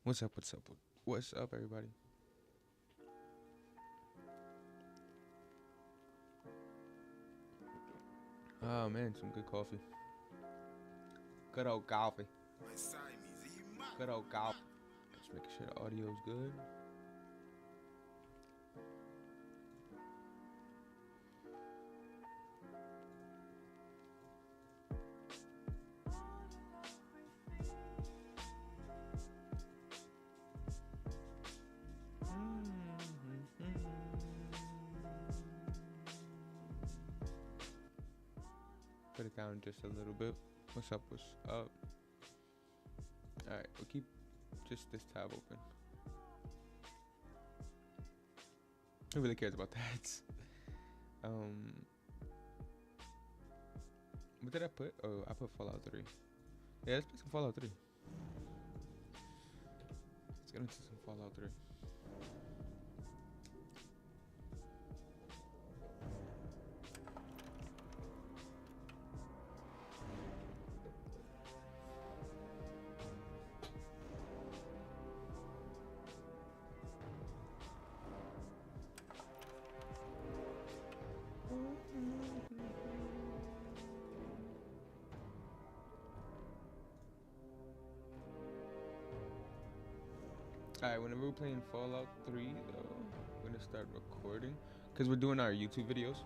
What's up? What's up, everybody? Oh man, some good coffee. Good old coffee. Good old coffee. Just making sure the audio's good. Put it down just a little bit. What's up? What's up? Alright, we'll keep just this tab open. Who really cares about that? What did I put? Oh, I put Fallout 3. Yeah, let's play some Fallout 3. Let's get into some Fallout 3. Alright, whenever we're playing Fallout 3, though, we're gonna start recording. Because we're doing our YouTube videos.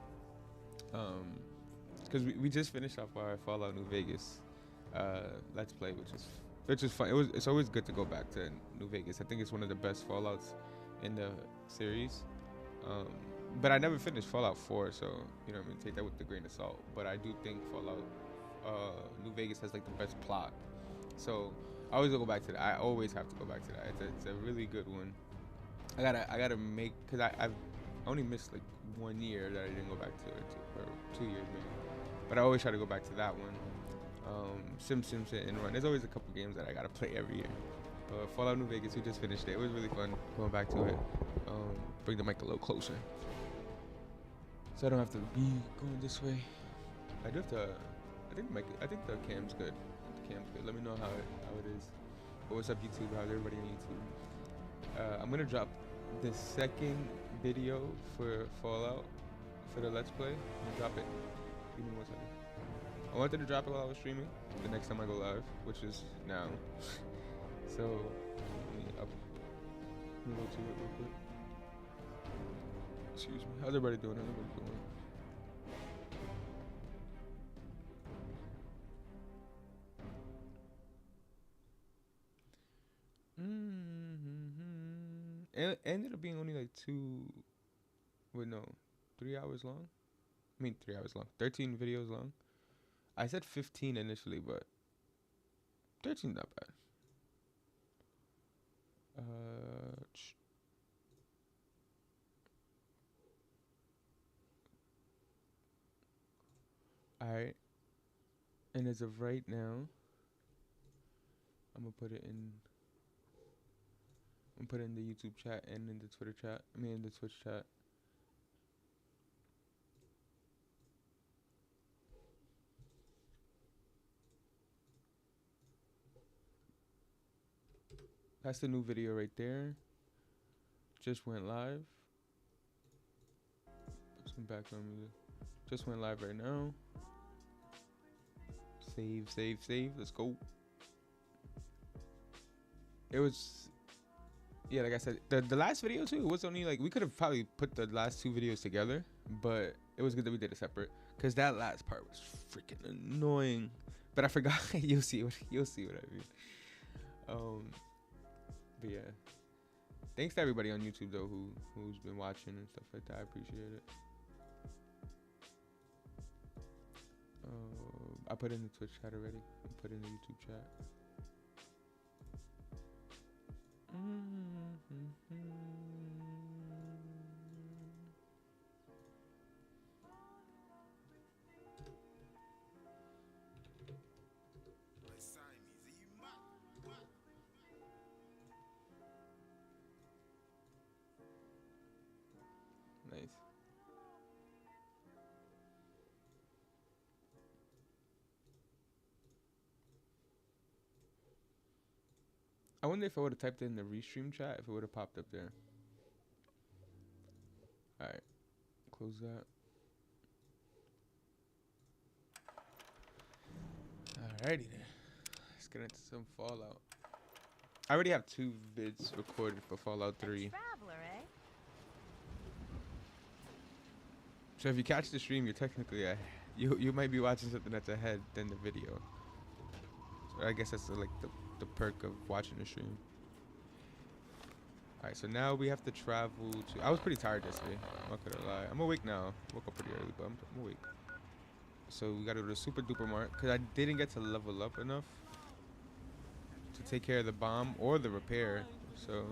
Because we just finished off our Fallout New Vegas Let's Play, which is fun. It's always good to go back to New Vegas. I think it's one of the best Fallouts in the series. But I never finished Fallout 4, so, you know what I mean, take that with a grain of salt. But I do think Fallout New Vegas has, like, the best plot. So I always go back to that. I always have to go back to that. It's a really good one. I gotta make, because I've only missed like 1 year that I didn't go back to it, or 2 years maybe. But I always try to go back to that one. Sim Hit and Run. There's always a couple games that I gotta play every year. Fallout New Vegas, we just finished it. It was really fun going back to it. Bring the mic a little closer, so I don't have to be going this way. I do have to. I think the cam's good. Let me know how it is. But what's up, YouTube? How's everybody on YouTube? I'm gonna drop the second video for Fallout for the Let's Play. I'm gonna drop it. Give me 1 second. I wanted to drop it while I was streaming. The next time I go live, which is now. So let me go to it real quick. Excuse me. How's everybody doing? It ended up being only like 3 hours long. I mean, 3 hours long. 13 videos long. I said 15 initially, but 13's not bad. Alright. And as of right now, I'm gonna put it in the YouTube chat and in the Twitter chat. I mean, in the Twitch chat. That's the new video right there. Just went live. Put some background music. Just went live right now. Save. Let's go. It was, yeah, like I said, the last video too, it was only like, we could have probably put the last 2 videos together, but it was good that we did it separate, because that last part was freaking annoying. But I forgot. You'll see what I mean. But yeah, thanks to everybody on YouTube though who's been watching and stuff like that. I appreciate it. I put in the Twitch chat already. I put in the YouTube chat. Nice. I wonder if I would have typed in the restream chat, if it would have popped up there. Alright, close that. Alrighty then. Let's get into some Fallout. I already have 2 vids recorded for Fallout 3. A traveler, eh? So if you catch the stream, you're technically you might be watching something that's ahead than the video. So I guess that's like the perk of watching the stream. Alright, so now we have to travel to... I was pretty tired yesterday. I'm not gonna lie. I'm awake now. Woke up pretty early, but I'm awake. So we gotta go to the Super Duper Mart because I didn't get to level up enough to take care of the bomb or the repair. So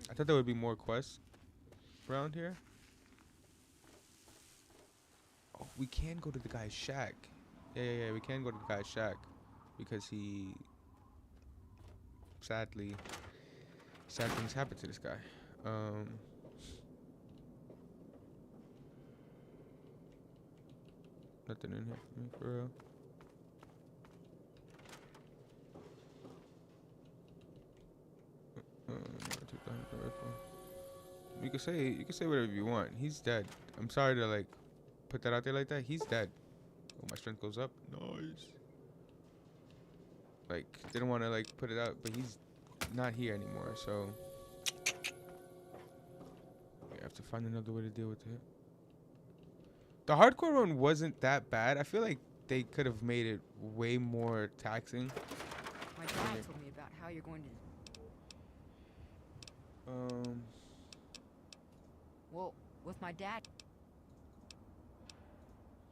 I thought there would be more quests around here. Oh, we can go to the guy's shack. Yeah, we can go to the guy's shack because he... Sadly, sad things happen to this guy. Nothing in here for me, for real. You can say whatever you want. He's dead. I'm sorry to like put that out there like that. He's dead. Oh, my strength goes up. Nice. Like, didn't want to like put it out, but he's not here anymore, so we have to find another way to deal with it. The hardcore one wasn't that bad. I feel like they could have made it way more taxing. My dad told me about how you're going to... Well, with my dad...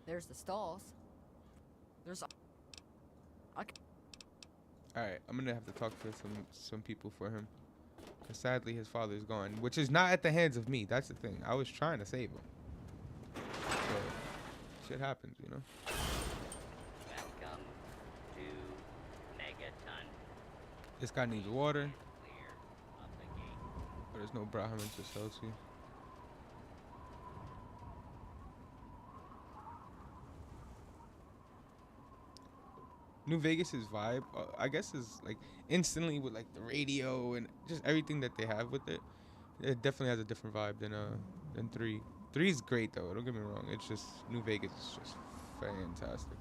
There's the stalls. There's... Alright, I'm gonna have to talk to some people for him. Cause sadly his father's gone. Which is not at the hands of me. That's the thing. I was trying to save him. So, shit happens, you know? Welcome to Megaton. This guy needs water. Clear of the gate. But there's no Brahmin to sell to. New Vegas's vibe, I guess, is like instantly with like the radio and just everything that they have with it. It definitely has a different vibe than 3. 3 is great though. Don't get me wrong. It's just New Vegas is just fantastic.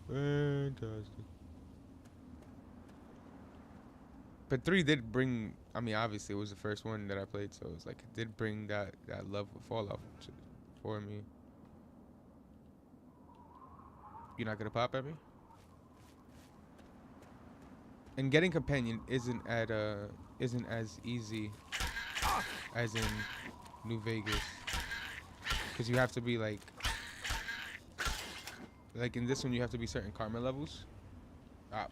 Fantastic. But 3 did bring. I mean, obviously it was the first one that I played, so it's like it did bring that love of Fallout for me. You're not gonna pop at me? And getting companion isn't as easy as in New Vegas, because you have to be like in this one you have to be certain karma levels.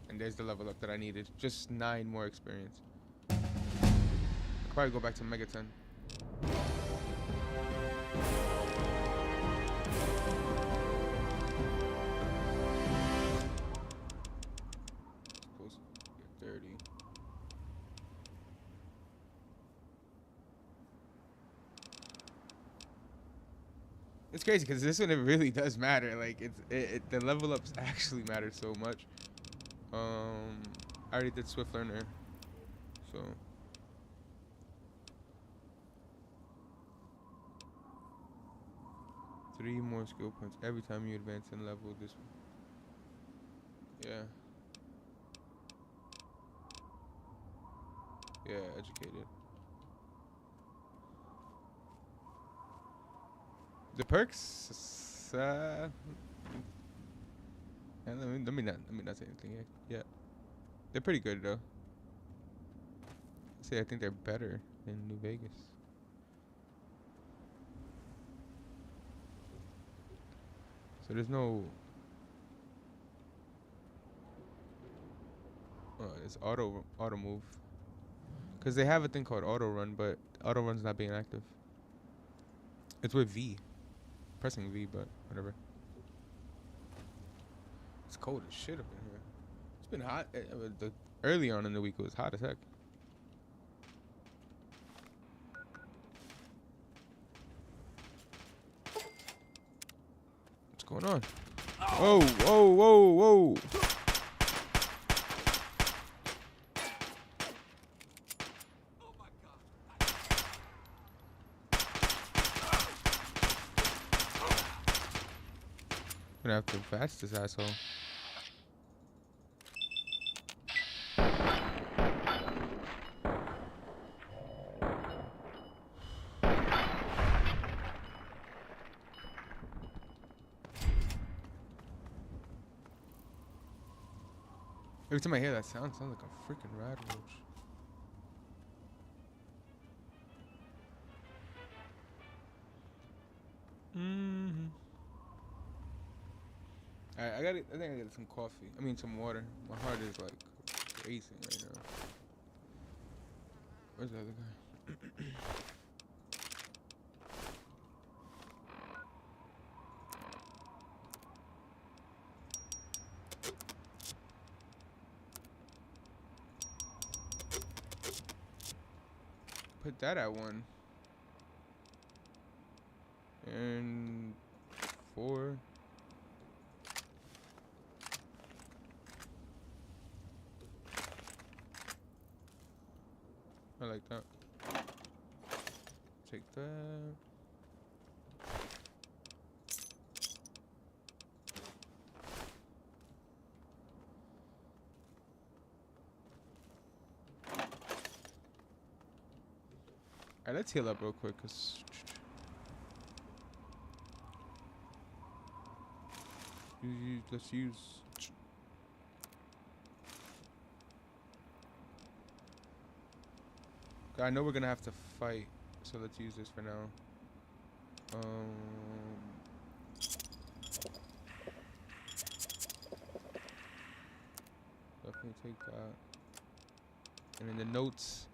And there's the level up that I needed. Just 9 more experience. I'll probably go back to Megaton. It's crazy because this one, it really does matter. Like the level ups actually matter so much. I already did Swift Learner, so three more skill points every time you advance in level. This one, yeah, educated. The perks, let me not say anything yet. Yeah, they're pretty good though. I think they're better than New Vegas. So there's no. It's auto move. Cause they have a thing called auto run, but auto run's not being active. It's with V. Pressing V, but whatever. It's cold as shit up in here. It's been hot. Early on in the week, it was hot as heck. going on? Whoa, whoa, whoa, whoa. Gonna have to fast this asshole. Every time I hear that sound, it sounds like a freaking rad roach. Alright, I think I gotta get some coffee. I mean, some water. My heart is like racing right now. Where's the other guy? Put that at 1. And 4. I like that. Take that. Alright, let's heal up real quick, cause let's use. I know we're gonna have to fight, so let's use this for now. Definitely take that. And in the notes.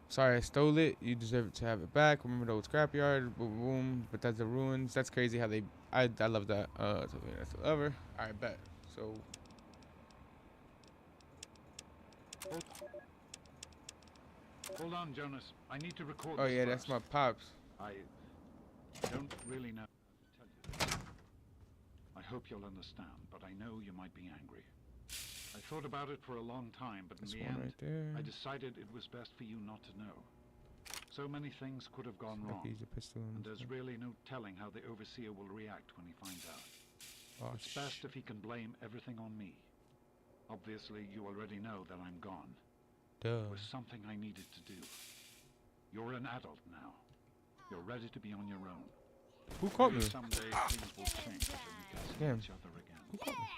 Sorry, I stole it. You deserve to have it back. Remember the old scrapyard. Boom, boom. But that's the ruins. That's crazy how they. I love that. Something that's a lover. All right, bet. So. Hold on, Jonas. I need to record. Oh this yeah, first. that's my pops. I don't really know how to tell you this. I hope you'll understand, but I know you might be angry. I thought about it for a long time, but in the end, right there. I decided it was best for you not to know. So many things could have gone wrong, Use a pistol and there's really no telling how the Overseer will react when he finds out. Oh, It's best if he can blame everything on me. Obviously, you already know that I'm gone. Duh. It was something I needed to do. You're an adult now. You're ready to be on your own. Who caught me? Maybe someday things will change and we can see Damn. each other again. Who caught me?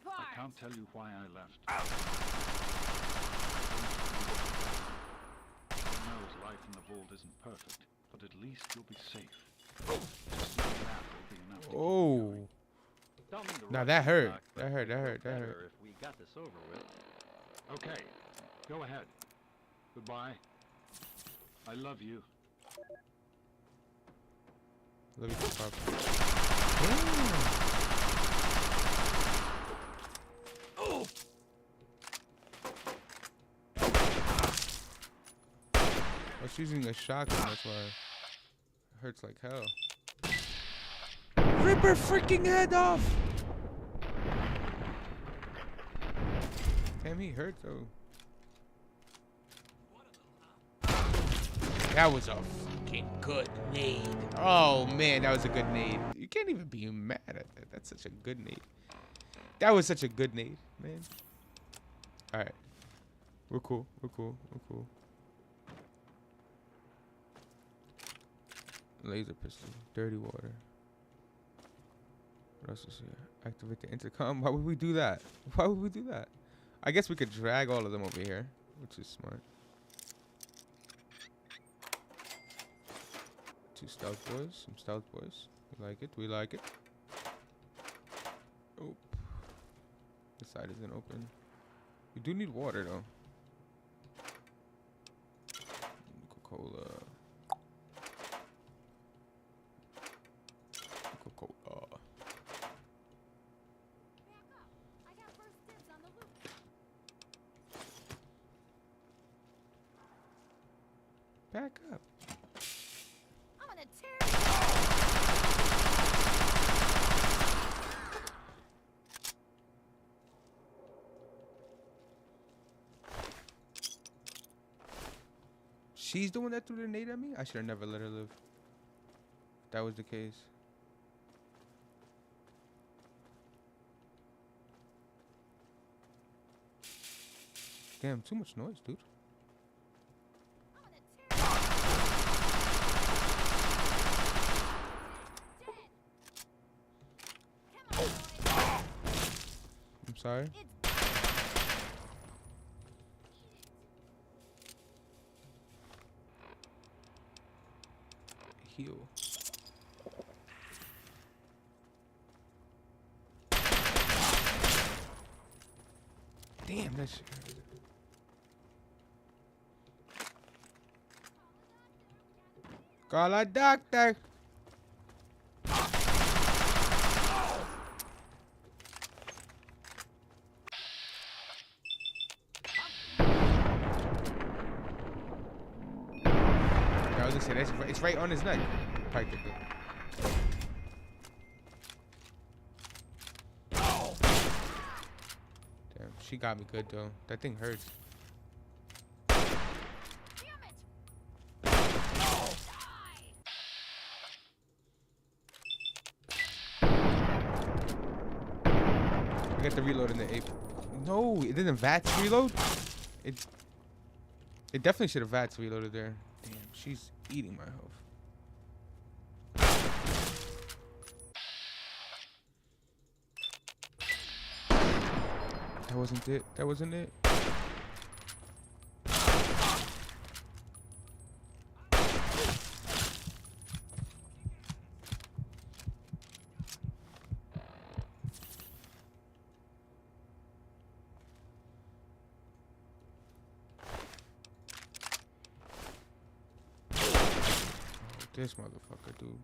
I can't tell you why I left. Who knows, life in the vault isn't perfect, but at least you'll be safe. Just knowing that will be enough to keep you Oh. going. Don't mean to Nah, rush that you, hurt. Doc, That but hurt. it'd That feel hurt. That better hurt. if we got this over with. Okay, go ahead. Goodbye. I love you. Let me pop. Damn. Oh. I was using a shotgun, that's why it hurts like hell. Rip her freaking head off! Damn, he hurt though. That was a fucking good nade. Oh man, that was a good nade. You can't even be mad at that. That's such a good nade. That was such a good nade, man. Alright. We're cool. We're cool. We're cool. Laser pistol. Dirty water. What else is here? Activate the intercom. Why would we do that? Why would we do that? I guess we could drag all of them over here, which is smart. 2 stealth boys. Some stealth boys. We like it. We like it. Oh. This side isn't open. We do need water though. Coca-Cola. Coca-Cola. Back up. I'm gonna tear she's the one that threw the grenade at me? I should have never let her live. If that was the case. Damn, too much noise, dude. I'm sorry. Heal. Damn, that shit hurt. Call a doctor. I was gonna say it's right on his neck, practically. Damn, she got me good though. That thing hurts. I got the reload in the ape. No, it didn't VATS reload. It definitely should have VATS reloaded there. Damn, she's eating my health. That wasn't it. That wasn't it. This motherfucker, dude.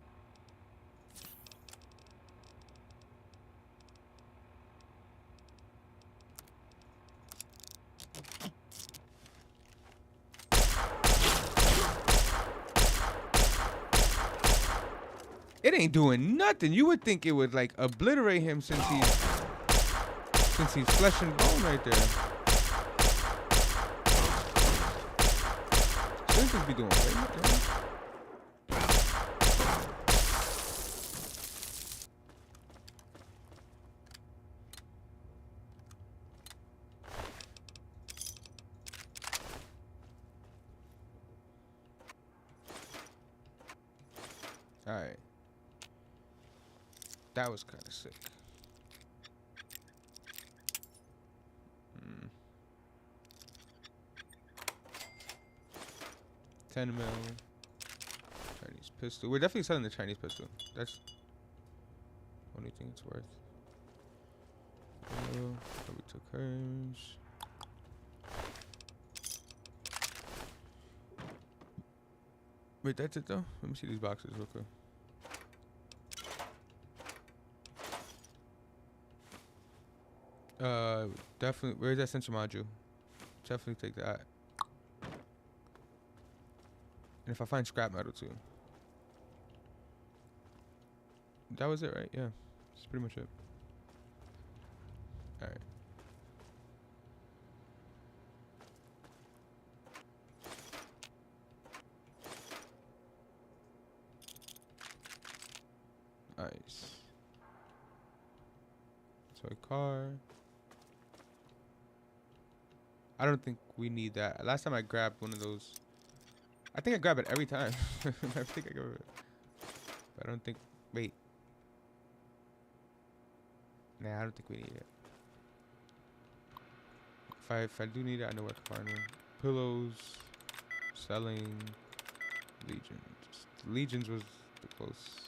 It ain't doing nothing. You would think it would like obliterate him since he's flesh and bone right there. Shouldn't this be doing way more damage? Alright. That was kind of sick. 10 mil. Chinese pistol. We're definitely selling the Chinese pistol. That's the only thing it's worth. We took hers. Wait, that's it though? Let me see these boxes real quick. Definitely. Where's that sensor module? Definitely take that. And if I find scrap metal too. That was it, right? Yeah. That's pretty much it. Alright. Nice. Toy car. I don't think we need that. Last time I grabbed one of those. I think I grab it every time. I think I grab it. But I don't think. Wait. Nah, I don't think we need it. If I do need it, I know where to find one. Pillows. Selling. Legions. Legions was the close.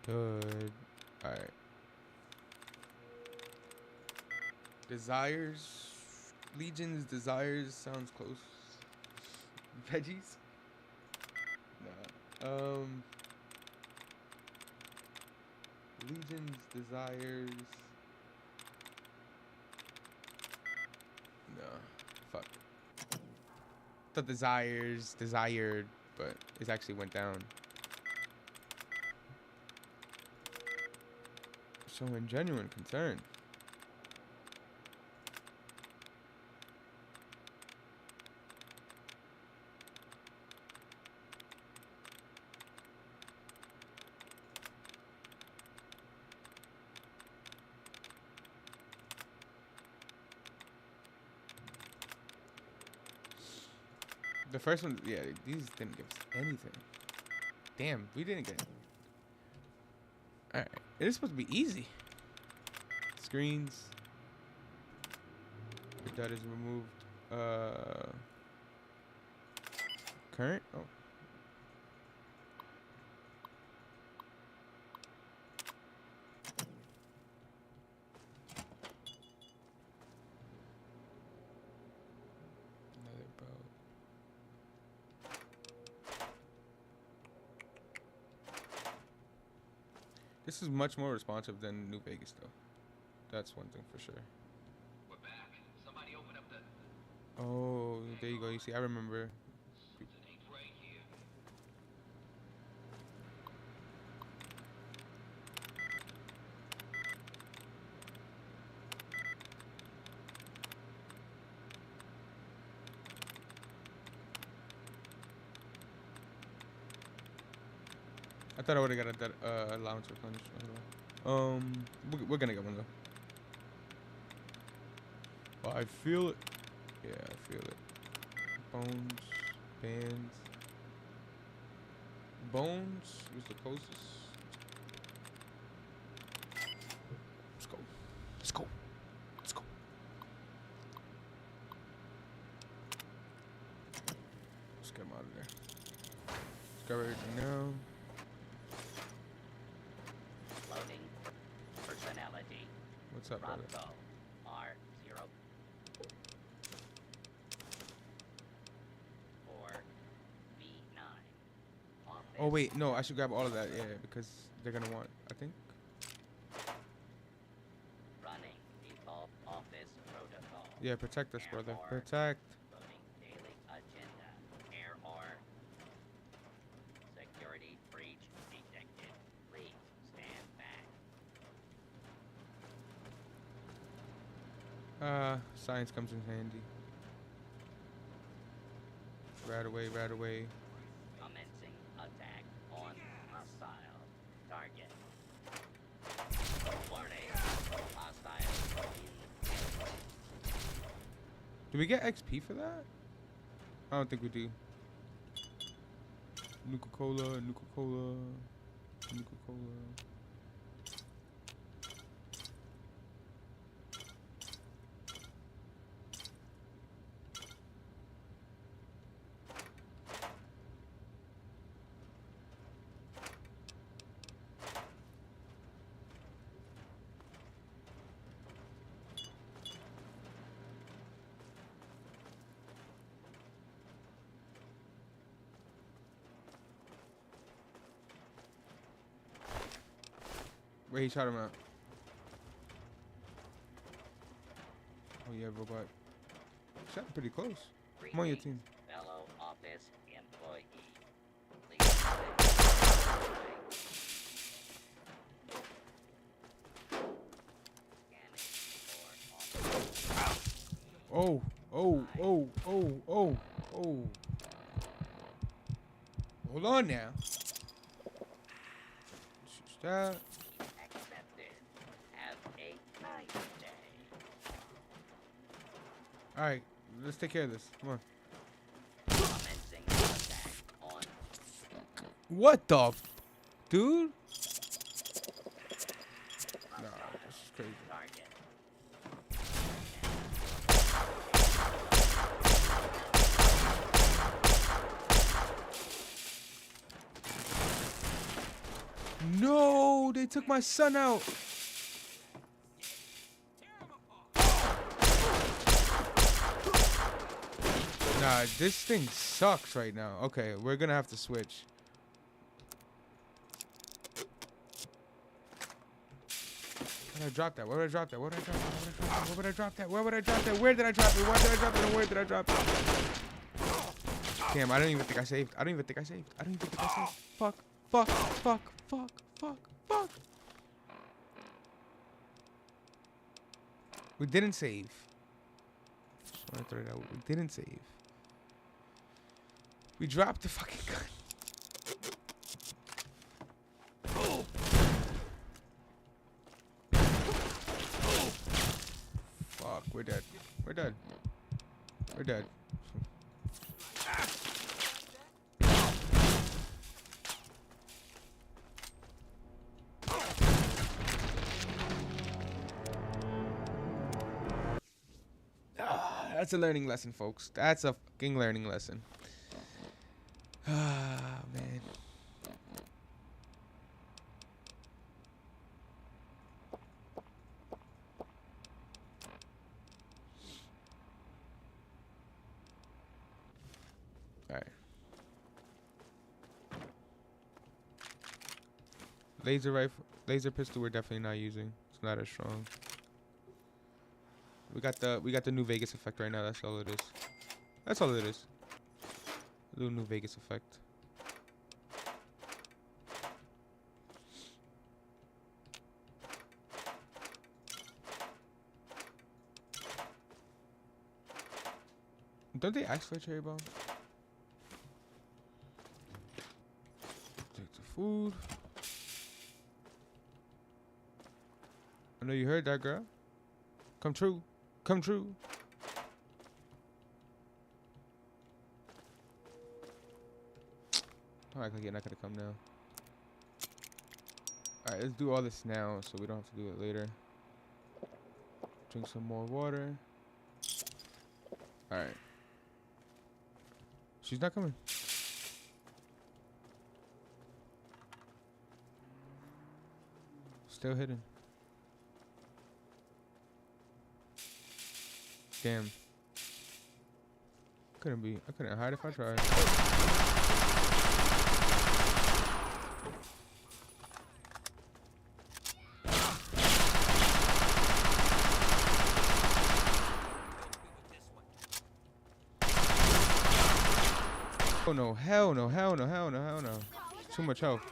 Good. Alright. Desires. Legions, desires sounds close. Veggies? Nah. Legions, desires. No. Fuck. The desires, desired, but it actually went down. Showing genuine concern. first one, yeah, these didn't give us anything. Damn, we didn't get anything. Alright, it is supposed to be easy. Screens. That is removed. Current? Oh. Another boat. This is much more responsive than New Vegas, though. That's one thing for sure. We're back. Somebody open up the. Oh, there you go. You see, I remember. Something ain't right here. I thought I would have got that allowance replenished. We're gonna get one though. Oh, I feel it. Yeah, I feel it. Bones, bands. Bones was the closest. Let's go. Let's go. Let's go. Let's get him out of there. Let's go right now. Loading. Personality. What's up, brother? Bronco. R0. 4V9. Office. Oh wait, no, I should grab all of that, yeah, because they're gonna want, I think. Running default office protocol. Yeah, protect us, brother. Airborne. Protect. Loading daily agenda. Error. Security breach detected. Please stand back. Science comes in handy. Right away, right away. Commencing attack on hostile target. Warning. Hostile in. Do we get XP for that? I don't think we do. Nuka-Cola, Nuka-Cola, Nuka-Cola. Wait, he shot him out. Oh yeah, robot. Shot him pretty close. I'm on your team. Fellow office employee. Please scanning for office. Oh, oh, oh, oh, oh, oh. Hold on now. Shoot that. Accepted. Have a nice day. Alright, let's take care of this. Come on. Commencing attack on What the dude? Nah, this is crazy. target. No, they took my son out. Nah, this thing sucks right now. Okay, we're gonna have to switch. Where did I drop that? Where would I drop that? Where would I drop that? Where would I drop that? Where would I drop that? Where did I drop it? Where did I drop it? And where did I drop it? Damn, I don't even think I saved. I don't even think I saved. I don't even think I saved. Fuck, fuck, fuck, fuck, fuck, fuck. We didn't save. Just want to throw it out. We didn't save. We dropped the fucking gun. Fuck, we're dead. We're dead. We're dead. That's a learning lesson, folks. That's a fucking learning lesson. Ah, man. All right. Laser rifle, laser pistol. We're definitely not using. It's not as strong. We got the New Vegas effect right now. That's all it is. That's all it is. A little New Vegas effect. Don't they ask for a cherry bomb? Take the food. I know you heard that, girl. Come true. Come true. Alright, you're not gonna come now. Alright, let's do all this now so we don't have to do it later. Drink some more water. Alright. She's not coming. Still hidden. Damn. Couldn't be. I couldn't hide if I tried. Oh no, hell no, hell no, hell no, hell no. Too much health.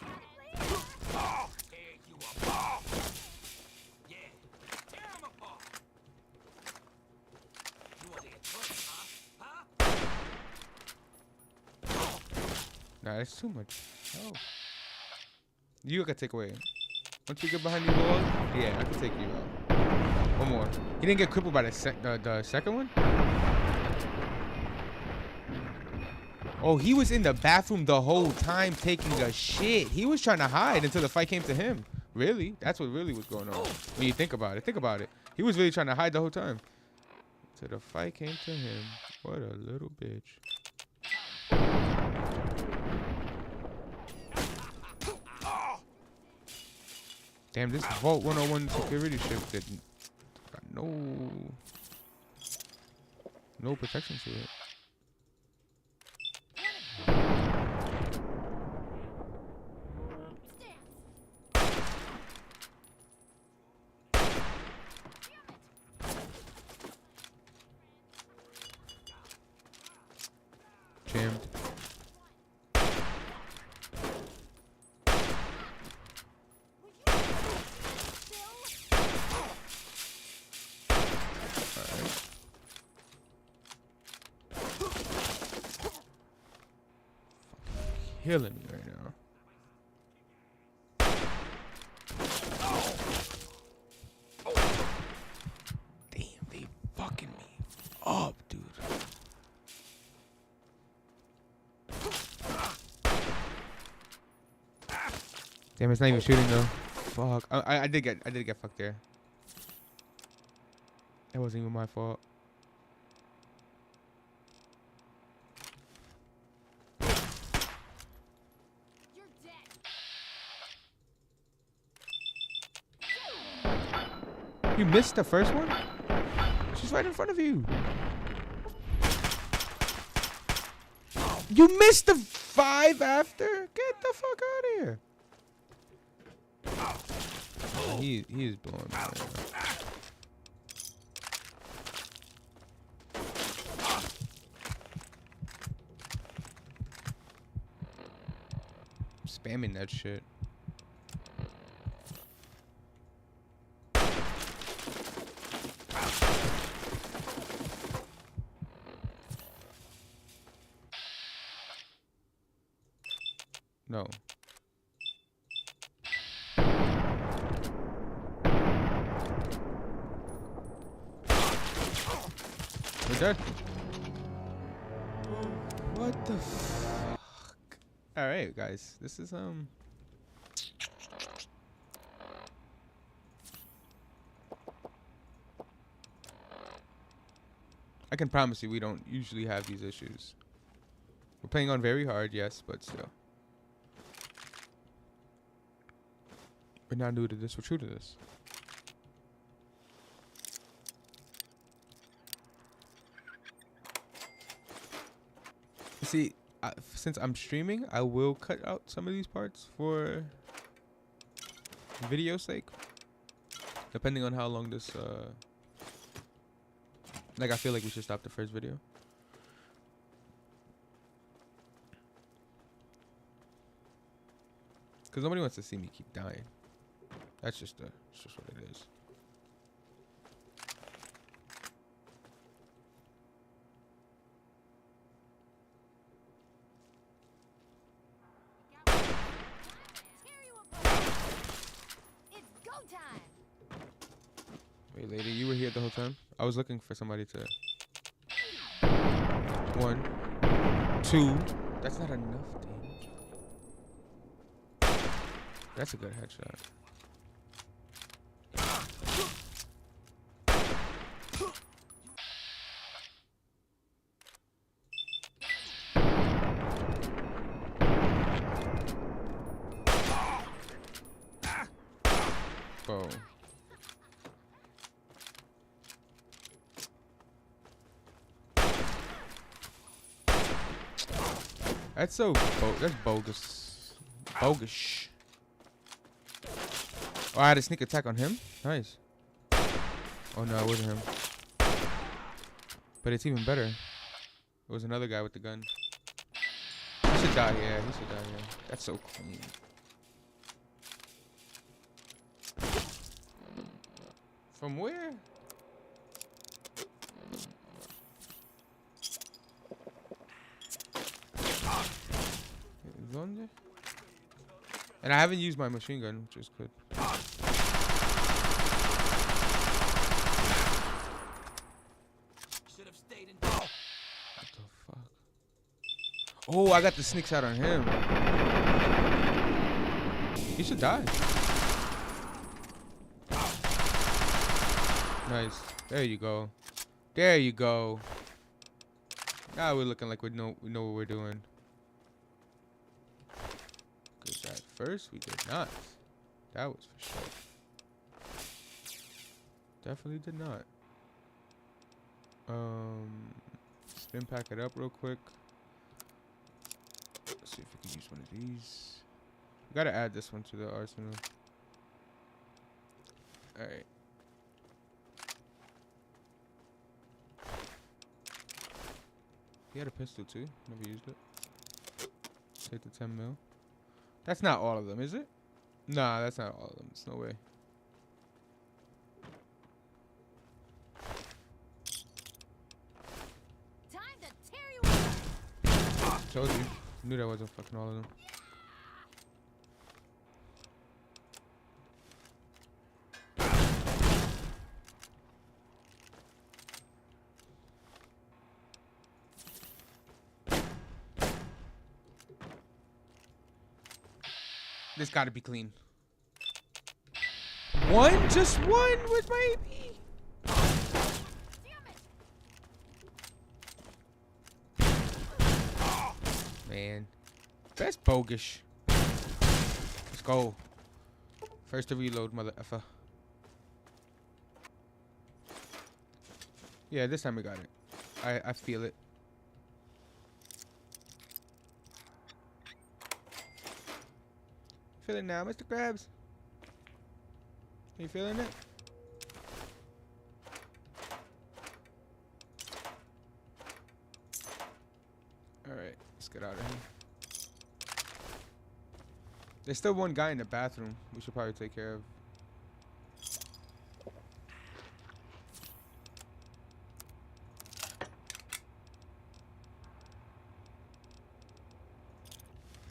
Nah, that's too much health. You can take away. Once you get behind the wall, yeah, I can take you out. One more. He didn't get crippled by the second one? Oh, he was in the bathroom the whole time taking a shit. He was trying to hide until the fight came to him. Really? That's what really was going on. When you think about it. Think about it. He was really trying to hide the whole time. Till the fight came to him. What a little bitch. Damn, this Vault 101 security ship didn't got no protection to it. Jammed. Killing me right now. Damn, they fucking me up, dude. Damn, it's not even shooting though. Fuck. I did get fucked there. That wasn't even my fault. You missed the first one? She's right in front of you. You missed the 5 after? Get the fuck out of here. He is blowing me right now. Spamming that shit. No. We're dead. What the fuck? Alright, guys. This is, I can promise you we don't usually have these issues. We're playing on very hard, yes, but still. We're not new to this, we're true to this. See, since I'm streaming, I will cut out some of these parts for video sake. Depending on how long this, like I feel like we should stop the first video. Cause nobody wants to see me keep dying. That's just what it is. It's go time. Wait, lady, you were here the whole time? I was looking for somebody to. 1, 2. That's not enough, damn. That's a good headshot. Bro. That's so that's bogus. Bogus. Oh, I had a sneak attack on him. Nice. Oh no, it wasn't him. But it's even better. It was another guy with the gun. He should die, yeah. He should die, yeah. That's so clean. From where? And I haven't used my machine gun, which is good. What the fuck? Oh, I got the sneak shot on him. He should die. Nice. There you go. There you go. Now we're looking like we know what we're doing. Because at first we did not. That was for sure. Definitely did not. Spin pack it up real quick. Let's see if we can use one of these. We gotta add this one to the arsenal. Alright. He had a pistol too. Never used it. Take the 10 mil. That's not all of them, is it? Nah, that's not all of them. There's no way. Time to tear you apart. Told you. Knew that wasn't fucking all of them. This gotta be clean. One? Just one with my AP? Man. That's bogus. Let's go. First to reload, mother effer. Yeah, this time we got it. I feel it. Feel it now, Mr. Krabs. Are you feeling it? Alright, let's get out of here. There's still one guy in the bathroom we should probably take care of.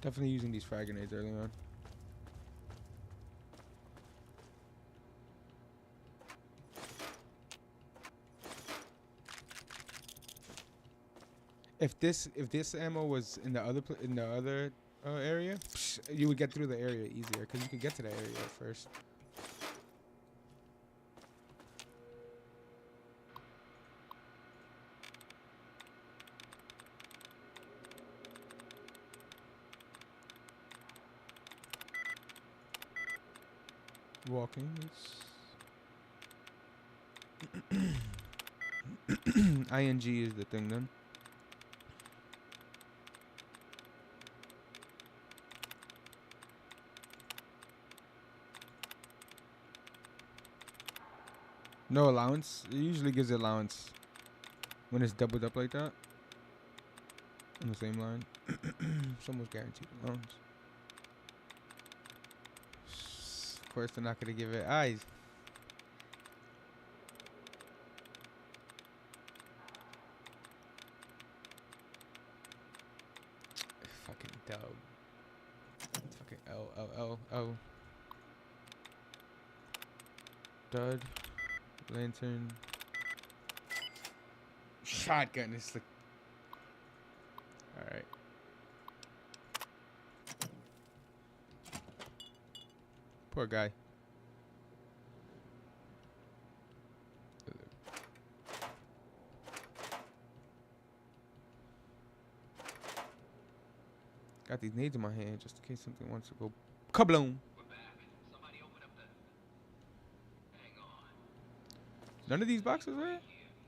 Definitely using these frag grenades early on. If this ammo was in the other area, psh, you would get through the area easier because you could get to the area at first. Walking. ING is the thing then. No allowance. It usually gives allowance when it's doubled up like that. On the same line. Someone's guaranteed allowance. Of course, they're not going to give it eyes. Fucking dub. Fucking L. Dud. Lantern. Shotgun. It's like. Alright. Poor guy. Got these nades in my hand just in case something wants to go kabloom. None of these boxes, right?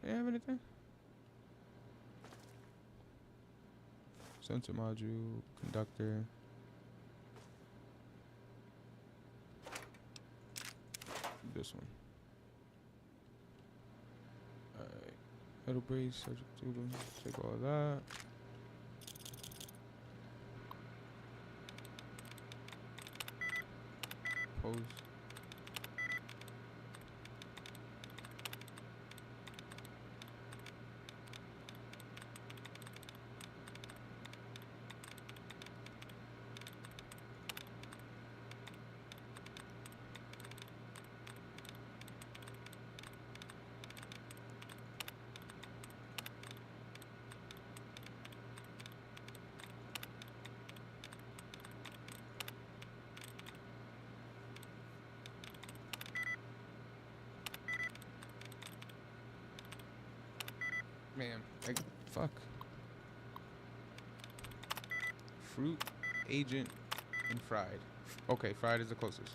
They have anything? Sensor module, conductor. This one. Alright. Metal brace, surgical tubing. Take all that. Pose. Man, like, fuck. Fruit, agent, and fried. Okay, fried is the closest.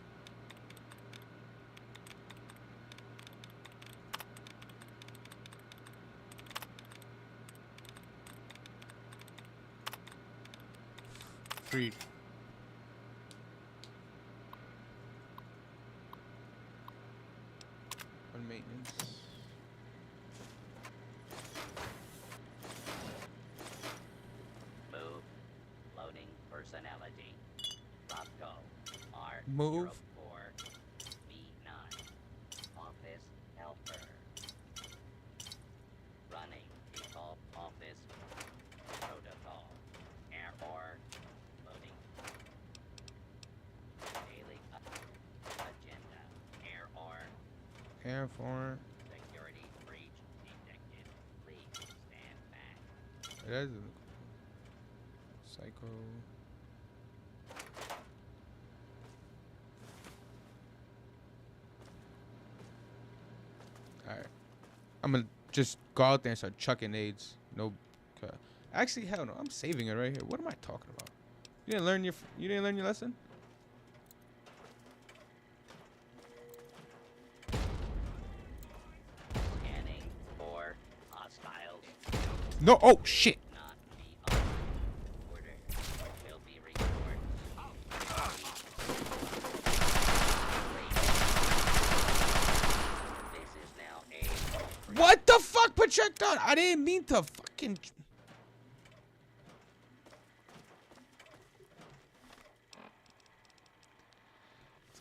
Freed. On maintenance. Move. Loading personality. Roscoe. Move. R04. B9. Office helper. Running. Default office. Protocol. Error. Loading. Daily agenda. Error. Air for Security breach detected. Please stand back. it is a psycho. Alright. I'm gonna just go out there and start chucking nades. No actually hell no, I'm saving it right here. What am I talking about? You didn't learn your lesson? Scanning for hostiles. No, oh shit. Not be on order. Will be restored. This is now a What the fuck, projectile? I didn't mean to fucking.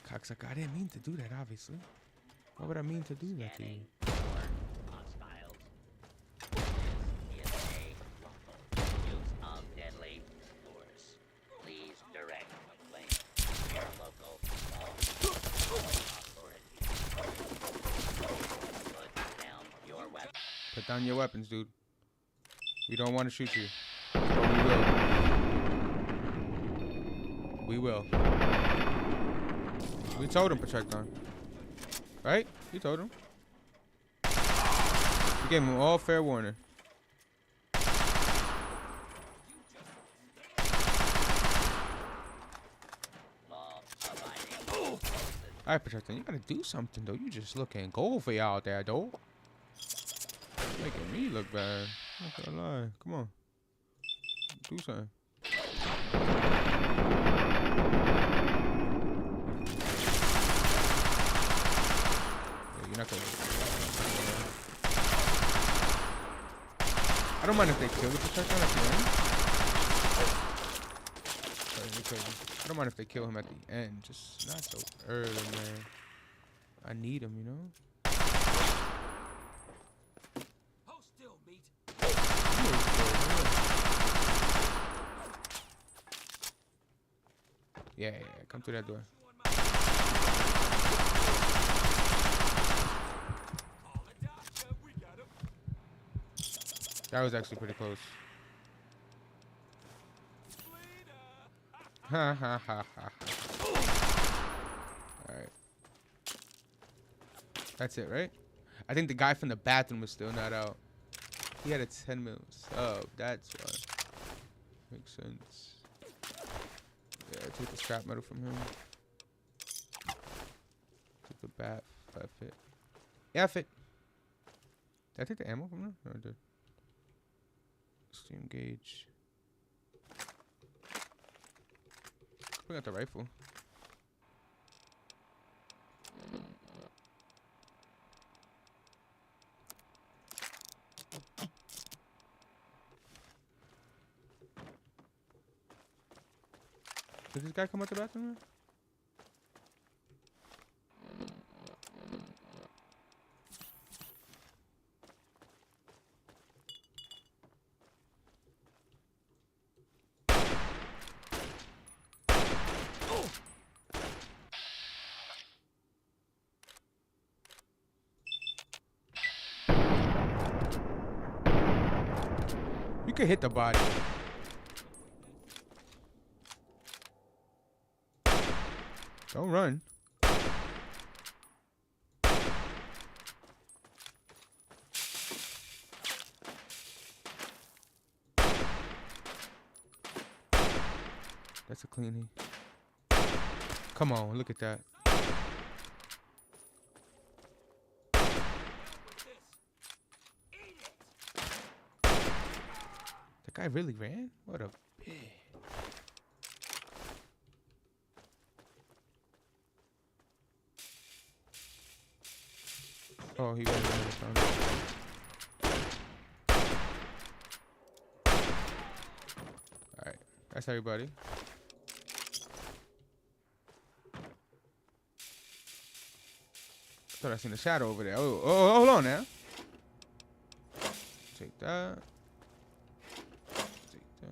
Cocksucker, I didn't mean to do that, obviously. Why would I mean to do that to you? scanning for hostiles. This is a lawful use of deadly force. Please direct complaint to your local law authority. Put down your weapon. Put down your weapons, dude. We don't want to shoot you. But we will. We told him, Projecton. Right? We told him. We gave him all fair warning. Law-abiding citizens Alright, Protector, you gotta do something, though. You just looking goofy out there, though. Making me look bad. Not gonna lie. Come on. Do something. Yeah, you're not gonna. I don't mind if they kill the Protector at the end. Sorry, you're crazy. I don't mind if they kill him at the end. Just not so early, man. I need him, you know? Hold still, meat. Yeah, come through that door. Call a doctor. We got him. That was actually pretty close. Bleeder. Ha ha ha ha. Alright. That's it, right? I think the guy from the bathroom was still not out. He had a 10 mil sub. That's why. Makes sense. Yeah, take the scrap metal from him. Take the bat. Fit. Yeah, fit. Did I take the ammo from him? No, I did. Extreme gauge. We got the rifle. Did this guy come out the bathroom? You could hit the body. Don't run. That's a cleanie. Come on, look at that. That guy really ran? What a bitch. Oh, he got it. Alright, that's everybody. Thought I seen a shadow over there. Oh, hold on now. Take that. Take that.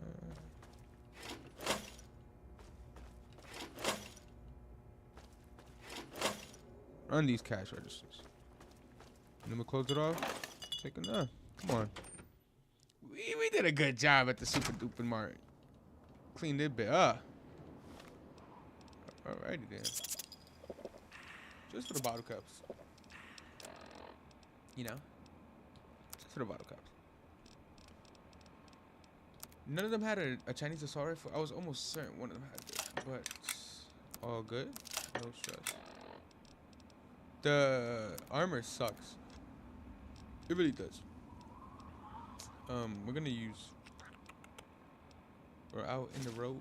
Run these cash registers. And then we'll close it off. Take enough. Come on. We did a good job at the Super Duper Mart. Cleaned it bit up. Alrighty then. Just for the bottle cups. You know? Just for the bottle cups. None of them had a Chinese assault rifle. I was almost certain one of them had it. But all good. No stress. The armor sucks. It really does. We're gonna use. We're out in the road.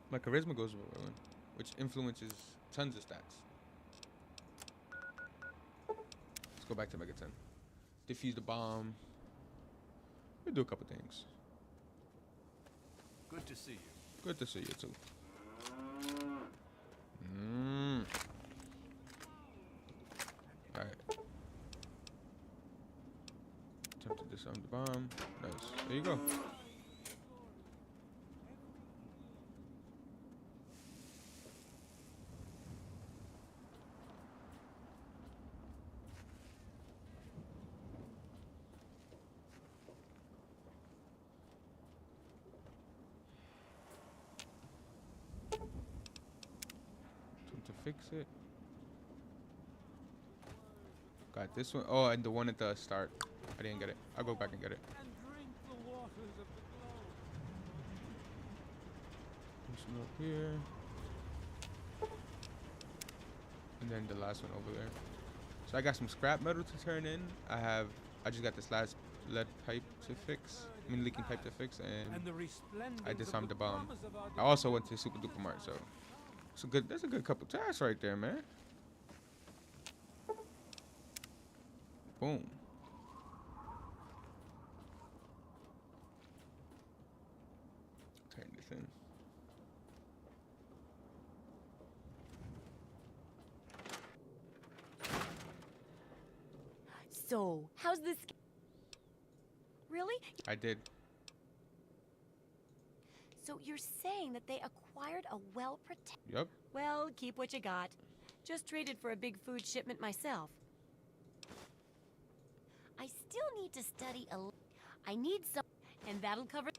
My charisma goes with rolling, which influences tons of stats. Let's go back to Mega 10. Defuse the bomb. We'll do a couple things. Good to see you. Good to see you too. Alright. Attempt to disarm the bomb. Nice. There you go. Attempt to fix it. Got this one. Oh, and the one at the start. I didn't get it. I'll go back and get it. And drink the waters of the globe. This one up here. And then the last one over there. So I got some scrap metal to turn in. I just got this last lead pipe to fix. I mean leaking pipe to fix, and the resplendence I of disarmed the the bomb. promise of our I also went to Super Duper Mart, so it's a good. That's a good couple tasks right there, man. Boom. Turn this in. So, how's this? Really? I did. So you're saying that they acquired a well-protected... Yup. Well, keep what you got. Just traded for a big food shipment myself. I still need to study I need some... And that'll cover...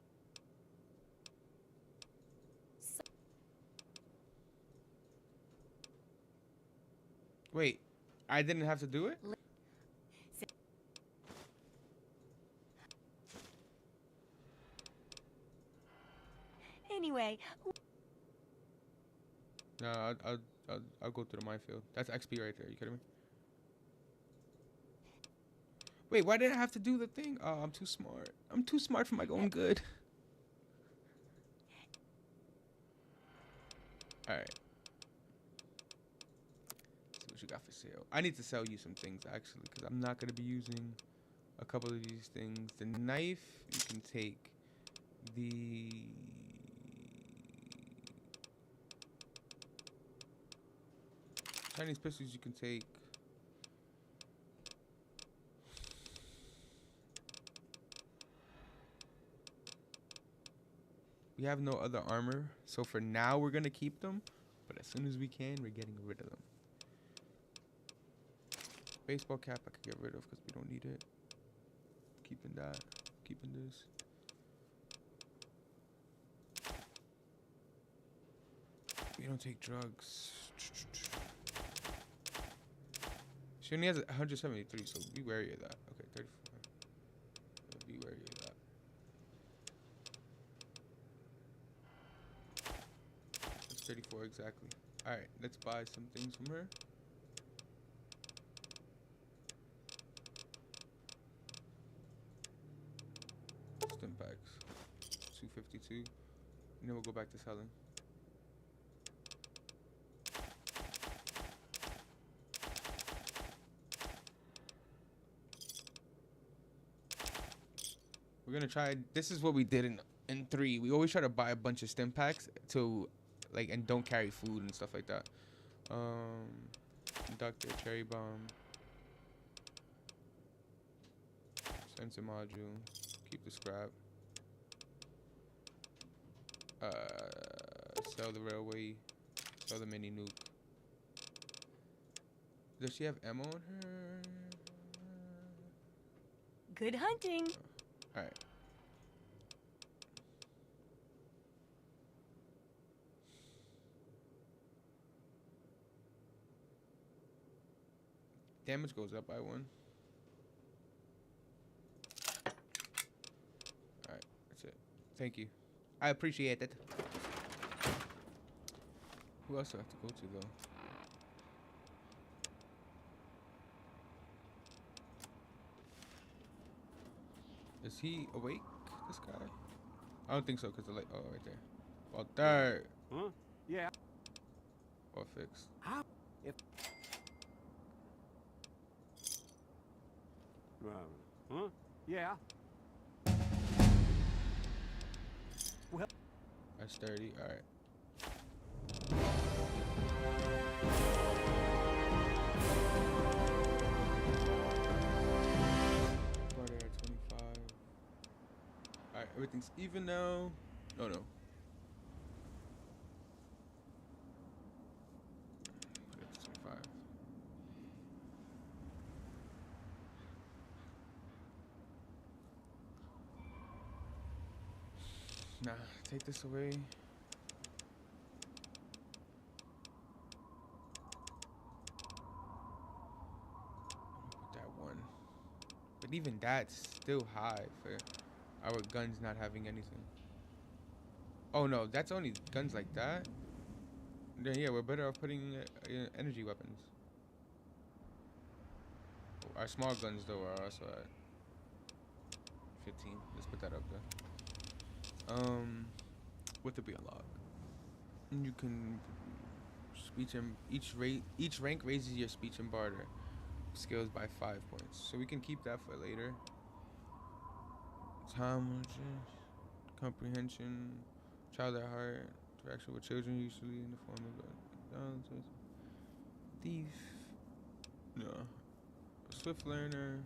Wait, I didn't have to do it? Anyway, No, I'll go through the minefield. That's XP right there. You kidding me? Wait, why did I have to do the thing? Oh, I'm too smart. I'm too smart for my own good. All right. See what you got for sale. I need to sell you some things actually, because I'm not gonna be using a couple of these things. The knife you can take. The Chinese pistols you can take. We have no other armor, so for now we're gonna keep them, but as soon as we can, we're getting rid of them. Baseball cap I could get rid of because we don't need it. Keeping that, keeping this. We don't take drugs. She only has 173, so be wary of that. Okay, 34. Be wary of that. That's 34 exactly. Alright, let's buy some things from her. Stim packs. 252. And then we'll go back to selling. We're gonna try. This is what we did in 3. We always try to buy a bunch of stim packs to, like, and don't carry food and stuff like that. Conductor, cherry bomb, sensor module. Keep the scrap. Sell the railway. Sell the mini nuke. Does she have ammo on her? good hunting. All right. Damage goes up by 1. Alright, that's it. Thank you. I appreciate it. Who else do I have to go to, though? Is he awake, this guy? I don't think so, because the light... Oh, right there. Well, there. Huh? Yeah. All fixed. How? If. Huh? Yeah. Well. That's 30. All right. Barter at 25. All right, everything's even now. No, no. Put it to 25. Nah, take this away. Put that 1. But even that's still high for our guns not having anything. Oh no, that's only guns like that. Then yeah, we're better off putting energy weapons. Our small guns though are also at 15. Let's put that up there. What did we unlock? You can speech and each rank raises your speech and barter skills by 5 points. So we can keep that for later. Time, comprehension, child at heart, interaction with children usually in the form of thief. No. Swift learner.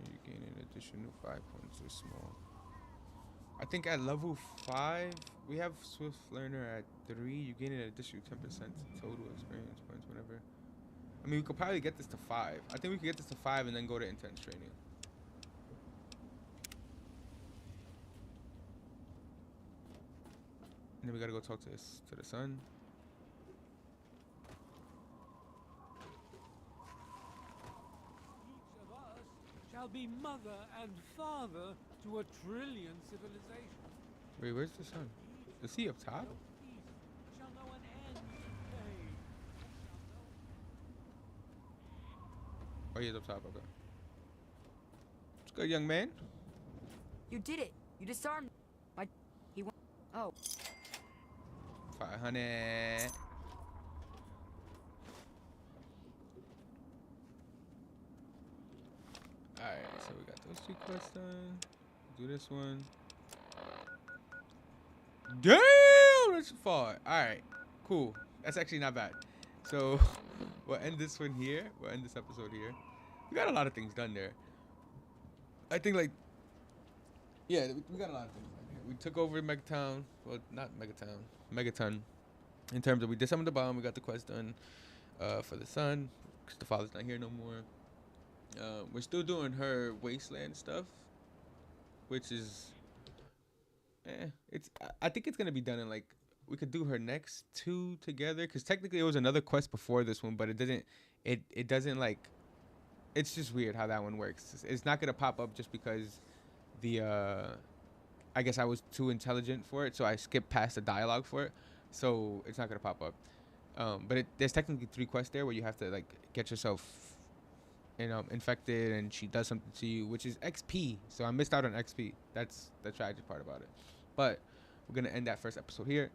You gain an additional 5 points or small. I think at level 5, we have Swift Learner at 3. You gain an additional 10% total experience points whenever. I mean, we could probably get this to 5. I think we could get this to 5 and then go to intense training. And then we gotta go talk to the son. Each of us shall be mother and father to a trillion civilizations. Wait, where's the son? Is he up top? Peace shall know an end today. Oh, he's up top. Okay. What's good, young man? You did it. You disarmed my. He went. Oh. 500. Alright, so we got those 2 quests done. Do this one. Damn, that's far. Alright, cool. That's actually not bad. So we'll end this one here. We'll end this episode here. We got a lot of things done there. I think like, yeah, we got a lot of things done here. We took over Megatown. Well, not Megatown. Megaton. In terms of we did some of the bomb. We got the quest done for the son. Because the father's not here no more. We're still doing her wasteland stuff. Which is, I think it's gonna be done in like, we could do her next 2 together, because technically it was another quest before this one, but it doesn't like, it's just weird how that one works. It's not gonna pop up just because I guess I was too intelligent for it, so I skipped past the dialogue for it, so it's not gonna pop up. But there's technically 3 quests there where you have to like get yourself, infected, and she does something to you, which is XP. So I missed out on XP. That's the tragic part about it. But we're gonna end that first episode here.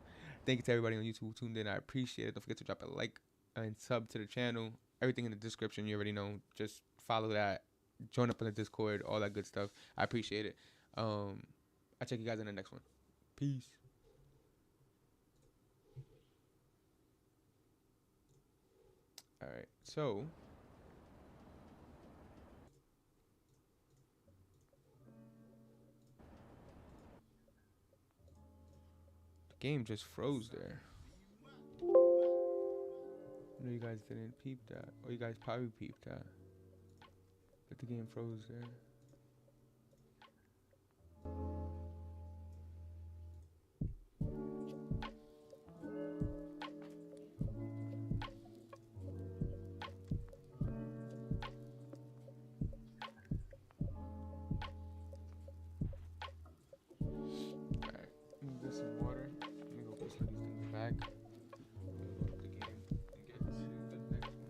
Thank you to everybody on YouTube who tuned in. I appreciate it. Don't forget to drop a like and sub to the channel. Everything in the description, you already know. Just follow that. Join up on the Discord, all that good stuff. I appreciate it. I'll check you guys in the next one. Peace. All right, so the game just froze there. No, you guys didn't peep that. Or you guys probably peeped that. But the game froze there. Alright, let me get some water. Let me go put some of these things back. Load up the game and get to the next one.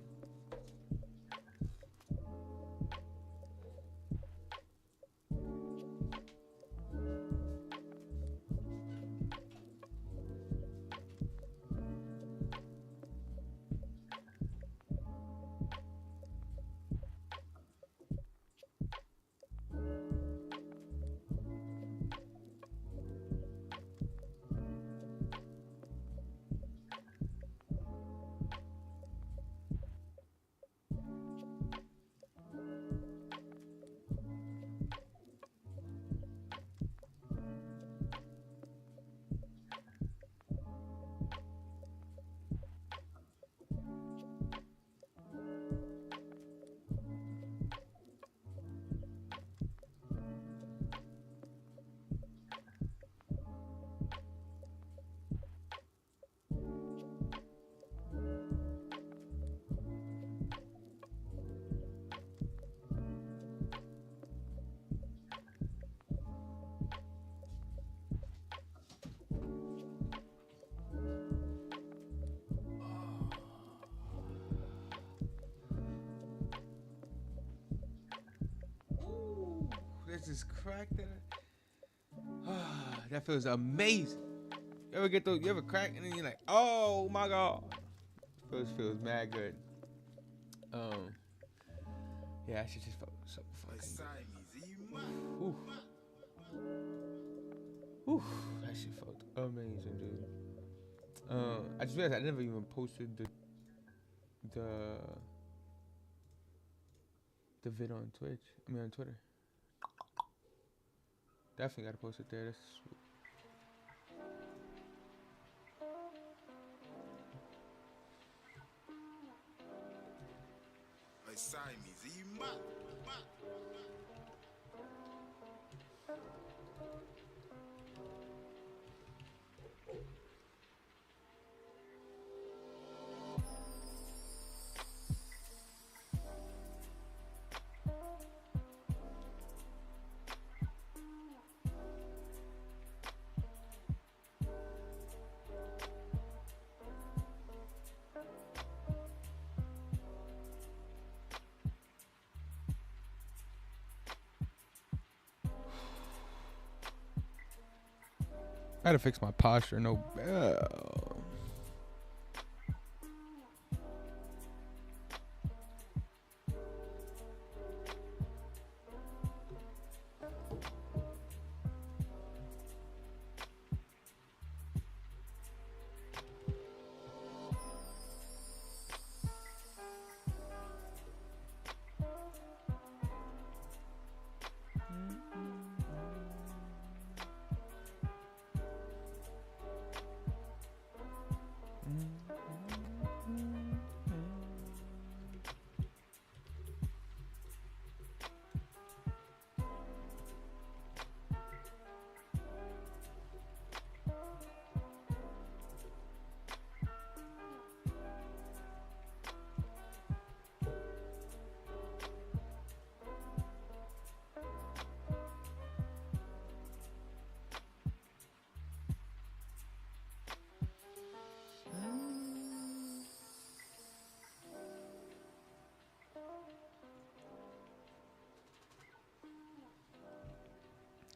just cracked it. That feels amazing. You ever get those? You ever crack and then you're like, oh my god. Feels mad good. Yeah, that shit just felt so fucking good. Ooh. Ooh, that shit felt amazing, dude. I just realized I never even posted the vid on Twitch. I mean on Twitter. Definitely gotta post it there. That's sweet. I gotta fix my posture. No bell.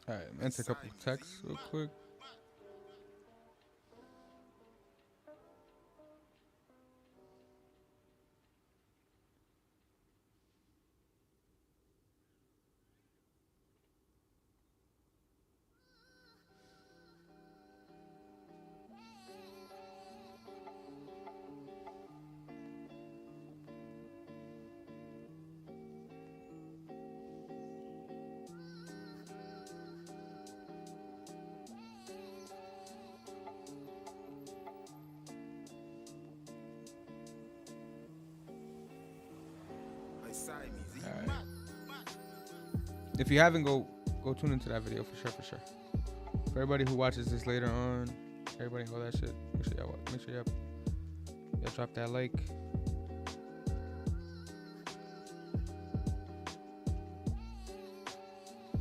All right, answer a couple texts real quick. All right. If you haven't, go tune into that video for sure. For everybody who watches this later on, everybody all that shit. Make sure y'all drop that like.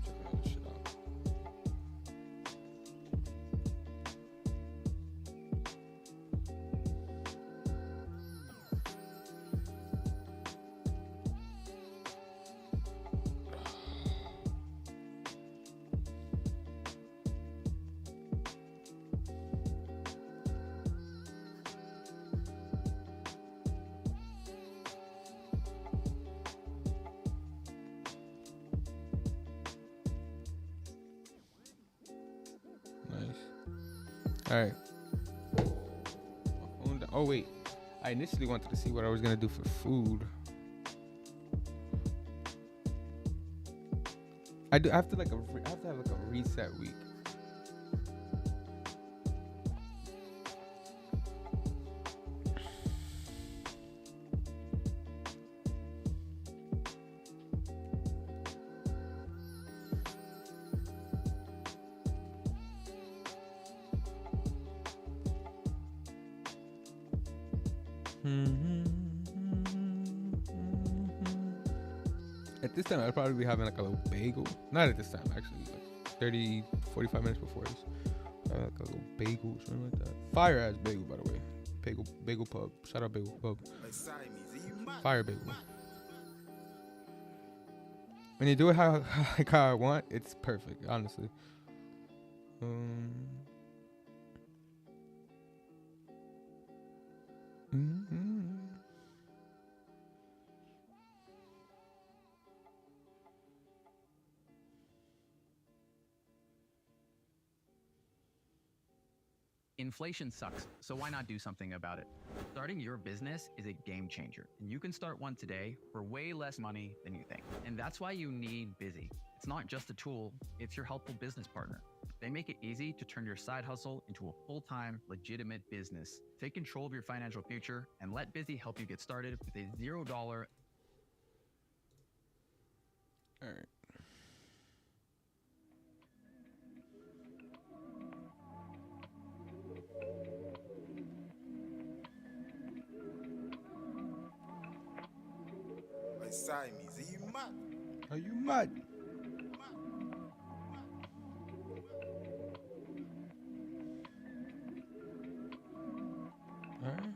Check all this shit out. All right. Oh wait, I initially wanted to see what I was gonna do for food. I have to have like a reset week. At this time, I'd probably be having like a little bagel. Not at this time, actually. Like 30, 45 minutes before this. Like a little bagel, something like that. Fire ass bagel, by the way. Bagel Pub. Shout out Bagel Pub. Fire bagel. When you do it how like how I want, it's perfect, honestly. Mhm. Inflation sucks, so why not do something about it? Starting your business is a game changer, and you can start one today for way less money than you think. And that's why you need Busy. It's not just a tool, it's your helpful business partner. They make it easy to turn your side hustle into a full-time, legitimate business. Take control of your financial future and let Busy help you get started with a $0. All right. Like Siamese, are you mad? Are you mad? All right.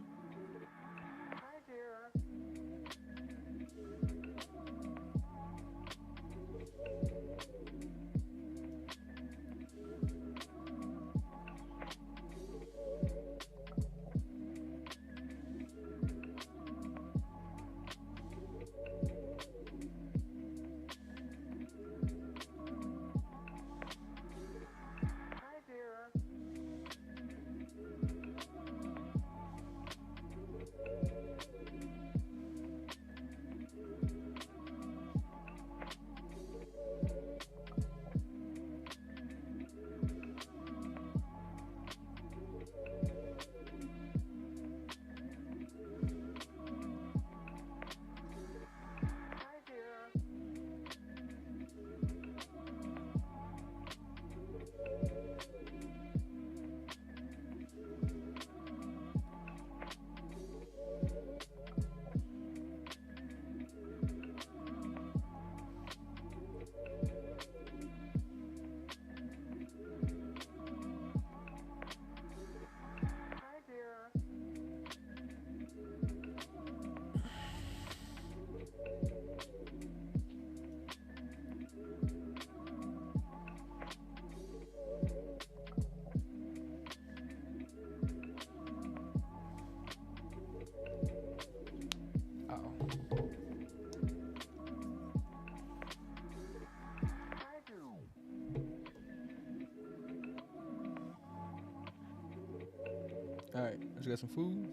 All right, let's get some food.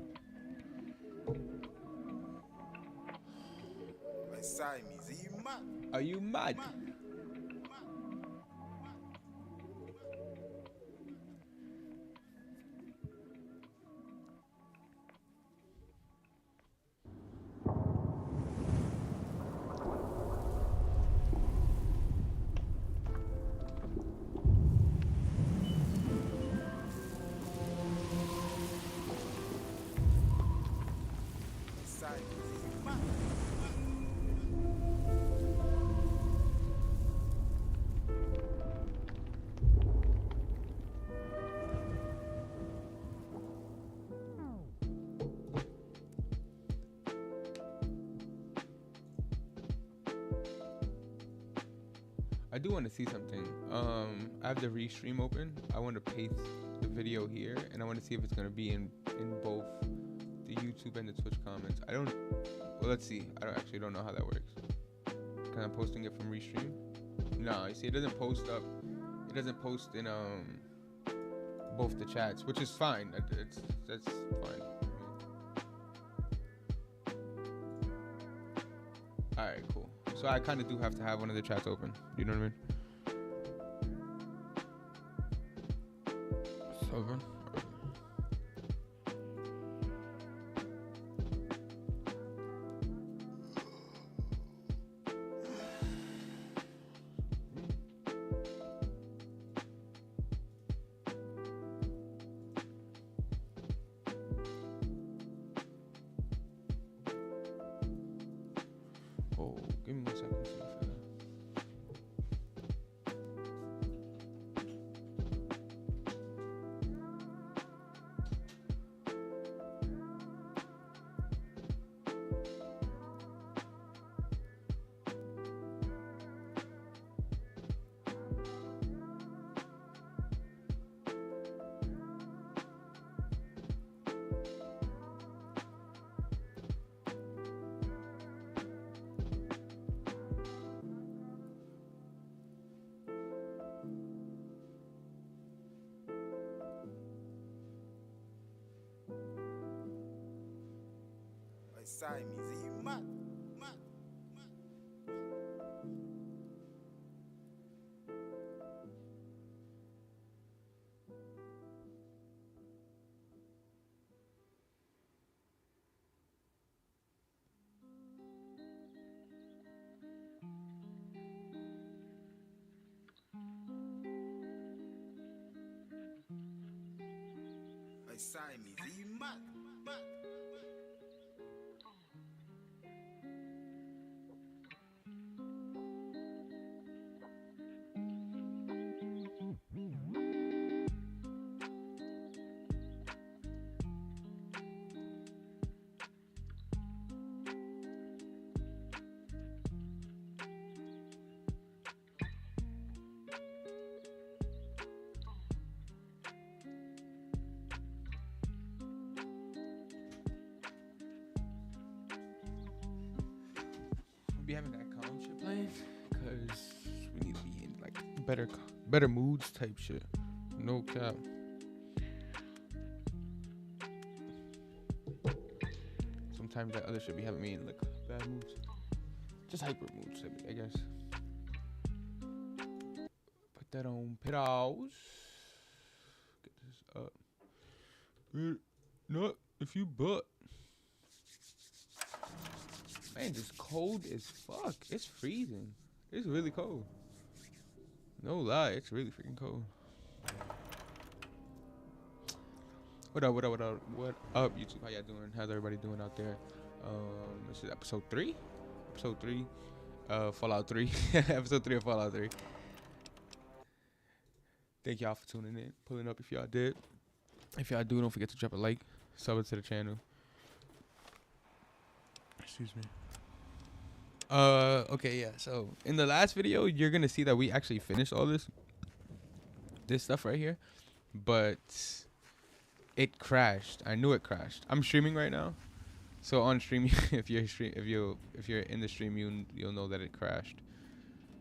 Like Siamese, are you mad? Are you mad? Like Siamese, are you mad? I do want to see something. I have the restream open. I want to paste the video here, and I want to see if it's gonna be in both the YouTube and the Twitch comments. I don't. Well, let's see. I don't know how that works. Cause I'm posting it from restream. No, you see, it doesn't post up. It doesn't post in both the chats, which is fine. That's fine. All right, cool. So I kind of do have to have one of the chats open. You know what I mean? It's over. Oh, give me 1 second. See if Siamese, are you mad? Mad. Like Siamese, are you mad? Mad. Be having that calm shit playing, cause we need to be in like better moods type shit. No cap. Sometimes that other shit be having me in like bad moods, just hyper moods, I guess. Put that on pedals. Get this up. Not if you butt. Man, this cold as fuck. It's freezing. It's really cold. No lie, it's really freaking cold. What up, YouTube? How y'all doing? How's everybody doing out there? This is episode 3? Episode 3. Fallout 3. Episode 3 of Fallout 3. Thank y'all for tuning in. Pulling up if y'all did. If y'all do, don't forget to drop a like. Sub to the channel. Excuse me. Okay, yeah. So in the last video, you're gonna see that we actually finished all this stuff right here, but it crashed. I knew it crashed. I'm streaming right now, so on stream, if you're in the stream, you'll know that it crashed.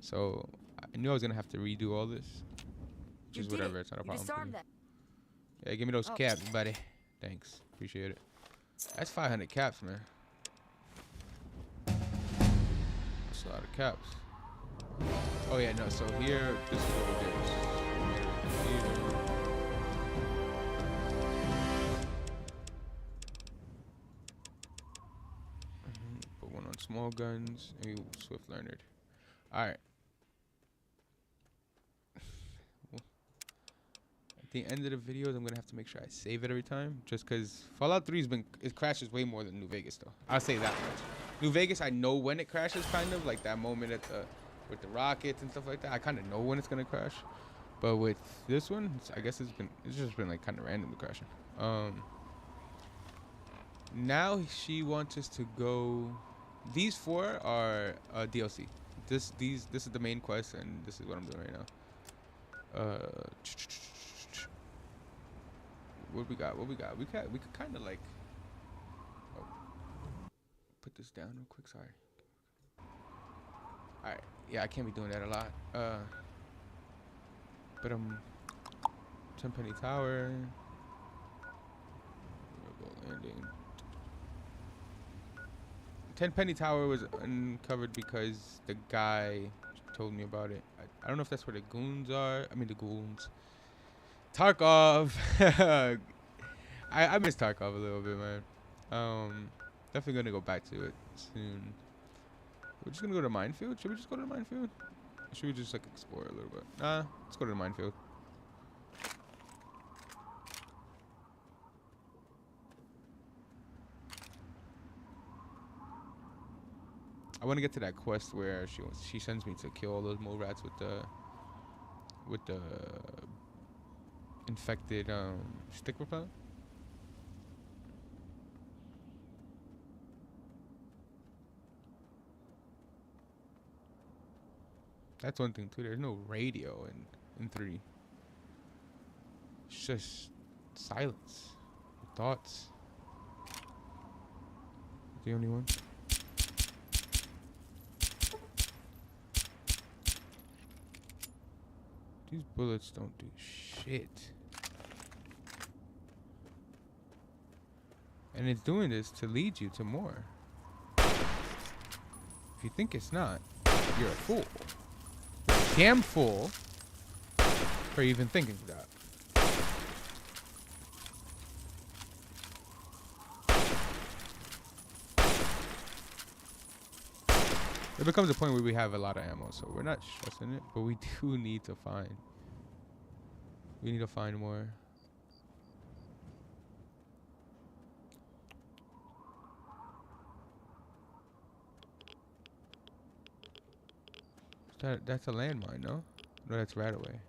So I knew I was gonna have to redo all this, which is whatever. It's not a problem. For me. Yeah, give me those caps, buddy. Thanks, appreciate it. That's 500 caps, man. A lot of caps. Oh yeah, no. So here, this is what we did. We made a computer. Put one on small guns, and we swift learned. All right. At the end of the videos, I'm gonna have to make sure I save it every time, just because Fallout 3 it crashes way more than New Vegas though. I'll say that much. New Vegas, I know when it crashes, kind of like that moment with the rockets and stuff like that. I kind of know when it's gonna crash, but with this one, I guess it's just been like kind of randomly crashing. Now she wants us to go. These 4 are DLC. This is the main quest, and this is what I'm doing right now. What we got? We could kind of like. Put this down real quick, sorry. Alright, yeah, I can't be doing that a lot. But 10 Penny Tower. Landing. 10 Penny Tower was uncovered because the guy told me about it. I don't know if that's where the goons are. I mean the goons. Tarkov. I miss Tarkov a little bit, man. Definitely gonna go back to it soon. We're just gonna go to Minefield. Should we just go to the Minefield? Or should we just like explore a little bit? Nah, let's go to the Minefield. I want to get to that quest where she sends me to kill all those mole rats with the infected stick repellent. That's one thing too. There's no radio in 3. It's just silence. Thoughts. The only one. These bullets don't do shit. And it's doing this to lead you to more. If you think it's not, you're a fool. You're a damn fool for even thinking that. It becomes a point where we have a lot of ammo, so we're not stressing it, but we do need to find. We need to find more. That's a landmine, no? No, that's right away.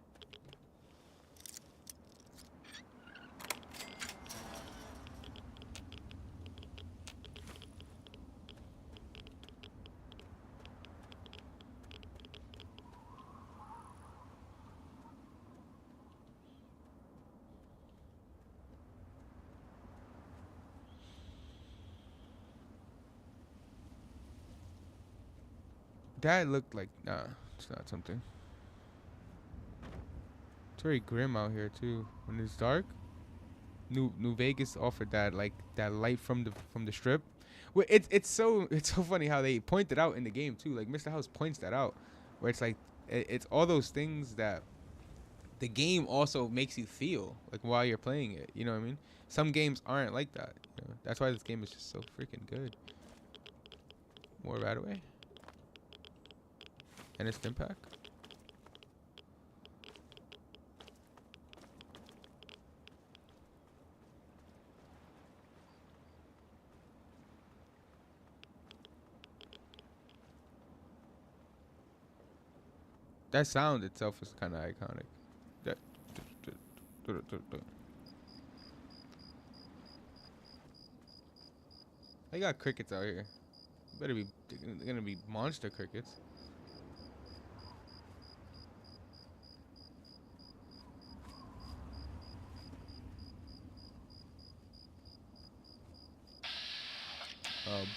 That looked like, nah, it's not something. It's very grim out here too. When it's dark, New Vegas offered that, like that light from the strip. Well, it's so funny how they point it out in the game too. Like Mr. House points that out, where it's like it's all those things that the game also makes you feel like while you're playing it. You know what I mean? Some games aren't like that. You know? That's why this game is just so freaking good. More right away. And a stim pack. That sound itself is kind of iconic. That. They got crickets out here. Better be. They're gonna be monster crickets.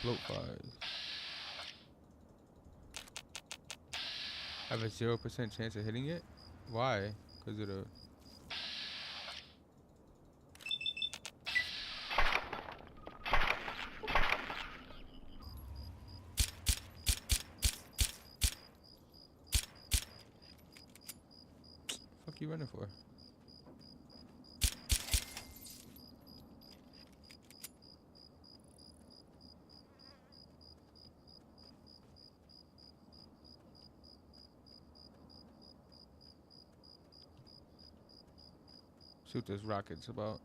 Bloat fires. Have a 0% chance of hitting it? Why? Because of the... Fuck you running for? See what this rocket's about.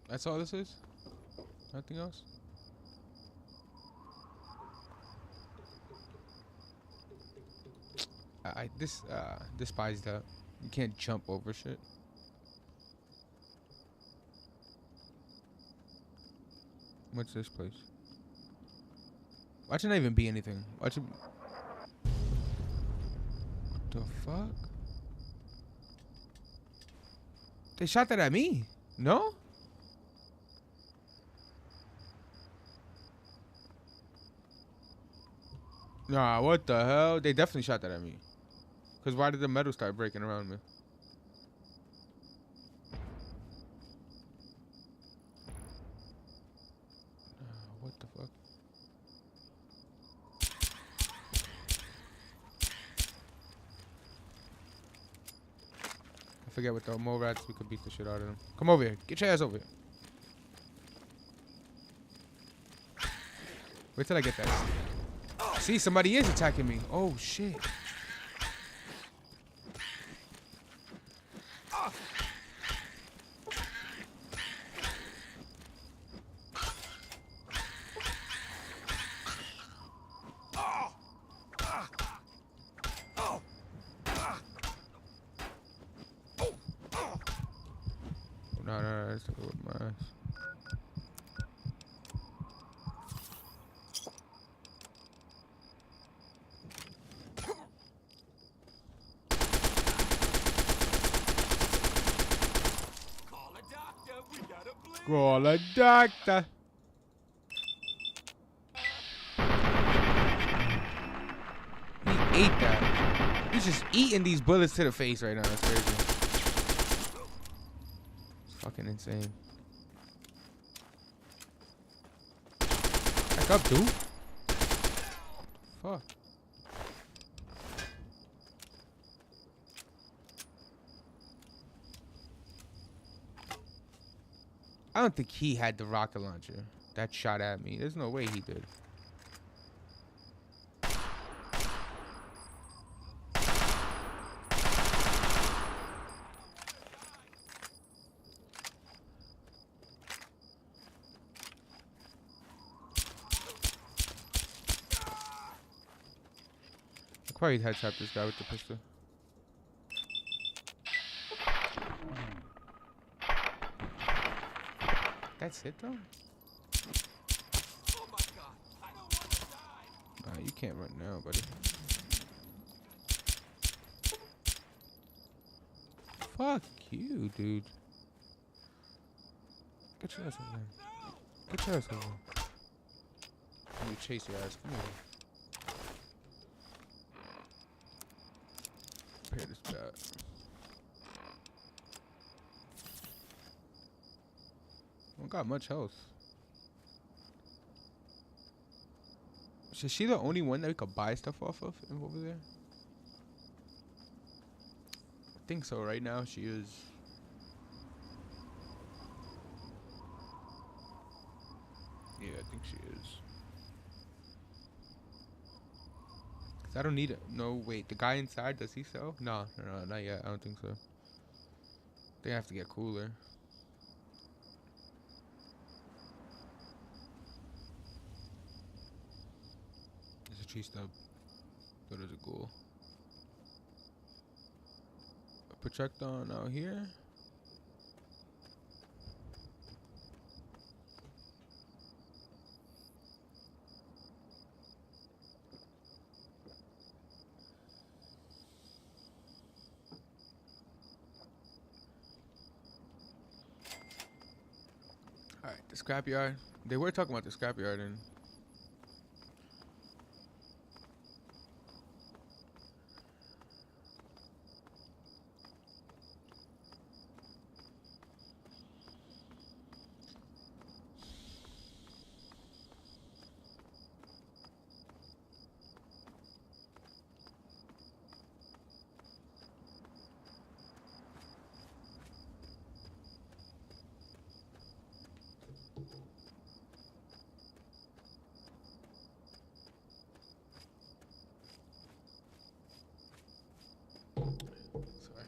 That's all this is? Nothing else? I despise that. You can't jump over shit. What's this place? Why should not even be anything? Why should... What the fuck? They shot that at me. No? Nah, what the hell? They definitely shot that at me. Because why did the metal start breaking around me? What the fuck? I forget what the more rats we could beat the shit out of them. Come over here. Get your ass over here. Wait till I get that. See, somebody is attacking me. Oh, shit. No, that's not with my ass. Call a doctor. He ate that. He's just eating these bullets to the face right now. That's crazy. It's fucking insane. Back up, dude. Fuck. I don't think he had the rocket launcher that shot at me. There's no way he did. I probably headshot this guy with the pistol. That's it though? Oh my god, I don't want to die. Nah, you can't run now, buddy. Fuck you, dude. Get your ass over there. Get your ass over there. Let me chase your ass. Come here. Repair this bat. I don't got much health. Is she the only one that we could buy stuff off of over there? I think so. Right now, she is. Yeah, I think she is. Cause I don't need it. No, wait. The guy inside, does he sell? No, not yet. I don't think so. They have to get cooler. There's a tree stub. So there's a ghoul. A projectile out here. Alright, the scrapyard. They were talking about the scrapyard and sorry.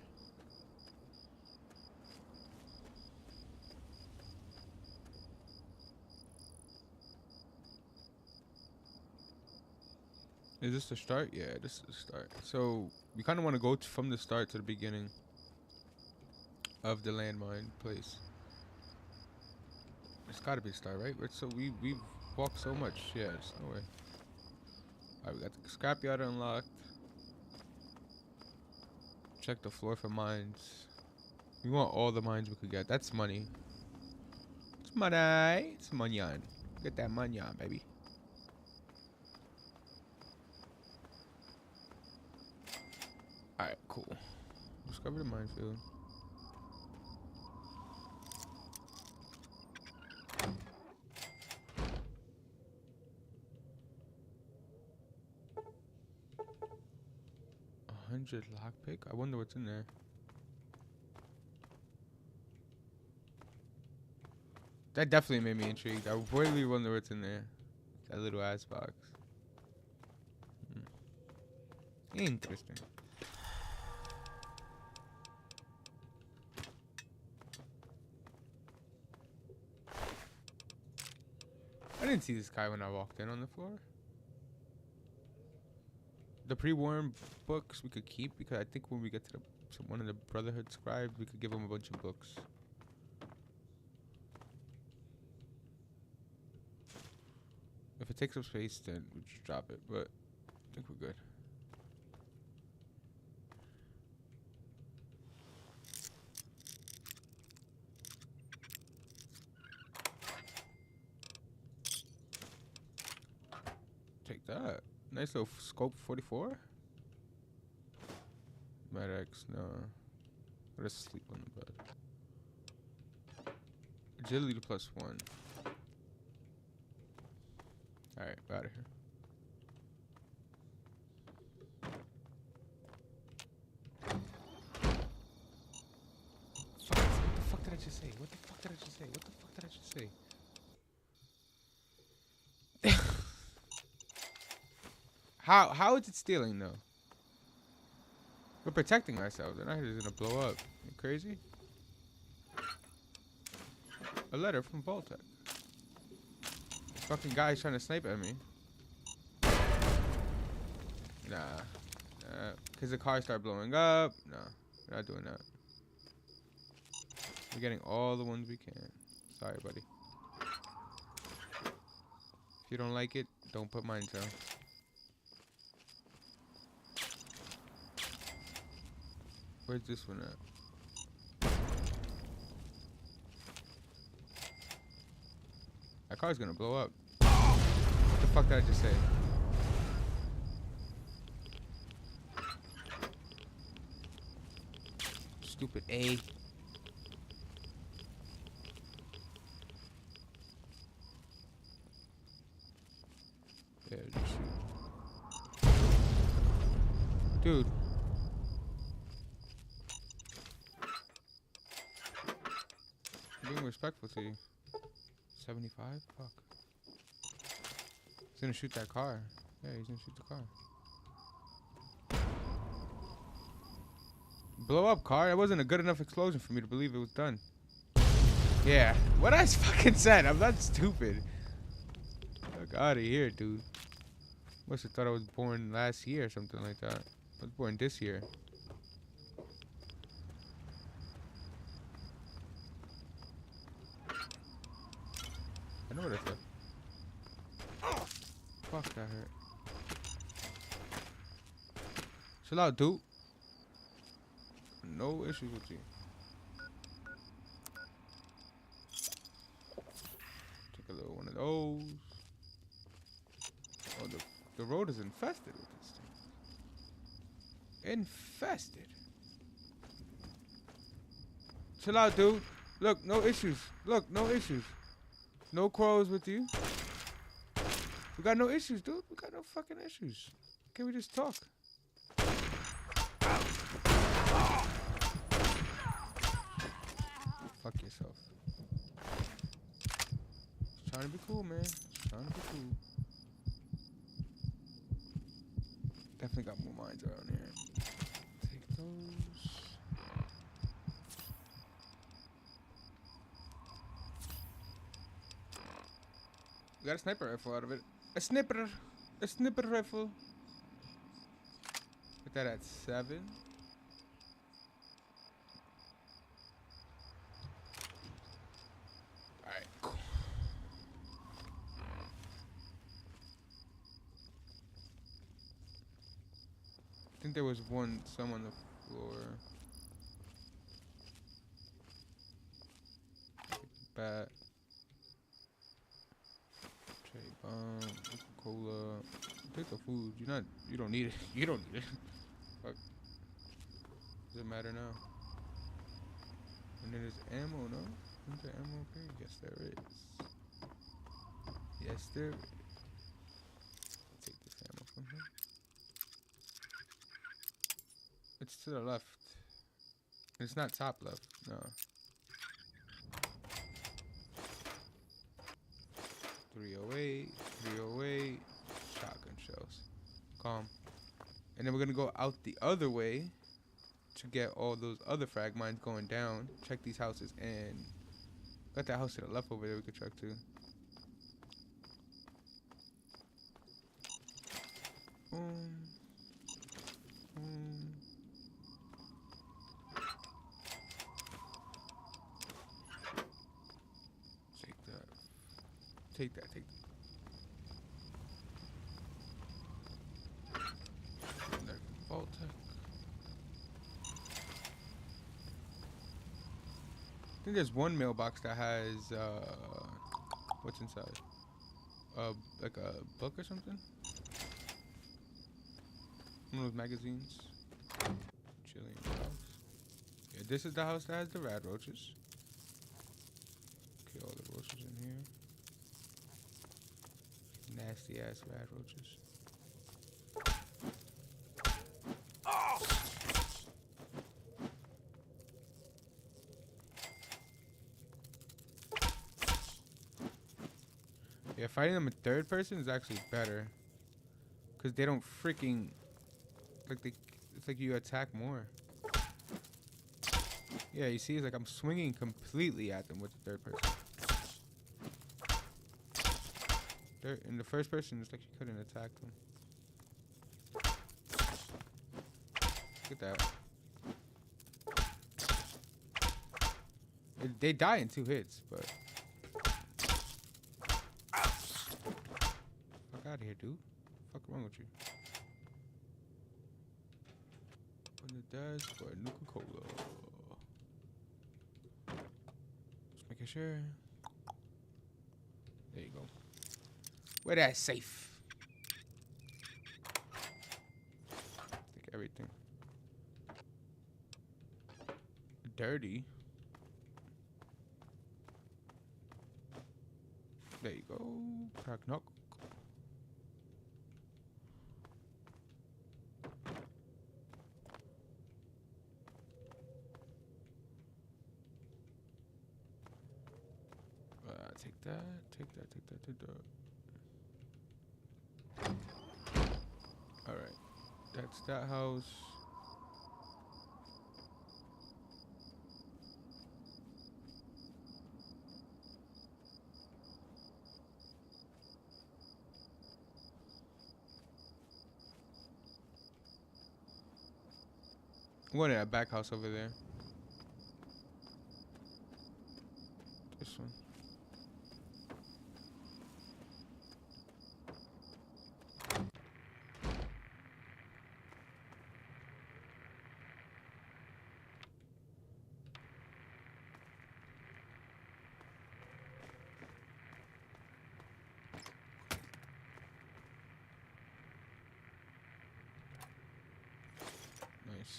Is this the start? Yeah, this is the start. So we kind of want to go from the start to the beginning of the landmine place. It's got to be the start, right? So we've walked so much. Yeah, there's no way. Alright, we got the scrapyard unlocked. Check the floor for mines. We want all the mines we could get. That's money. It's money. It's money on. Get that money on, baby. Alright, cool. Discover the minefield. $100 lockpick? I wonder what's in there. That definitely made me intrigued. I really wonder what's in there. That little ass box. Interesting. I didn't see this guy when I walked in on the floor. The pre-warned books we could keep because I think when we get to one of the Brotherhood scribes, we could give him a bunch of books. If it takes up space, then we just drop it. But I think we're good. Nice little scope 44. Med-X, no. Let's sleep on the bed. Agility +1. Alright, out of here. Fuck, what the fuck did I just say? What the fuck did I just say? What the fuck did I just say? How is it stealing though? We're protecting ourselves. They're not just gonna blow up. You crazy? A letter from Voltec. Fucking guy's trying to snipe at me. Nah. Cause the cars start blowing up. No, we're not doing that. We're getting all the ones we can. Sorry, buddy. If you don't like it, don't put mine down. Where's this one at? That car's gonna blow up. What the fuck did I just say? Stupid A. Yeah, just shoot. Dude. I'm being respectful to you. 75? Fuck. He's gonna shoot that car. Yeah, he's gonna shoot the car. Blow up car? That wasn't a good enough explosion for me to believe it was done. Yeah. What I fucking said. I'm not stupid. Fuck out of here, dude. Must have thought I was born last year or something like that. I was born this year. I know what I said. Fuck, that hurt. Chill out, dude. No issues with you. Take a little one of those. Oh, the road is infested with this thing. Infested. Chill out, dude. Look, no issues. Look, no issues. No quarrels with you. We got no issues, dude. We got no fucking issues. Can we just talk? Fuck yourself. Just trying to be cool, man. Just trying to be cool. Definitely got more mines around here. Take those. We got a sniper rifle out of it. A sniper rifle. Put that at 7. Alright, cool. I think there was some on the floor. Take the bat. Cherry bomb, Coca-Cola. Take the food. You don't need it. You don't need it. Fuck. Does it matter now? And then there's ammo, no? Isn't there ammo up here? Yes, there is. Yes, there is. I'll take this ammo from him. It's to the left. It's not top left. No. 308, 308, shotgun shells. Calm. And then we're gonna go out the other way to get all those other frag mines going down. Check these houses, and got that house to the left over there we could check too. Boom. Boom. Take that. Take that, take that. Voltec. I think there's one mailbox that has what's inside? Like a book or something? One of those magazines. Chilling in the house. Yeah, this is the house that has the rad roaches. Okay, all the roaches in here. Nasty ass rad roaches. Yeah, fighting them in third person is actually better. Cause they don't freaking it's like you attack more. Yeah, you see, it's like I'm swinging completely at them with the third person. In the first person, it's like you couldn't attack them. Look at that. They die in 2 hits, but fuck out of here, dude. Fuck wrong with you? Open the desk for Nuka-Cola. Just making sure. There you go. Where that safe? Take everything. Dirty. There you go. Crack knock. Take that, take that, take that, take that. Alright. That's that house. What, that back house over there? This one. Nice.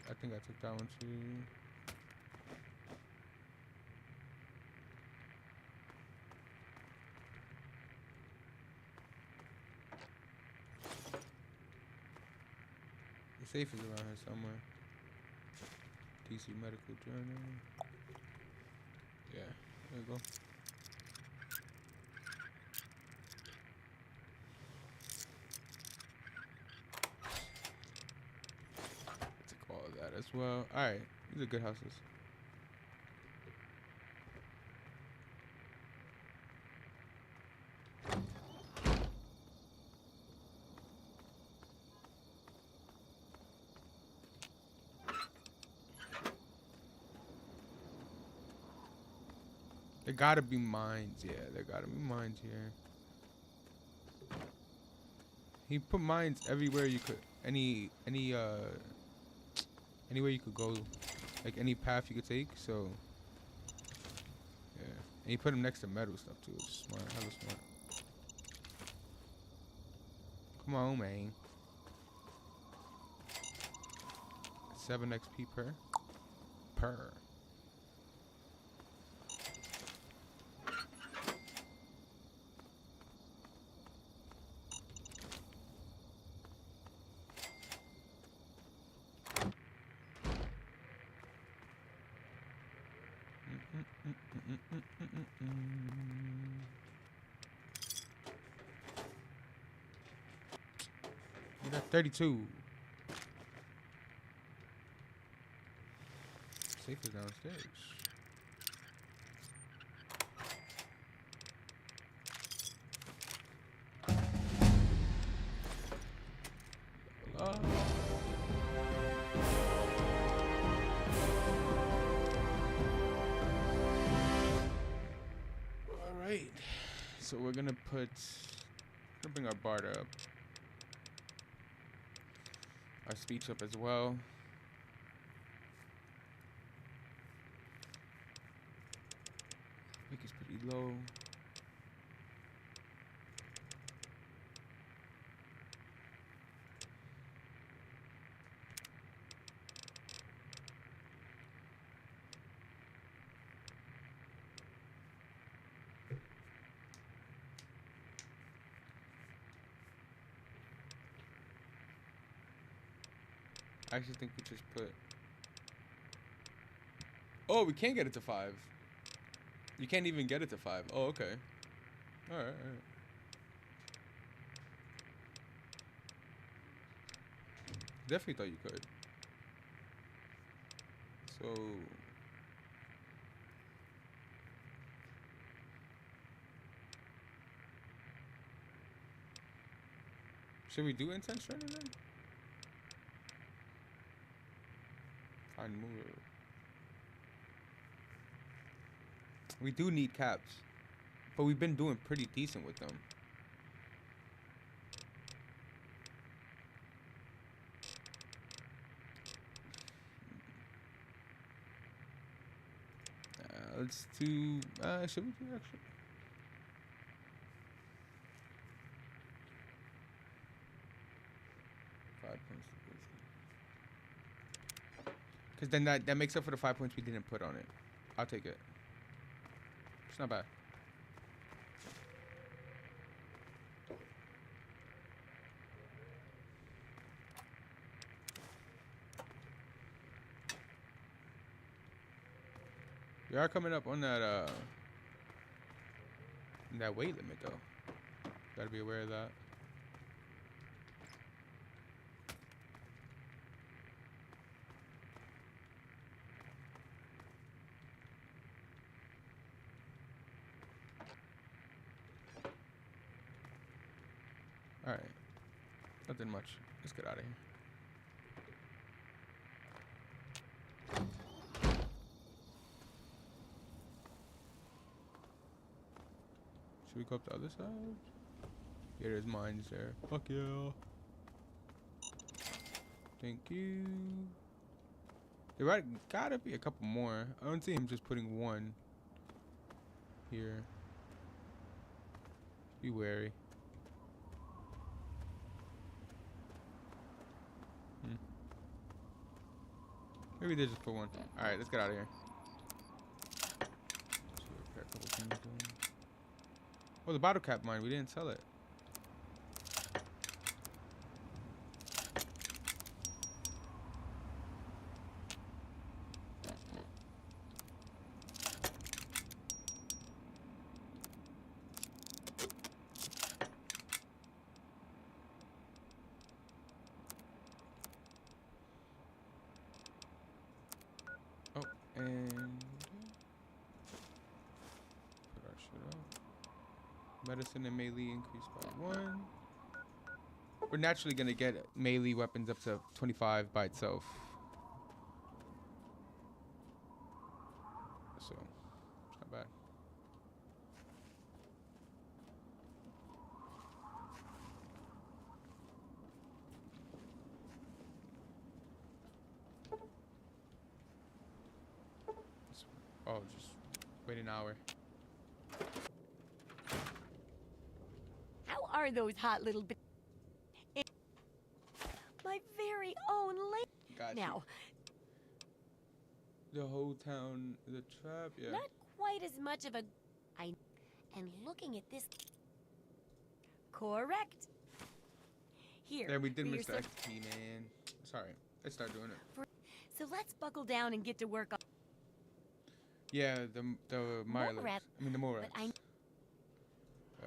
I think I took that one too. The safe is around here somewhere. DC Medical Journal. Yeah, there you go. Take all of that as well. Alright, these are good houses. There gotta be mines, yeah, there gotta be mines here. He put mines everywhere you could, anywhere you could go, like any path you could take, so, yeah. And he put them next to metal stuff too, it's smart, hella smart. Come on, man. 7 XP per. You got 32. Safe is downstairs. So we're gonna bring our Bard up. Our speech up as well. Make it pretty low. I actually think we just put. Oh, we can't get it to 5. You can't even get it to 5. Oh, okay. All right. Definitely thought you could. So. Should we do intense training then? Find mover. We do need caps, but we've been doing pretty decent with them. Let's do. Should we do extra? Because then that makes up for the 5 points we didn't put on it. I'll take it. It's not bad. We are coming up on that weight limit though. Gotta be aware of that. Alright. Nothing much. Let's get out of here. Should we go up the other side? Yeah, there's mines there. Fuck yeah. Thank you. There gotta be a couple more. I don't see him just putting one here. Be wary. Maybe they just put one. Alright, let's get out of here. Repair a couple things then. Oh, the bottle cap mine. We didn't sell it. Oh, and put our shit up. Medicine and melee increased by 1. We're naturally gonna get melee weapons up to 25 by itself. So, it's not bad. Oh, just wait an hour. How are those hot little bit? My very own lady. Gotcha. Now, The whole town, the trap, yeah. not quite as much of a. And looking at this. Correct. Here. Yeah, we did for your miss the sub- XP, man. Sorry. Let's start doing it. So let's buckle down and get to work on. Yeah, the Mirelets. rat- I mean the more rats. but I-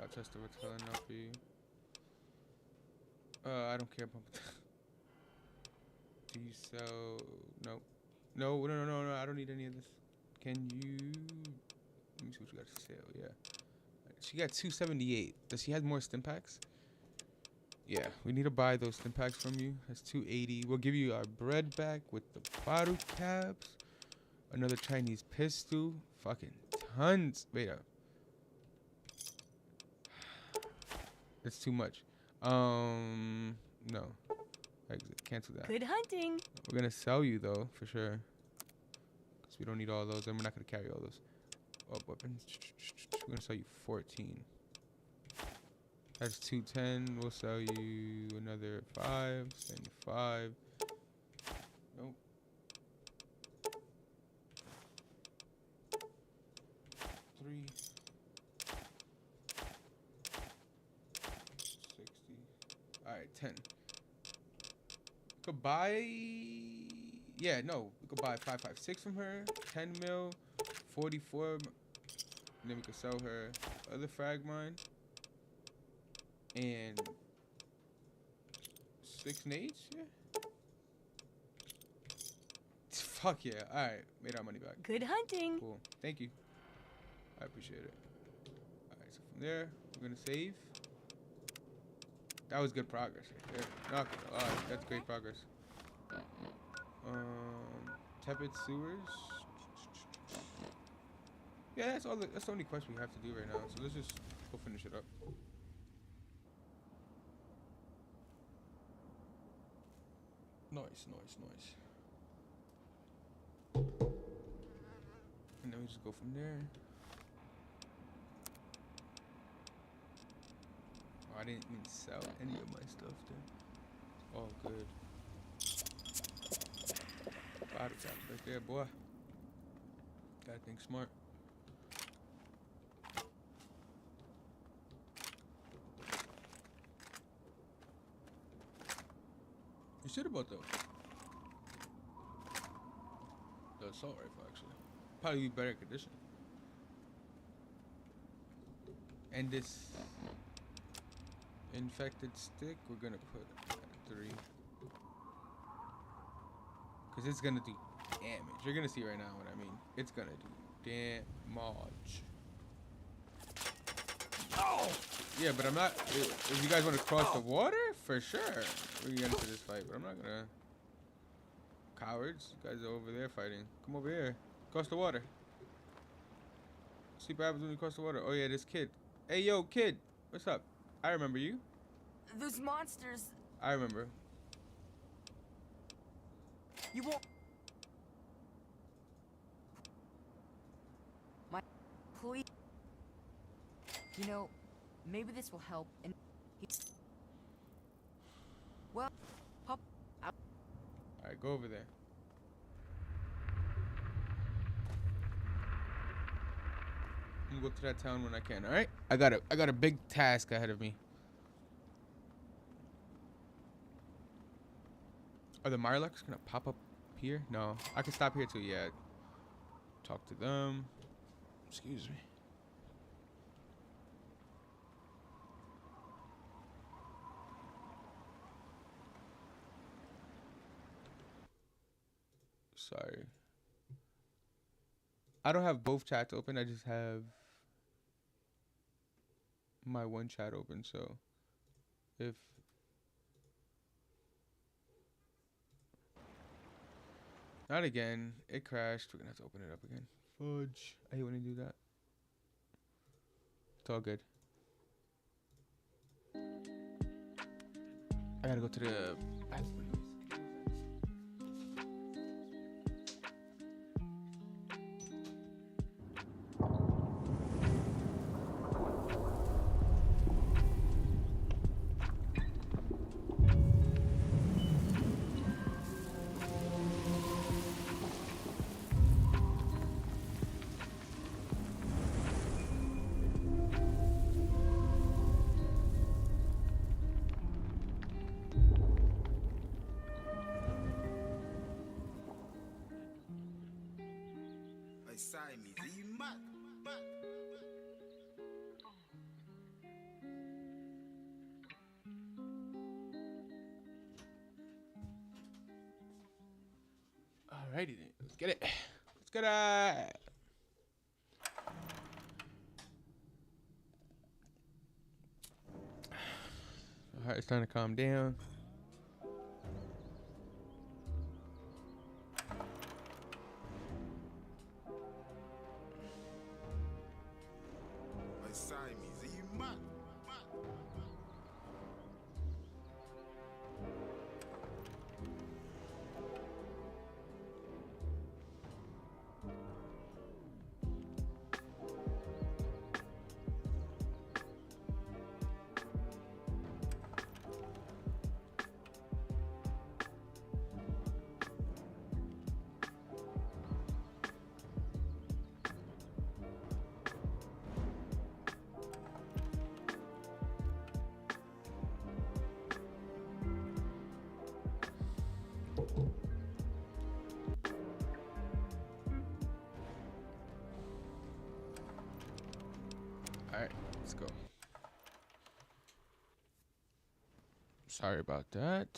I'll test the return up for you. I don't care about. Do you sell? Nope. No. I don't need any of this. Can you? Let me see what you got to sell. Yeah. She got 278. Does she have more stim packs? Yeah, we need to buy those stim packs from you. That's 280. We'll give you our bread back with the bottle caps. Another Chinese pistol. Fucking tons. Wait up. That's too much. No. Exit. Cancel that. Good hunting. We're gonna sell you though, for sure. Cause we don't need all those, and we're not gonna carry all those. Oh, weapons. We're gonna sell you 14. That's 210. We'll sell you another 5. Send you 5. Nope. 3. 60. All right, 10. Could buy. Yeah, no. We could buy 556 from her. 10 mil. 44. And then we could sell her other frag mine. And 6 nades, yeah. Fuck yeah! All right, made our money back. Good hunting. Cool, thank you. I appreciate it. All right, so from there we're gonna save. That was good progress right there. Not gonna lie, that's great progress. Tepid sewers. Yeah, that's all. That's the only quest we have to do right now. So let's just go finish it up. Nice. And then we just go from there. Oh, I didn't even sell any of my stuff there. All good. Bottle cap right there, boy. Gotta think smart. You should have bought the assault rifle, actually. Probably be better condition. And this infected stick, we're gonna put at 3. Because it's gonna do damage. You're gonna see right now what I mean. It's gonna do damage. Oh! Yeah, but I'm not. If you guys want to cross the water, for sure, we can get into this fight. But I'm not gonna. Cowards, you guys are over there fighting. Come over here. Cross the water. See what happens when you cross the water. Oh yeah, this kid. Hey yo, kid. What's up? I remember you. Those monsters. I remember. You won't. My. Please. You know, maybe this will help. And. Well, hop out. Alright, go over there. I'm gonna go to that town when I can, alright? I got a big task ahead of me. Are the Mirelocks gonna pop up here? No. I can stop here too, yeah. Talk to them. Excuse me. Sorry. I don't have both chats open. I just have my one chat open. So if not again, it crashed. We're gonna have to open it up again. Fudge. I hate when you do that. It's all good. I gotta go to the bathroom. Alrighty then, let's get it. Let's get it. Alright, it's time to calm down. Alright, let's go. Sorry about that.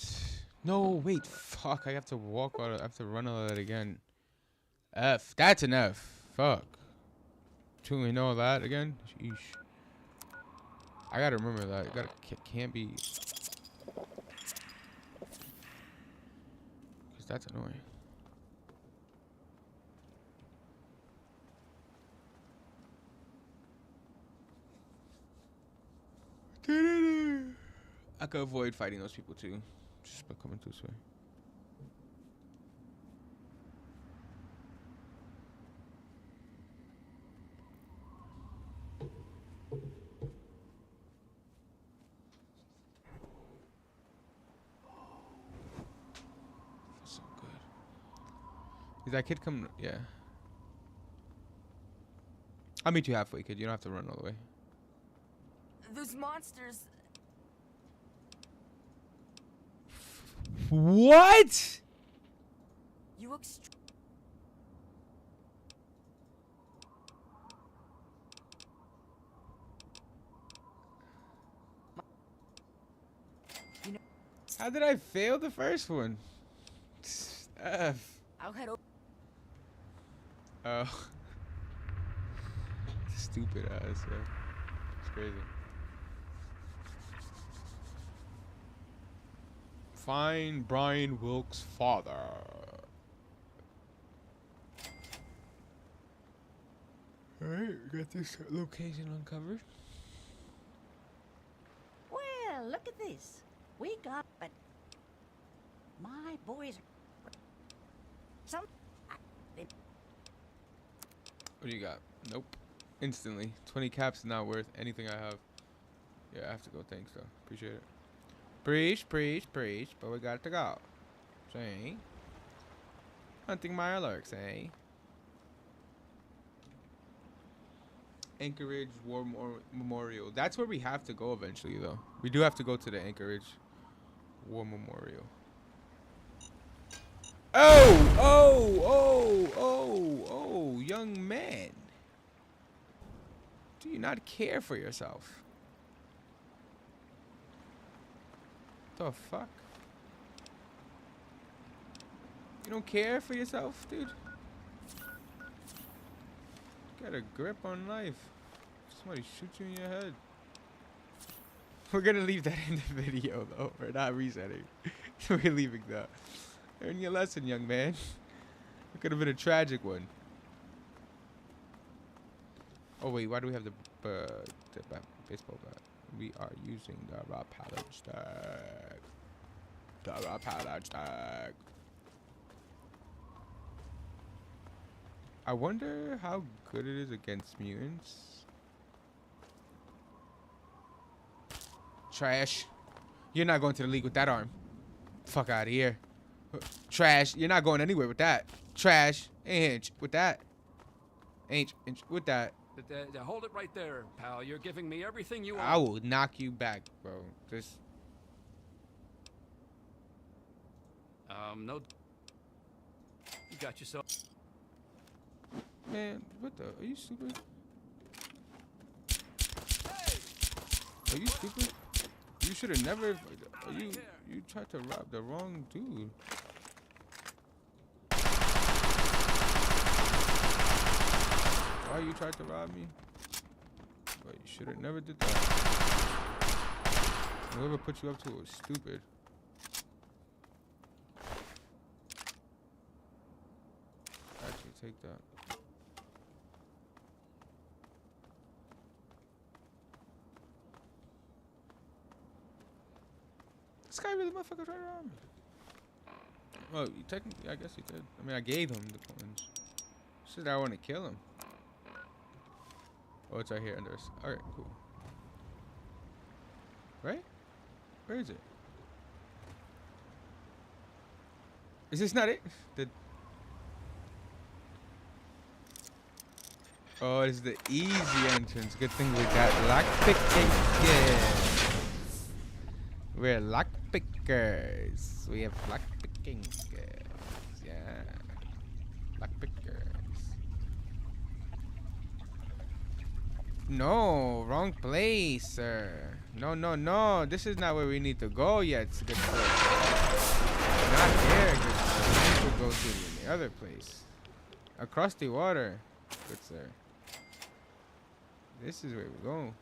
No, wait, fuck. I have to walk out. I have to run all of that again. F. That's an F. Fuck. Should we know that again? Sheesh. I gotta remember that. It can't be. Because that's annoying. I could avoid fighting those people too, just by coming this way. So good. Is that kid coming? Yeah. I'll meet you halfway, kid. You don't have to run all the way. Those monsters. What? You look. You know. How did I fail the first one? F. I'll head over. Oh. Stupid ass, yeah. It's crazy. Find Brian Wilkes' father. Alright, we got this location uncovered. Well, look at this. We got, but my boys are some. What do you got? Nope. Instantly. 20 caps is not worth anything I have. Yeah, I have to go. Thanks, though. Appreciate it. Preach, preach, preach. But we got to go. See? Hunting my alerts, eh? Anchorage War Memorial. That's where we have to go eventually, though. We do have to go to the Anchorage War Memorial. Oh, young man. Do you not care for yourself? The fuck? You don't care for yourself, dude? Get a grip on life. Somebody shoot you in your head. We're gonna leave that in the video, though. We're not resetting. We're leaving that. Learn your lesson, young man. It could have been a tragic one. Oh wait, why do we have the baseball bat? We are using the raw pallet stack. The raw pallet stack. I wonder how good it is against mutants. Trash. You're not going to the league with that arm. Fuck out of here. Trash. You're not going anywhere with that. Trash. Inch with that. Inch with that. Hold it right there, pal. You're giving me everything you want. I will knock you back, bro. Just. No. You got yourself. Man, what the? Are you stupid? Are you stupid? You should have never. You tried to rob the wrong dude. Why you tried to rob me? But you should have never did that. Whoever put you up to it was stupid. Actually, take that. This guy really motherfucker tried to rob me. Well, technically, I guess he did. I mean, I gave him the coins. Shit, I want to kill him. Oh, it's right here under us. Alright, cool. Right? Where is it? Is this not it? Oh, it's the easy entrance. Good thing we got lockpicking. Yeah. We're lockpickers. We have lockpicking. Yeah. No, wrong place, sir. No, no, no. This is not where we need to go yet, good sir. Not there, good sir. We need to go to the other place. Across the water, good sir. This is where we go.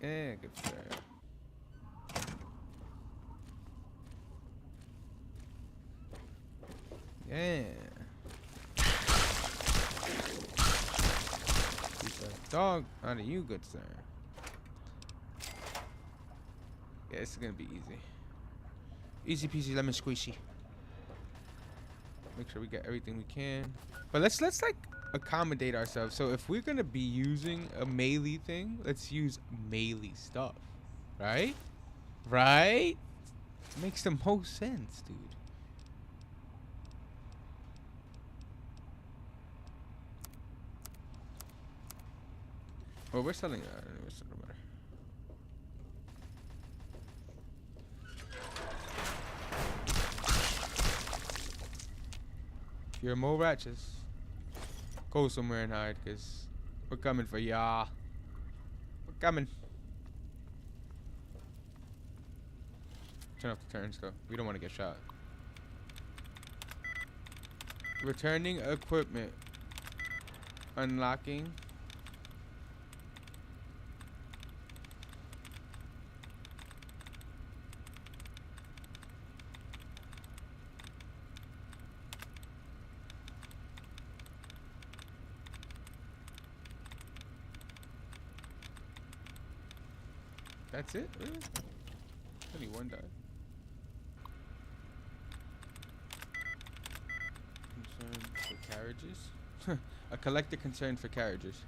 Yeah, good sir. Yeah. Keep the dog out of you, good sir. Yeah, this is gonna be easy. Easy peasy lemon squishy. Make sure we get everything we can. But let's like accommodate ourselves. So if we're gonna be using a melee thing, let's use melee stuff. Right? Right? It makes the most sense, dude. Oh, we're selling that. We're selling better. If you're Mo Ratches, go somewhere and hide, cause we're coming for y'all. We're coming. Turn off the turns though. We don't want to get shot. Returning equipment. Unlocking. That's it? Really? Only one died. Concern for carriages? A collector concern for carriages.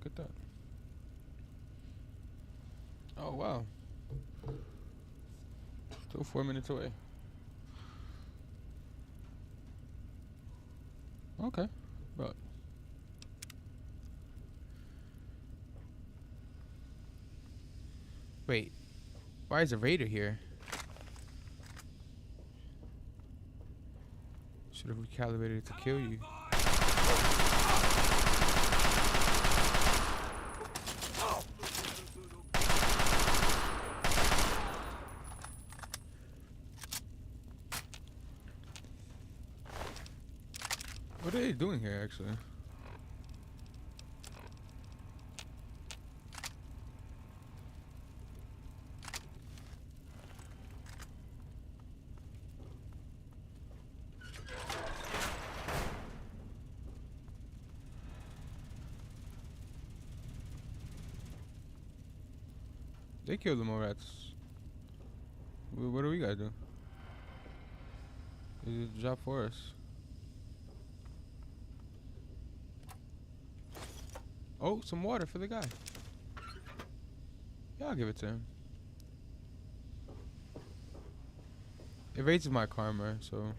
look at that. Oh wow. Still 4 minutes away. Okay. But wait. Why is a raider here? Should have recalibrated it to kill you. What are they doing here, actually? They killed the more rats. What do we gotta do? Is it a job for us? Oh, some water for the guy. Yeah, I'll give it to him. It raises my karma, so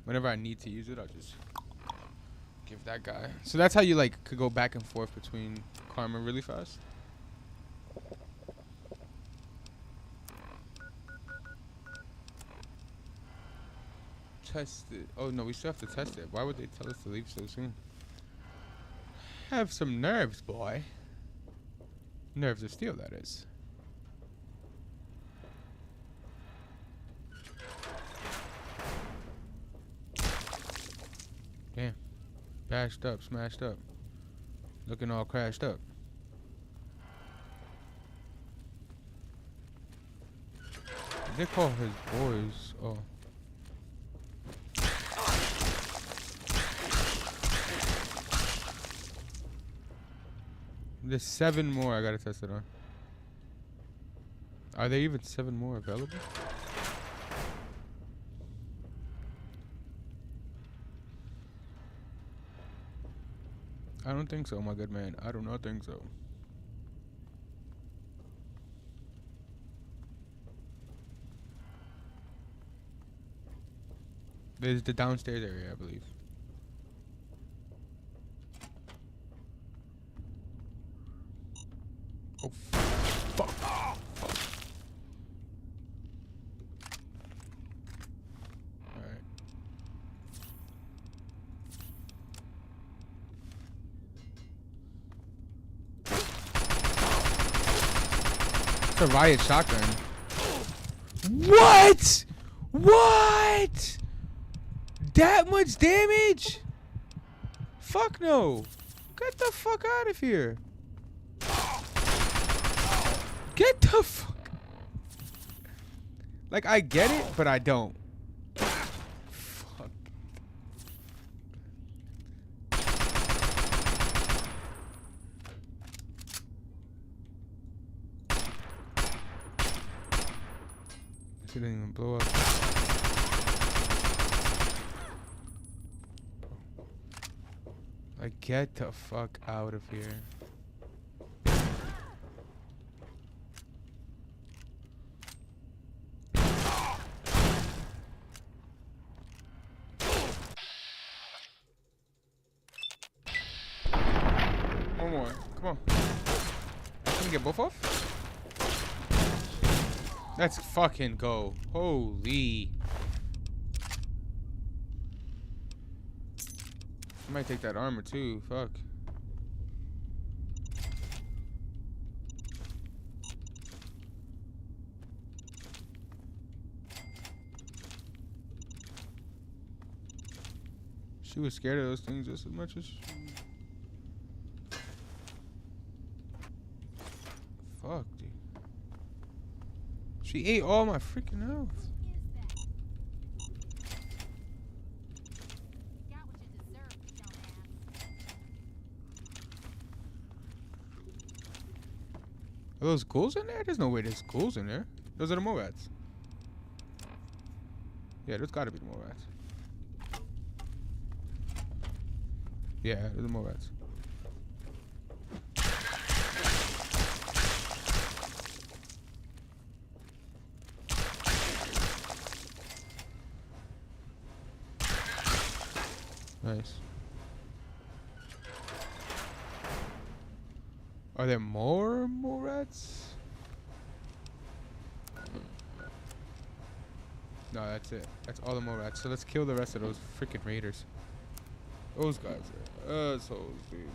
whenever I need to use it, I'll just give that guy. So that's how you like could go back and forth between karma really fast. Test it. Oh no, we still have to test it. Why would they tell us to leave so soon? Have some nerves, boy. Nerves of steel, that is. Damn. Bashed up, smashed up. Looking all crashed up. They call his boys. Oh. There's 7 more I gotta test it on. Are there even 7 more available? I don't think so, my good man. I do not think so. There's the downstairs area, I believe. Oh, fuck. Oh, fuck. Alright. It's a riot shotgun. What? What? That much damage? Fuck no. Get the fuck out of here. Get the fuck. Like, I get it, but I don't. Fuck. She didn't even blow up. Like, get the fuck out of here. One more. Come on. Can we get both off? Let's fucking go. Holy. I might take that armor too. Fuck. She was scared of those things just as much as... Fuck, dude. She ate all my freaking health. Are those ghouls in there? There's no way there's ghouls in there. Those are the Morats. Yeah, there's gotta be the Morats. Yeah, they're the Morats. Nice. Are there more rats? No, that's it. That's all the more rats. So let's kill the rest of those freaking raiders. Those guys are assholes, dude.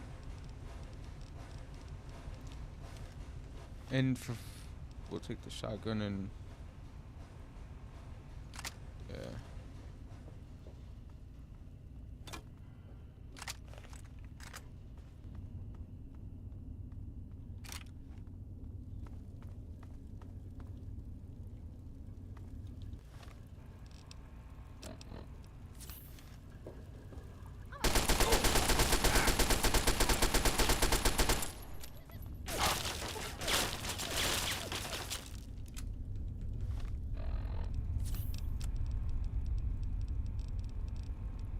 And we'll take the shotgun and yeah.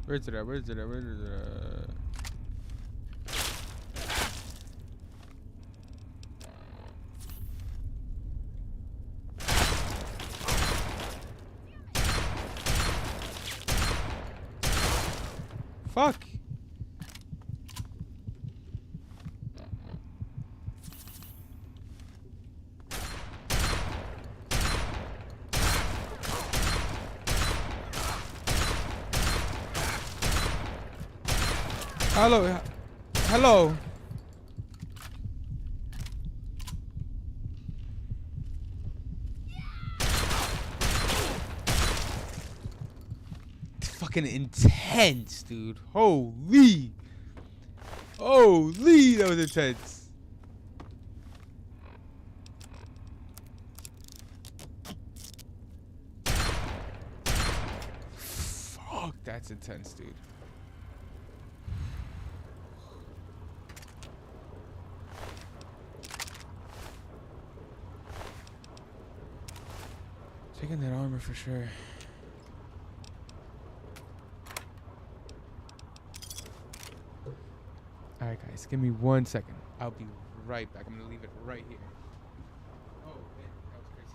Where's it at? Where's it at? Where's it at? Fuck! Hello. Hello. It's fucking intense, dude. Holy. Holy, that was intense. Fuck, that's intense, dude. Taking that armor for sure. Alright guys, give me 1 second. I'll be right back. I'm gonna leave it right here. Oh man, that was crazy.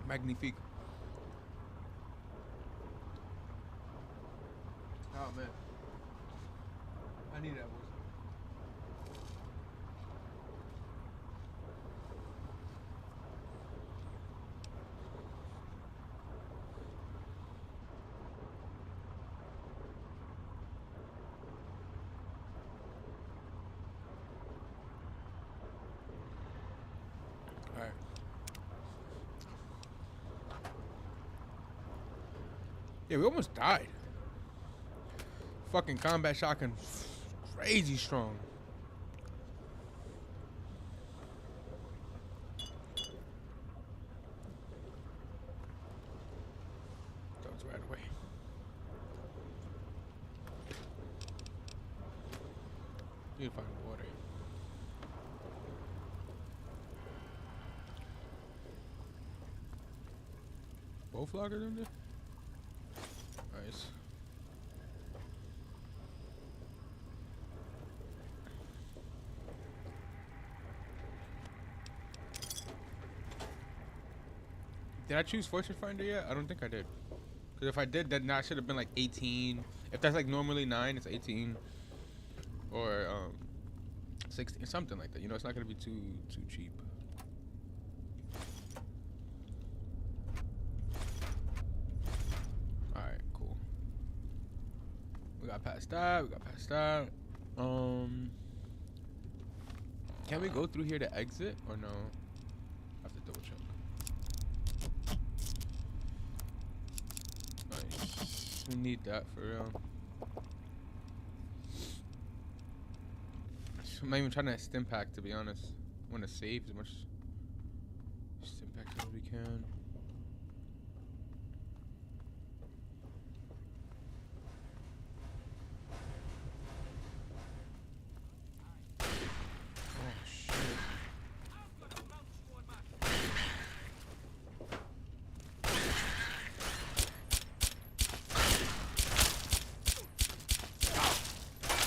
Magnifique. Oh man, I need that voice. All right. Yeah, we almost died. Fucking combat shotgun, crazy strong. Dogs right away. Need to find water. Both lockers in there? Nice. Did I choose Fortune Finder yet? I don't think I did. Because if I did, then that should have been like 18. If that's like normally 9, it's 18. Or 16, something like that. You know, it's not going to be too cheap. Alright, cool. We got past that. We got past that. Can we go through here to exit or no? I have to double check. Nice. We need that for real. I'm not even trying to stim pack, to be honest. I want to save as much stim packs as we can.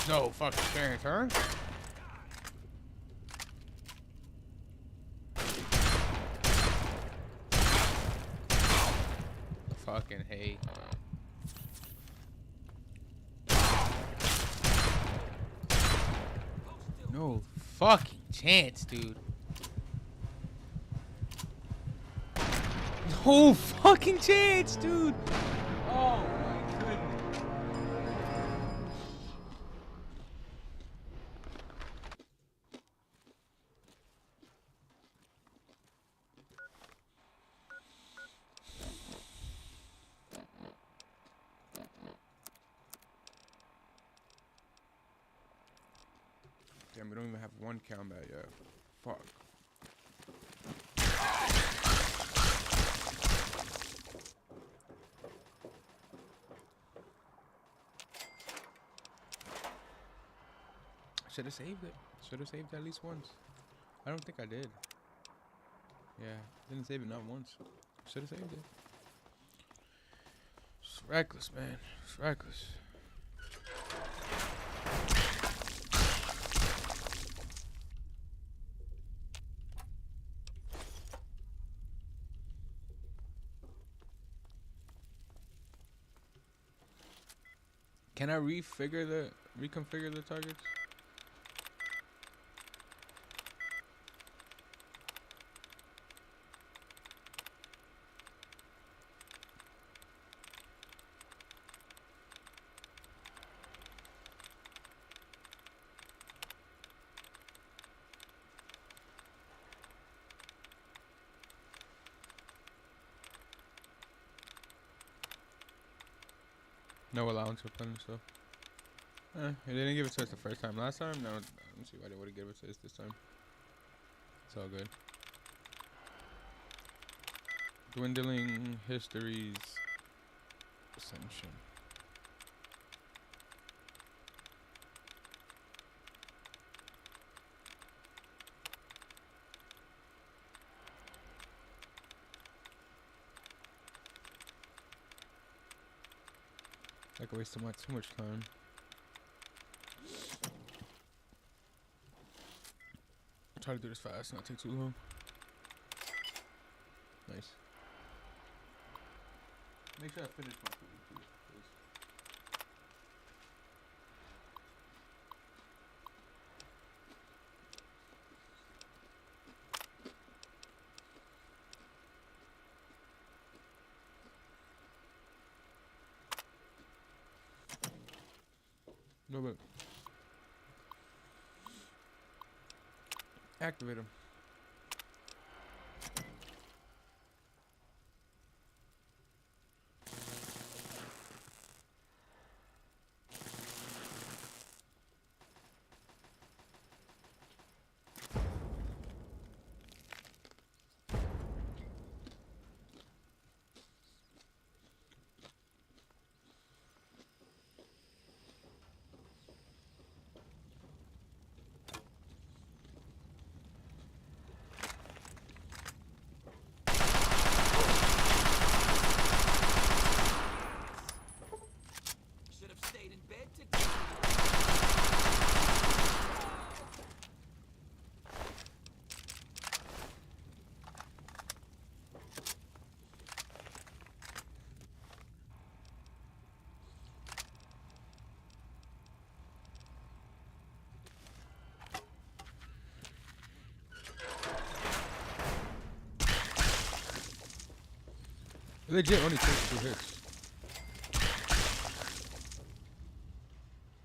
No fucking chance, huh? Fucking hate. No fucking chance, dude. No fucking chance, dude. Oh my goodness. Damn, we don't even have one combat yet. Fuck. Should have saved it. Should have saved at least once. I don't think I did. Yeah, didn't save it not once. Should have saved it. It's reckless, man. It's reckless. Can I reconfigure the targets? No allowance for plenty stuff. They didn't give it to us the first time. Last time? No, I don't see why they would have given it to us this time. It's all good. Dwindling histories. Ascension. Like wasting too much time. Try to do this fast, not take too long. Nice. Make sure I finish my food, please. No, but activate him. Should have stayed in bed to. It legit only takes 2 hits.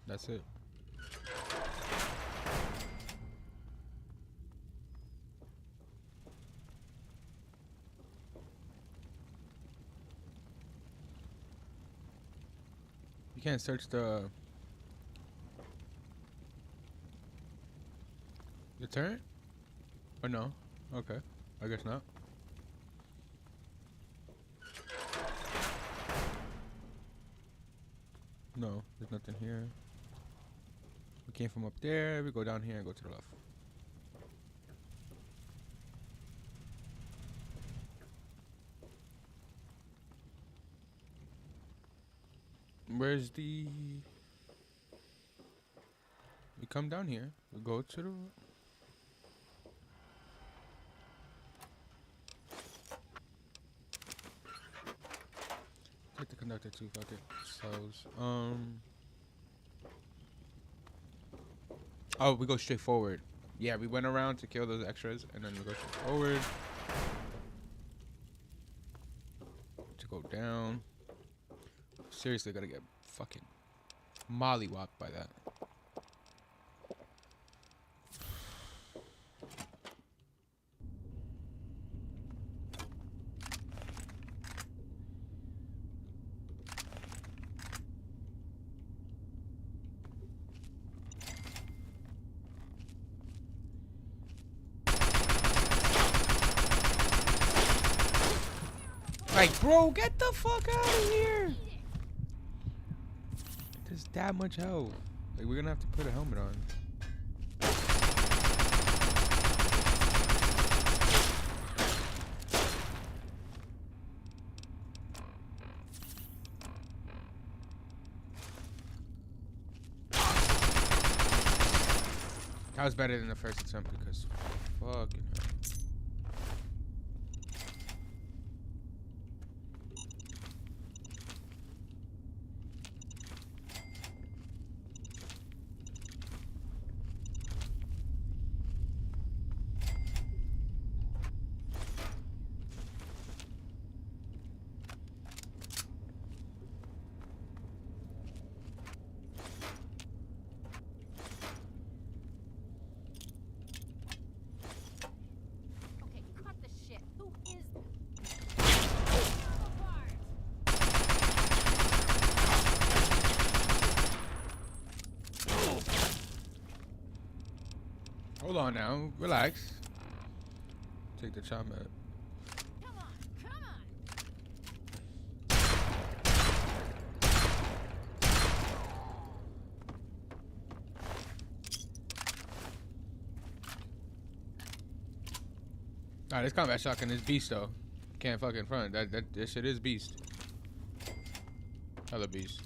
That's it. You can't search the turret? Or no? Okay. I guess not. No, there's nothing here. We came from up there. We go down here and go to the left. Where's the... We come down here. We go to the... Take the conductor too, fuck it. Cells. Oh, we go straight forward. Yeah, we went around to kill those extras, and then we go straight forward. To go down. Seriously, gotta get fucking mollywopped by that. Like, bro, get the fuck out of here. There's that much health. Like, we're gonna have to put a helmet on. That was better than the first attempt because fucking hell. Hold on now, relax. Take the chop mat. Come on, come on. Nah, this combat shotgun is beast though. Can't fucking front. That shit is beast. Hella beast.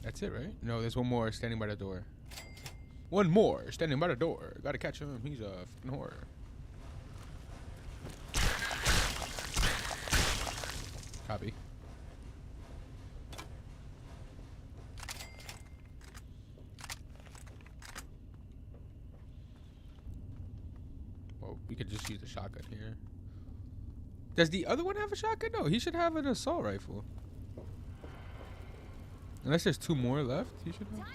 That's it, right? No, there's one more standing by the door. One more, standing by the door. Gotta catch him. He's a fucking whore. Copy. Well, we could just use the shotgun here. Does the other one have a shotgun? No, he should have an assault rifle. Unless there's 2 more left, he should have.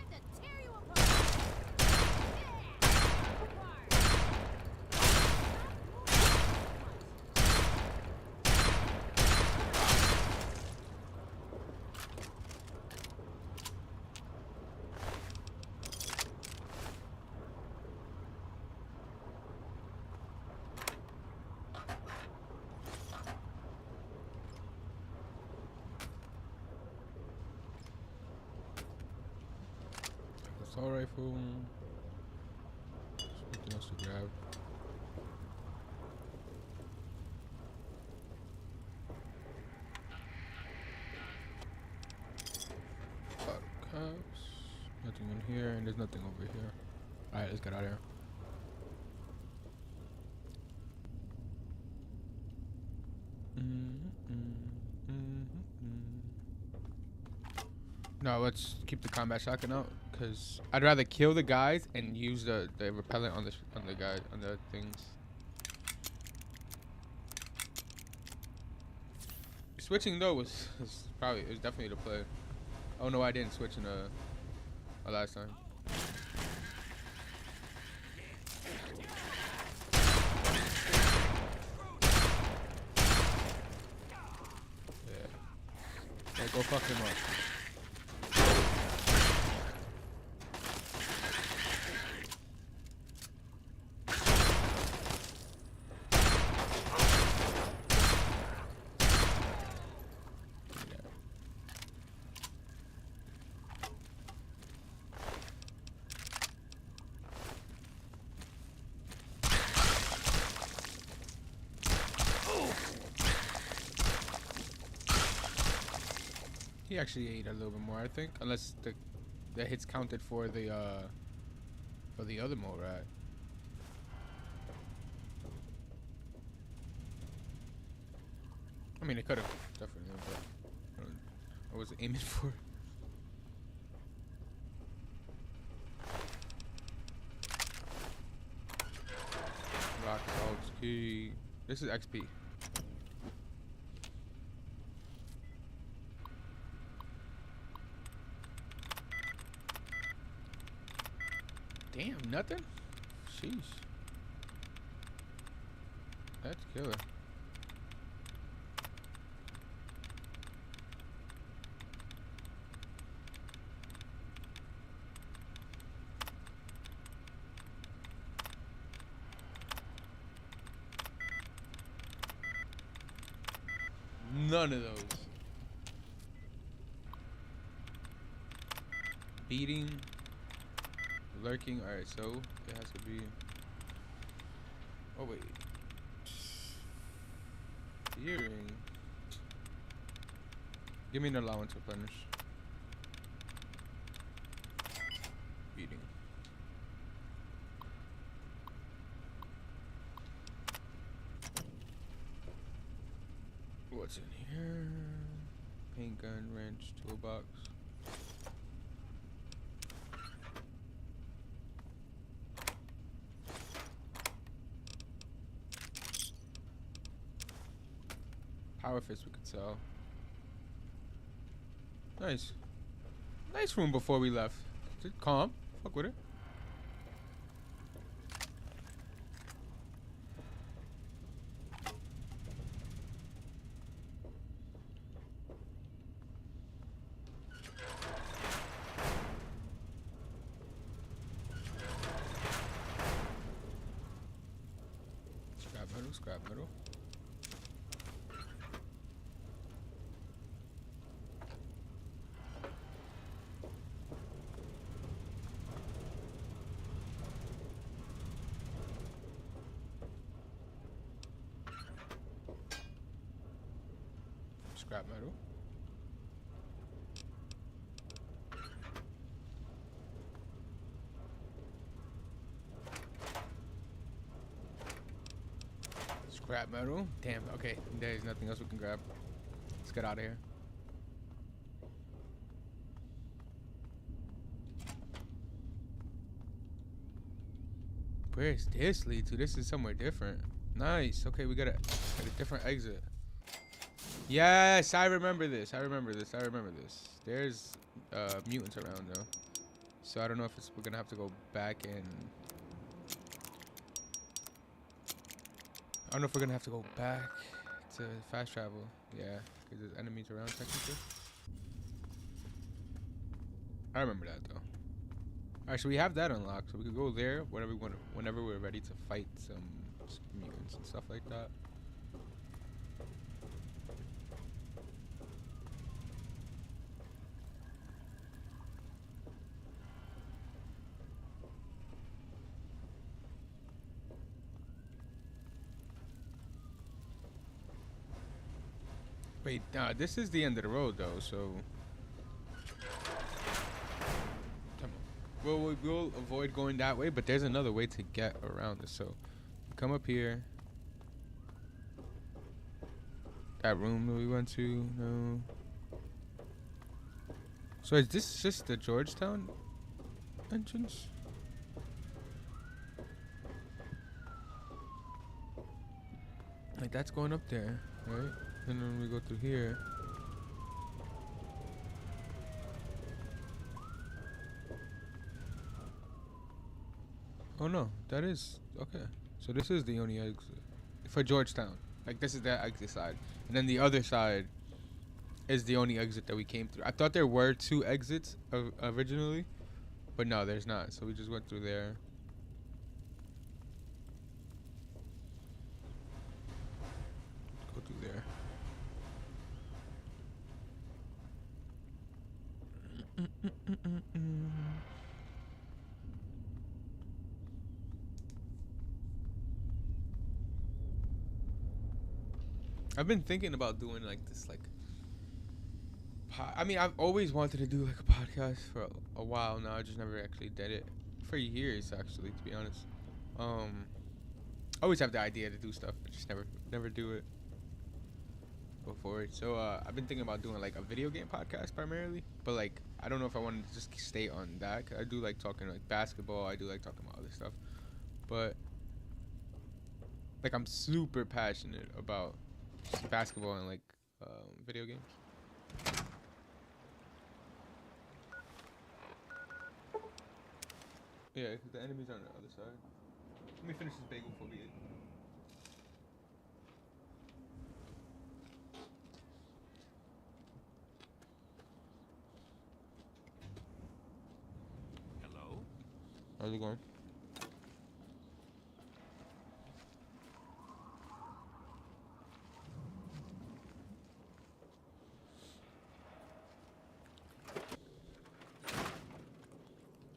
Assault rifle. Something else to grab. Cups. Nothing in here, and there's nothing over here. Alright, let's get out of here. No, let's keep the combat shotgun out, because I'd rather kill the guys and use the repellent on the guy on the things. Switching though was definitely the play. Oh no, I didn't switch in a last time. Yeah, go fuck him up. He actually ate a little bit more, I think, unless the hits counted for the other mole rat. I mean, it could have definitely, but I wasn't aiming for it. Rock salt key. This is XP. Damn, nothing? Sheesh. That's killer. None of those. Beating. Lurking. Alright, so it has to be. Oh, wait. Fearing. Give me an allowance to replenish. Beating. What's in here? Paint gun, wrench, toolbox. Power fist we could sell. Nice. Nice room before we left. Just calm. Fuck with it. Scrap metal, scrap metal. Scrap metal. Scrap metal. Damn. Okay. There's nothing else we can grab. Let's get out of here. Where's this lead to? This is somewhere different. Nice. Okay, we got a different exit. Yes, I remember this. I remember this. I remember this. There's mutants around though, so I don't know if we're gonna have to go back and. I don't know if we're gonna have to go back to fast travel. Yeah, because there's enemies around technically. I remember that though. Alright, so we have that unlocked, so we could go there whenever we want, whenever we're ready to fight some mutants and stuff like that. Wait, this is the end of the road though, so we'll avoid going that way, but there's another way to get around this. So come up here. That room that we went to, no. So is this just the Georgetown entrance? Like that's going up there, right? And then we go through here. Oh no, that is okay. So this is the only exit for Georgetown. Like this is that exit side, and then the other side is the only exit that we came through. I thought there were two exits originally, but no, there's not. So we just went through there. Go through there. I've been thinking about doing like this, like, I mean, I've always wanted to do like a podcast for a while now. I just never actually did it for years, actually, to be honest. I always have the idea to do stuff, but just never do it. Go forward. So I've been thinking about doing like a video game podcast primarily, but like I don't know if I want to just stay on that. 'Cause I do like talking like basketball. I do like talking about other stuff, but like I'm super passionate about basketball and like video games. Yeah, because the enemies are on the other side. Let me finish this bagel before we eat. Hello? How's it going?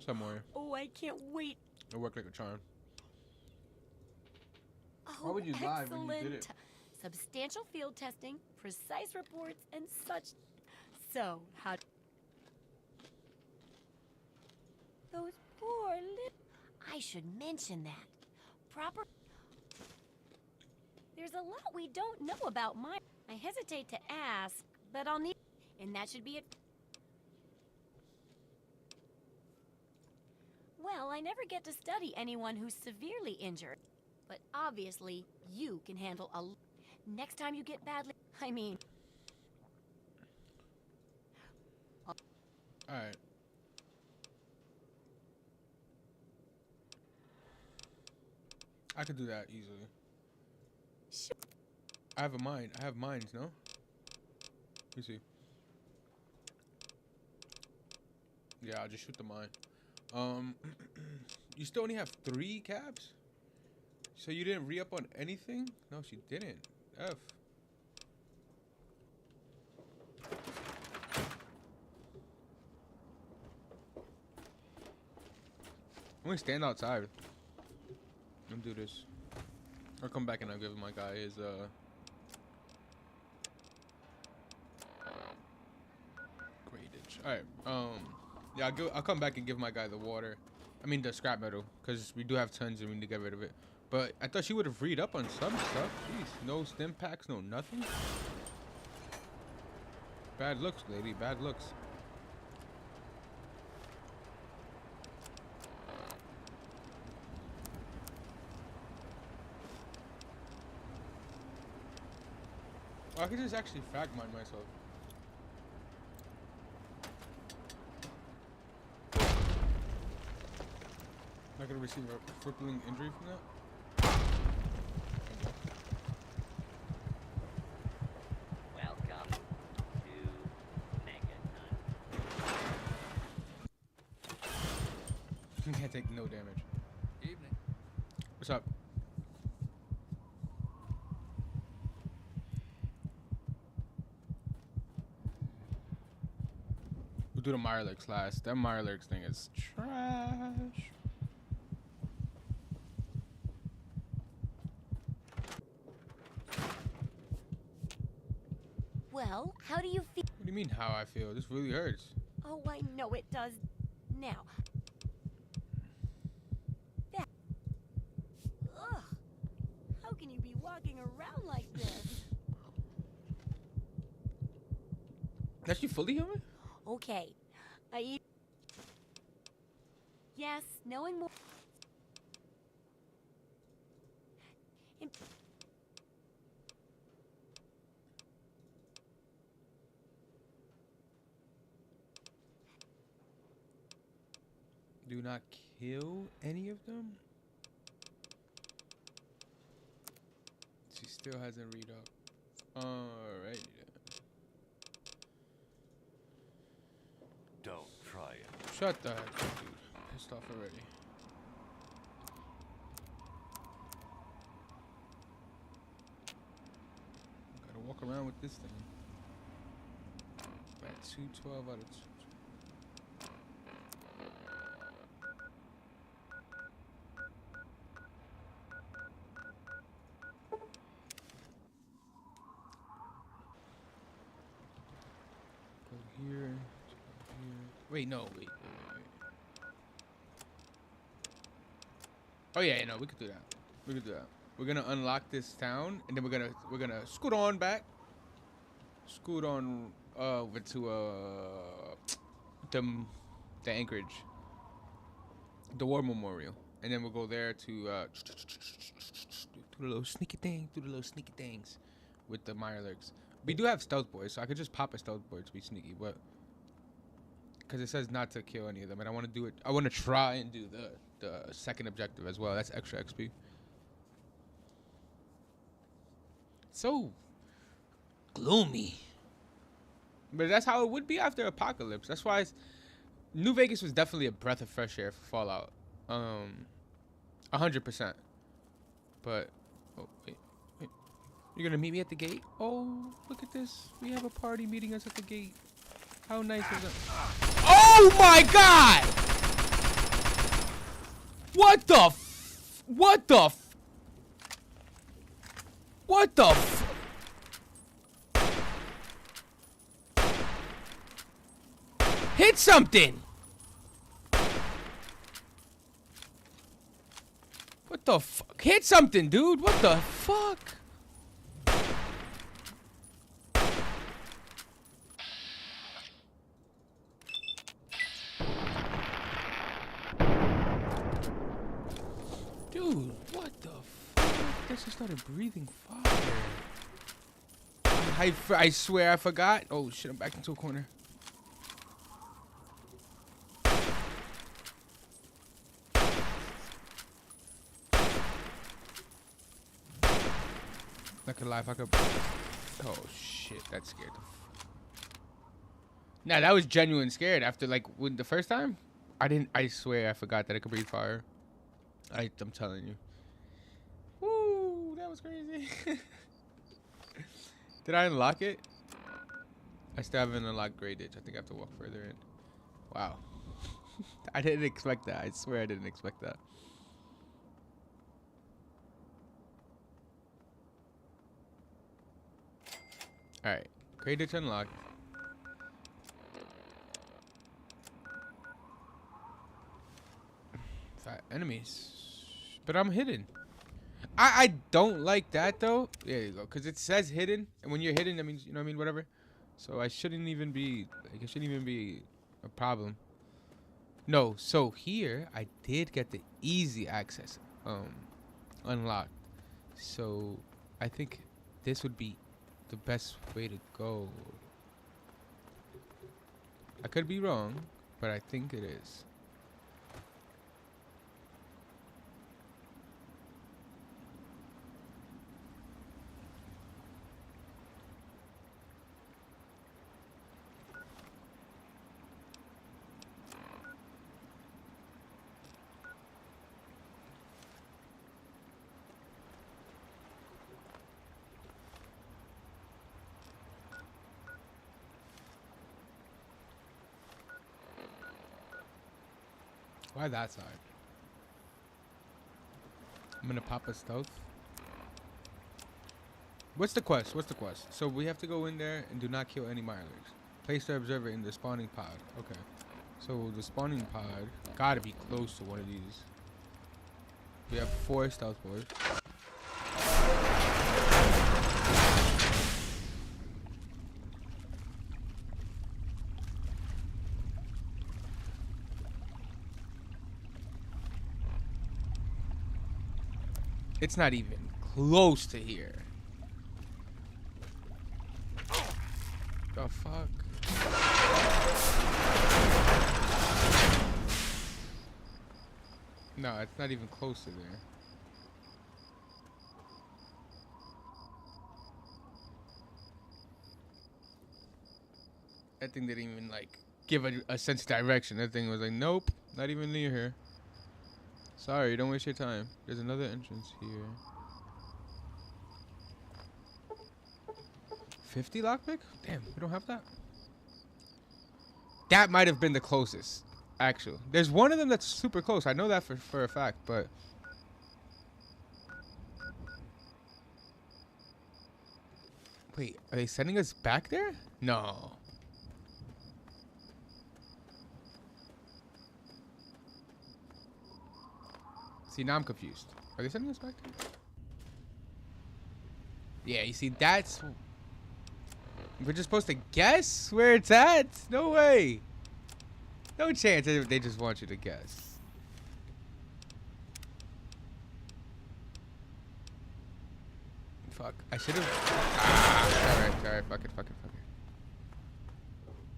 Somewhere. Oh, I can't wait. It worked like a charm. Oh, Why would you lie when you did it? Substantial field testing, precise reports, and such. So, how... Those poor I should mention that. Proper... There's a lot we don't know about my... I hesitate to ask, but I'll need... And that should be it. Well, I never get to study anyone who's severely injured. But obviously, you can handle a... Next time you get badly... I mean... Alright. I could do that easily. Sure. I have a mine. I have mines, no? Let me see. Yeah, I'll just shoot the mine. You still only have 3 cabs? So you didn't re-up on anything? No, she didn't. F. I'm gonna stand outside and do this. I'll come back and I'll give my guy his gradage. Alright, yeah, I'll come back and give my guy the water. I mean the scrap metal, because we do have tons and we need to get rid of it. But I thought she would have read up on some stuff. Jeez, no stim packs, no nothing. Bad looks, lady. Bad looks. Oh, I could just actually frag mine myself. Not gonna receive a crippling injury from that. Welcome to Megaton. You can't take no damage. Evening. What's up? We'll do the Mirelurks last. That Mirelurks thing is trash. Well, how do you feel? What do you mean how I feel? This really hurts. Oh, I know it does. Now. That. Ugh. How can you be walking around like this? That's you fully human? Okay. Yes, knowing more. Do not kill any of them? She still hasn't read up. Alright. Don't try it. Shut the heck up, dude. Pissed off already. Gotta walk around with this thing. At 212 out of 2. Go here. Here. Wait, no, wait. Oh yeah, no, we could do that. We could do that. We're gonna unlock this town, and then we're gonna scoot on back. Scoot on over to the Anchorage, the War Memorial, and then we'll go there to do the little sneaky things with the Mirelurks. We do have stealth boys, so I could just pop a stealth boy to be sneaky, but because it says not to kill any of them, and I want to do it. I want to try and do the second objective as well. That's extra XP. So gloomy, but that's how it would be after Apocalypse. That's why New Vegas was definitely a breath of fresh air for Fallout. 100%. But oh wait. You're gonna meet me at the gate? Oh, look at this. We have a party meeting us at the gate. How nice is it? Oh my god! What the f- What the f- What the f- Hit something! What the fuck? Hit something, dude! What the fuck? Dude, what the fuck? I just started breathing fire. I swear I forgot. Oh shit, I'm back into a corner. Not gonna lie, if I could. Oh shit, that scared the fuck. Nah, that was genuine scared. After like when the first time, I swear I forgot that I could breathe fire. I'm telling you. Woo, that was crazy. Did I unlock it? I still haven't unlocked Grey Ditch. I think I have to walk further in. Wow. I didn't expect that. I swear I didn't expect that. Alright. Grey Ditch unlocked. Enemies. But I'm hidden. I don't like that though. There you go. Cause it says hidden, and when you're hidden, that means, you know what I mean, whatever. So I shouldn't even be like, it shouldn't even be a problem. No, so here I did get the easy access unlocked. So I think this would be the best way to go. I could be wrong, but I think it is. Why that side? I'm gonna pop a stealth. What's the quest? What's the quest? So we have to go in there and do not kill any milers. Place the observer in the spawning pod. Okay. So the spawning pod gotta be close to one of these. We have 4 stealth boys. It's not even close to here. The fuck? No, it's not even close to there. That thing didn't even like give a sense of direction. That thing was like, nope, not even near here. Sorry, don't waste your time. There's another entrance here. 50 lockpick? Damn, we don't have that. That might have been the closest, actually. There's one of them that's super close. I know that for a fact, but... Wait, are they sending us back there? No. See, now I'm confused. Are they sending us back there? Yeah, you see, that's... We're just supposed to guess where it's at? No way. No chance they just want you to guess. Fuck. I should have... Ah, alright. Fuck it.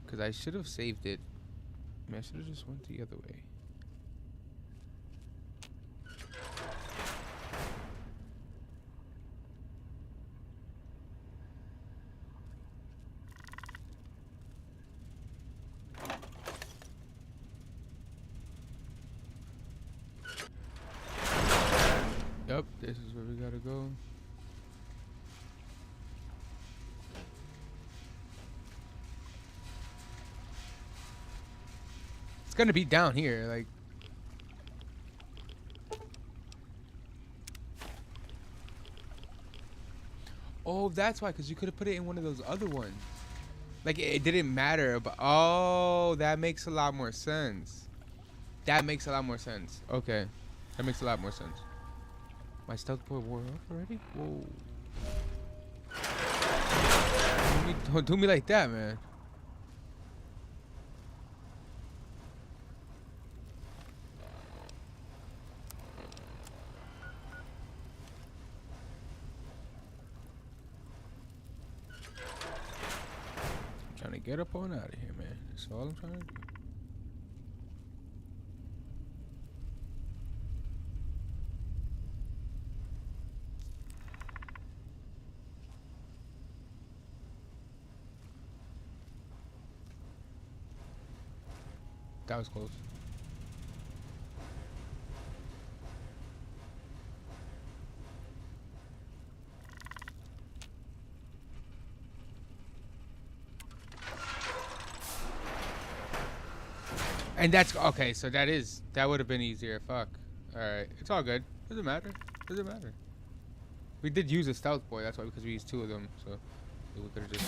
Because I should have saved it. I mean, I should have just went the other way. Yep, this is where we gotta go. It's gonna be down here, like. Oh, that's why, because you could have put it in one of those other ones. Like, it didn't matter, but oh, that makes a lot more sense. Okay, that makes a lot more sense. My stealth boy wore off already? Whoa. Don't do me like that, man. I'm trying to get up on out of here, man. That's all I'm trying to do. That was close. And that's okay, so that would have been easier. Fuck. Alright. It's all good. Doesn't matter. We did use a stealth boy, that's why, because we used 2 of them, so we could have just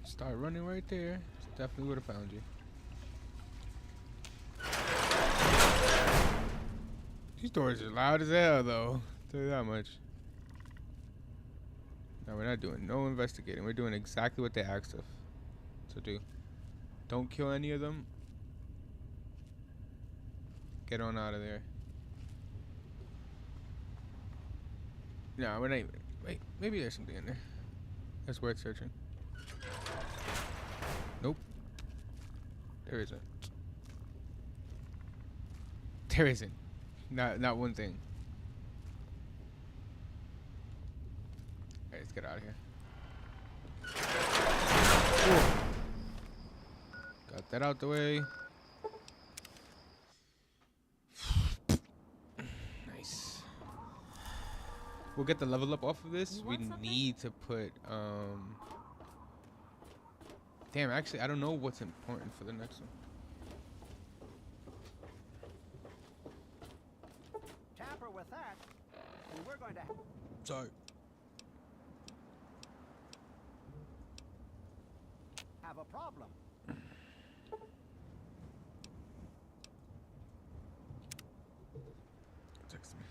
start running right there. Definitely would have found you. These doors are loud as hell, though. Tell you that much. No, we're not doing no investigating. We're doing exactly what they asked us to do. Don't kill any of them. Get on out of there. No, we're not even. Wait, maybe there's something in there. That's worth searching. Nope. There isn't. There isn't. Not one thing. Alright, let's get out of here. Ooh. Got that out the way. Nice. We'll get the level up off of this. We need to put damn, actually I don't know what's important for the next one. Tamper with that, and we're going to. Sorry. Have a problem. Text me.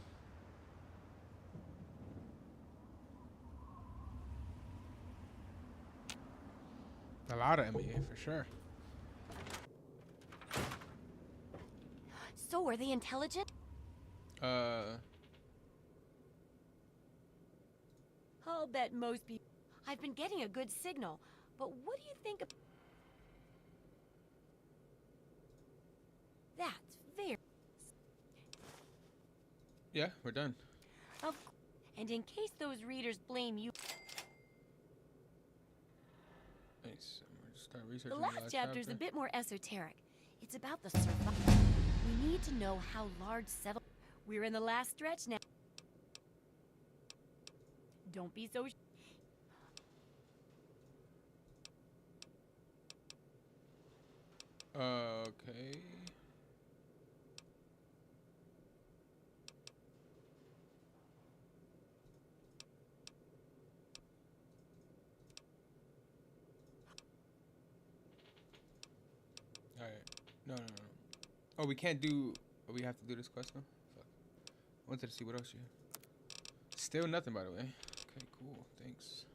A lot of MEA for sure. So, are they intelligent? I'll bet most people. I've been getting a good signal, but what do you think of. That's very. Yeah, we're done. And in case those readers blame you. Nice. I'm gonna start researching The last chapter's chapter. a bit more esoteric. It's about the survival. We need to know how large settle. We're in the last stretch now. Don't be so. Okay. All right. No. Oh, we can't do. Oh, we have to do this quest now. Fuck. I wanted to see what else you. Still nothing, by the way. Okay, cool. Thanks.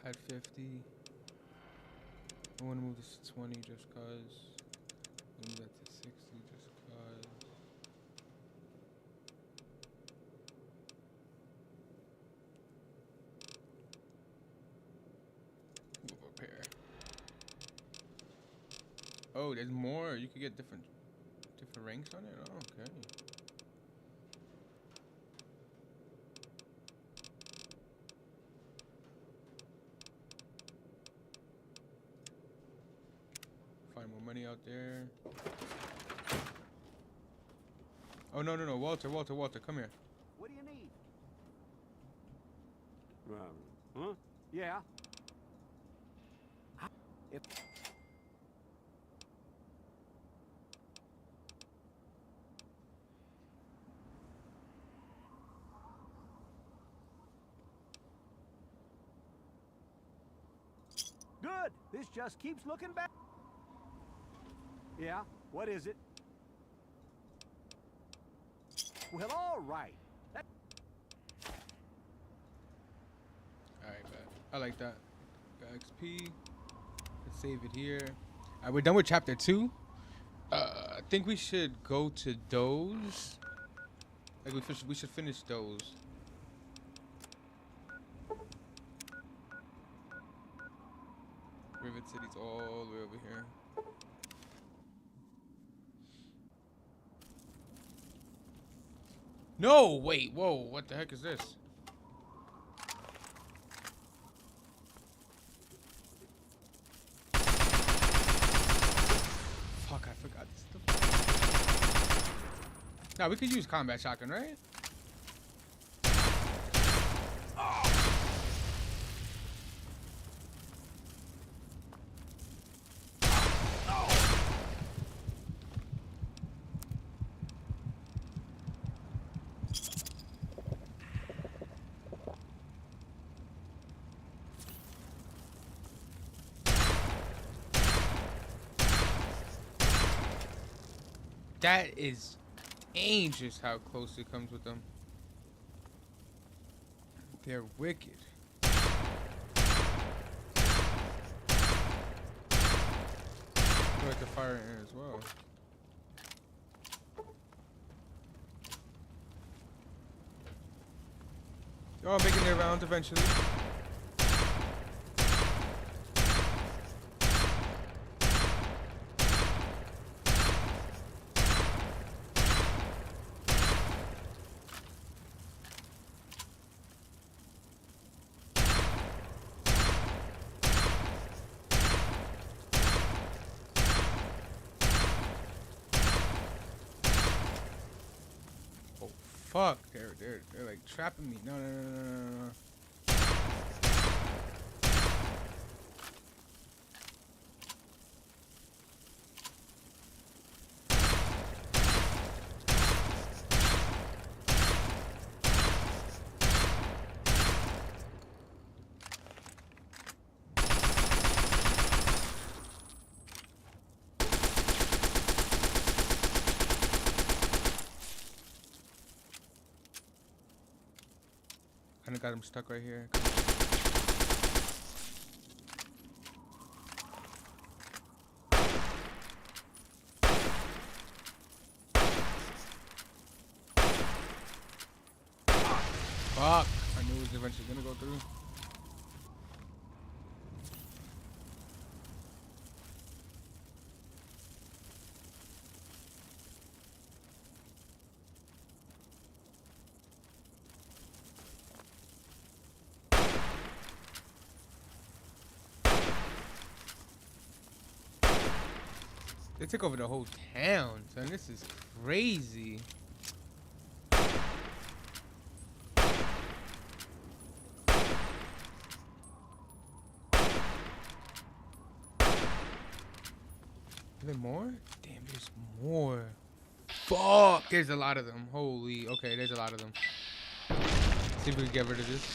At 50. I want to move this to 20 just cause. Move that to 60 just cause. Move up here. Oh, there's more. You could get different ranks on it. Oh, okay. Find more money out there. Oh, no. Walter, come here. What do you need? Huh? Yeah. If good. This just keeps looking back. Yeah. What is it? Well, all right. Alright, bet. I like that. Got XP. Let's save it here. Alright, we're done with chapter 2. I think we should go to those. Like we should finish those. Rivet City's all the way over here. No, wait, whoa, what the heck is this? Fuck, I forgot this stuff. Now we could use combat shotgun, right? That is dangerous how close it comes with them. They're wicked. I like the fire in as well. They're all making their rounds eventually. Fuck, they're like trapping me. No. Kinda got him stuck right here. Fuck! I knew it was eventually gonna go through. They took over the whole town, son. This is crazy. Are there more? Damn, there's more. Fuck! There's a lot of them. Holy. Okay, there's a lot of them. See if we can get rid of this.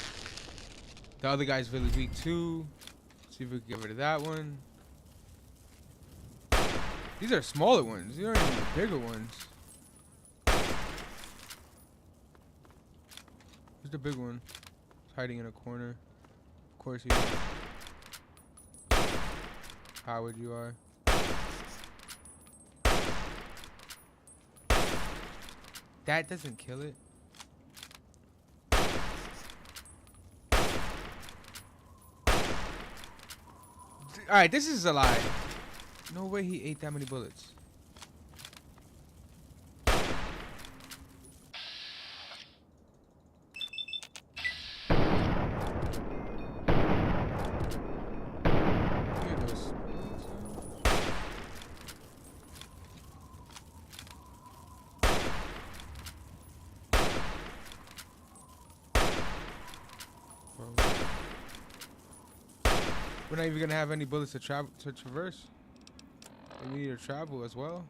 The other guy's really weak too. See if we can get rid of that one. These are smaller ones. These aren't even the bigger ones. Where's the big one? It's hiding in a corner. Of course he is. Howard, you are. That doesn't kill it. Alright, this is a lie. No way he ate that many bullets. We're not even gonna have any bullets to traverse. We need to travel as well.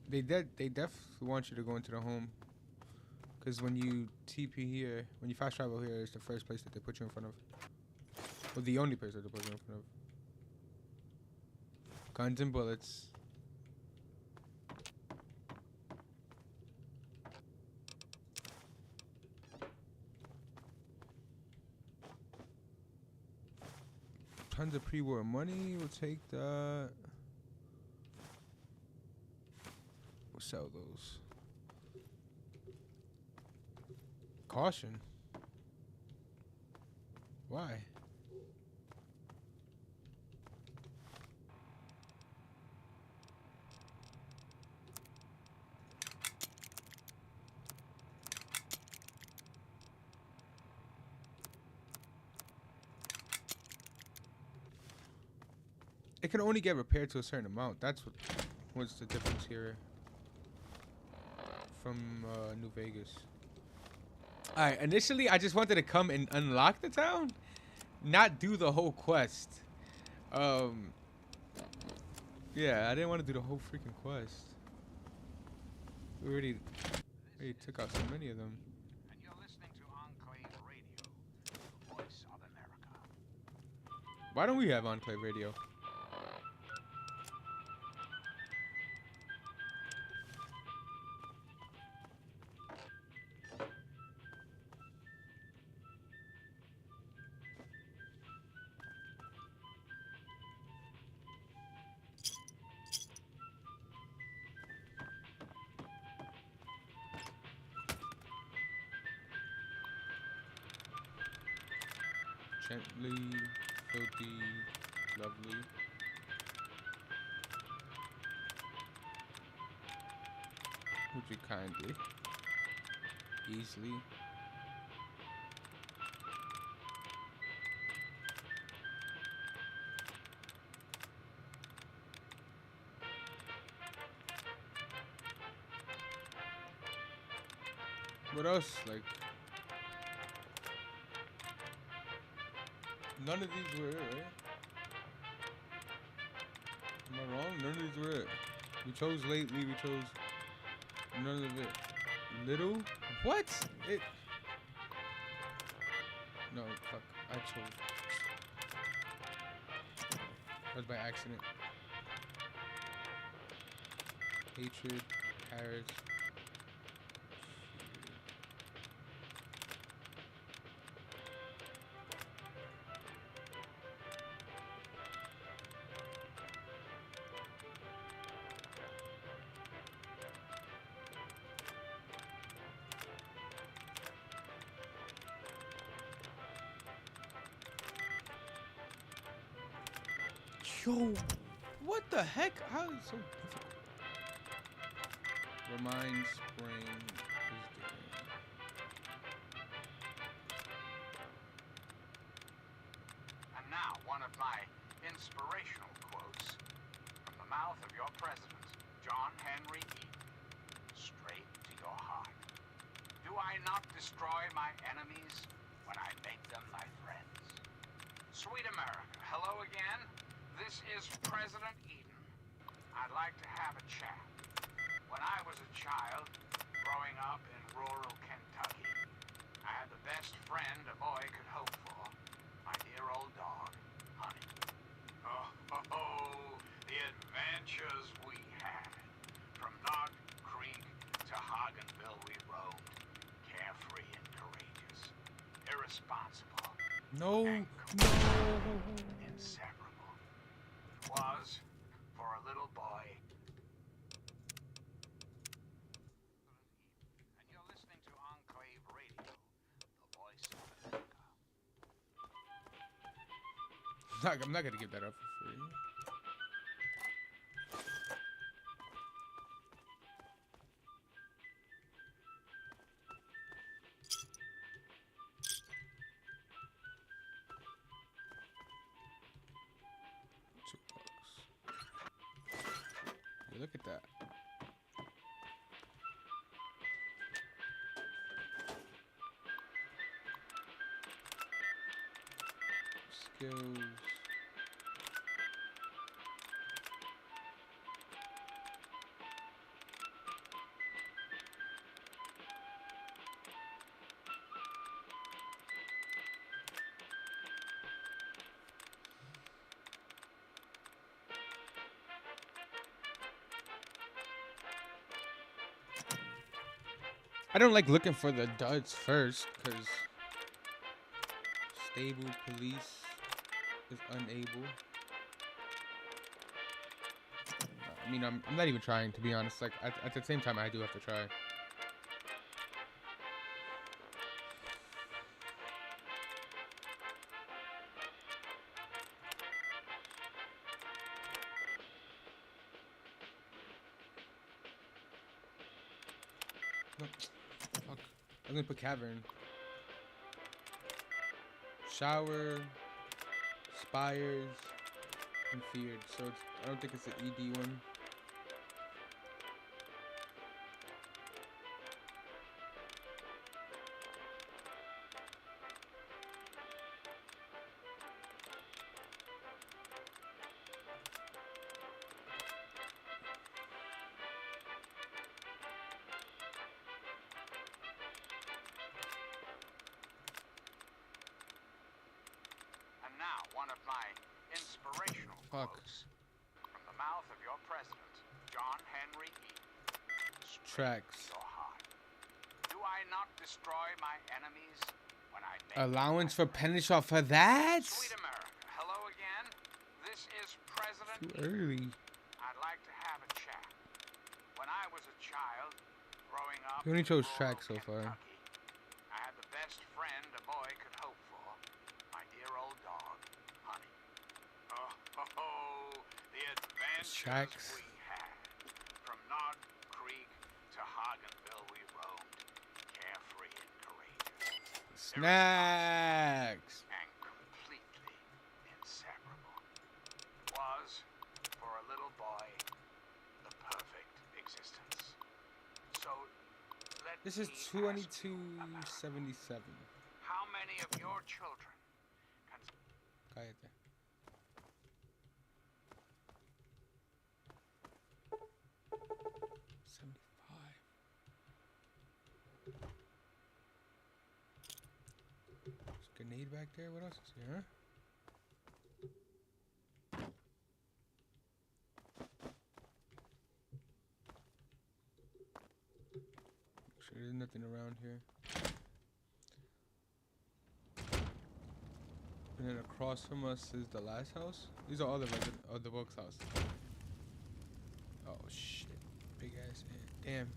They definitely want you to go into the home. Because when you TP here, when you fast travel here, it's the first place that they put you in front of. Or the only place that they put you in front of. Guns and bullets. Tons of pre-war money. We'll take that. We'll sell those. Caution. Why? It can only get repaired to a certain amount. That's what's the difference here from New Vegas. Alright, initially I just wanted to come and unlock the town, not do the whole quest. Yeah, I didn't want to do the whole freaking quest. We already took out so many of them. And you're listening to Enclave Radio, the voice of America. Why don't we have Enclave Radio? Gently, filthy, lovely. Would you kindly, easily. What else? Like, none of these were it, right? Am I wrong? None of these were it. We chose lately, we chose none of it. Little? What? It. No, fuck. I chose. That was by accident. Hatred, Paris. Yo, what the heck? How is it so difficult? Remind Spring is doing. And now, one of my inspirational quotes from the mouth of your president, John Henry Eaton, straight to your heart. Do I not destroy my enemies when I make them my friends? Sweet America, hello again. This is President Eden. I'd like to have a chat. When I was a child, growing up in rural Kentucky, I had the best friend a boy could hope for. My dear old dog, Honey. Oh, the adventures we had. From Knob Creek to Hogganville we roamed. Carefree and courageous. Irresponsible. No. Inseparable. Was for a little boy. And you're listening to Enclave Radio, the voice of America. I'm not gonna give that up for free. Look at that. Skills. I don't like looking for the duds first, because stable police is unable. I mean, I'm not even trying, to be honest. Like, at the same time, I do have to try. No. Fuck. I'm gonna put cavern. Shower, spires, and feared. So it's, I don't think it's an ED one. Fuck. quotes. From the mouth of your president, John Henry Eaton. Tracks. Your heart. Do I not destroy my enemies when I make Allowance for my penance off for that? Sweet America, hello again. This is President Too Eaton. early. I'd like to have a chat. When I was a child, growing up You only in chose rural tracks so far. Kentucky, I had the best friend a boy could hope for. My dear old dog, Honey. Oh, the adventures Tracks. we had. From Nod Creek to Hagenville we roamed, carefree and courageous. Snacks. And completely inseparable. Was, for a little boy, the perfect existence. So, let This is me ask you, America, 2277. how many of your children can Cállate. There's a grenade back there. What else is here, huh? Make sure there's nothing around here. And then across from us is the last house. These are all the the Wilkes house. Oh shit! Big ass ant. Damn.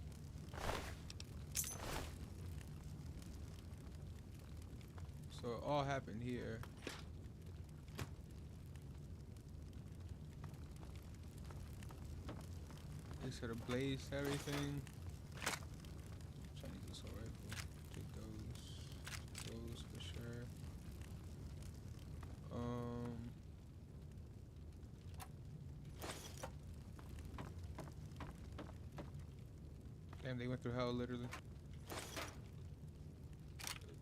So it all happened here. They sort of blazed everything. Chinese assault rifle. Take those for sure. Damn, they went through hell literally.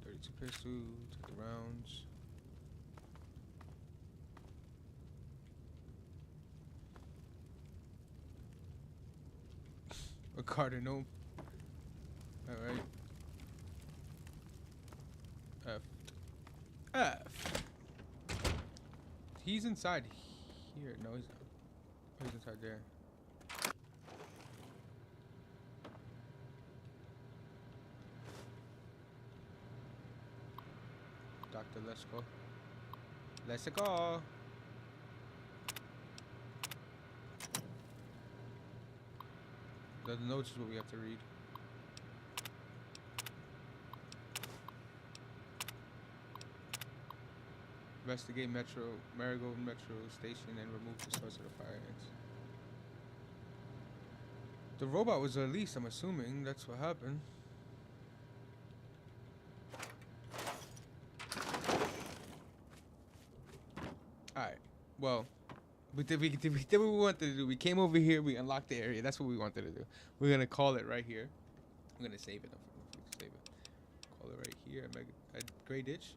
32 pistol, took the rounds. A Carter, no. Alright. F. He's inside here. No, he's not. Oh, he's inside there. Doctor, let's go. Let's go. The notes is what we have to read. Investigate Marigold Metro Station and remove the source of the fire ants. The robot was released, I'm assuming. That's what happened. Alright. Well, we did what we wanted to do. We came over here, we unlocked the area. That's what we wanted to do. We're gonna call it right here. I'm gonna save it. Save it. Call it right here at Grey Ditch.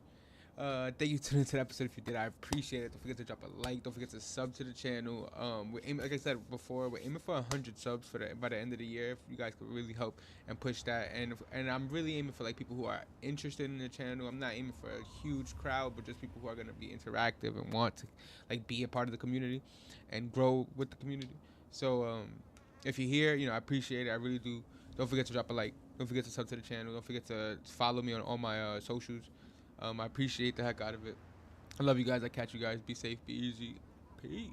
Thank you for tuning into the episode. If you did, I appreciate it. Don't forget to drop a like. Don't forget to sub to the channel. We're aiming, like I said before, we're aiming for 100 subs by the end of the year. If you guys could really help and push that, and I'm really aiming for like people who are interested in the channel. I'm not aiming for a huge crowd, but just people who are gonna be interactive and want to like be a part of the community and grow with the community. So if you're here, I appreciate it. I really do. Don't forget to drop a like. Don't forget to sub to the channel. Don't forget to follow me on all my socials. I appreciate the heck out of it. I love you guys. I catch you guys. Be safe. Be easy. Peace.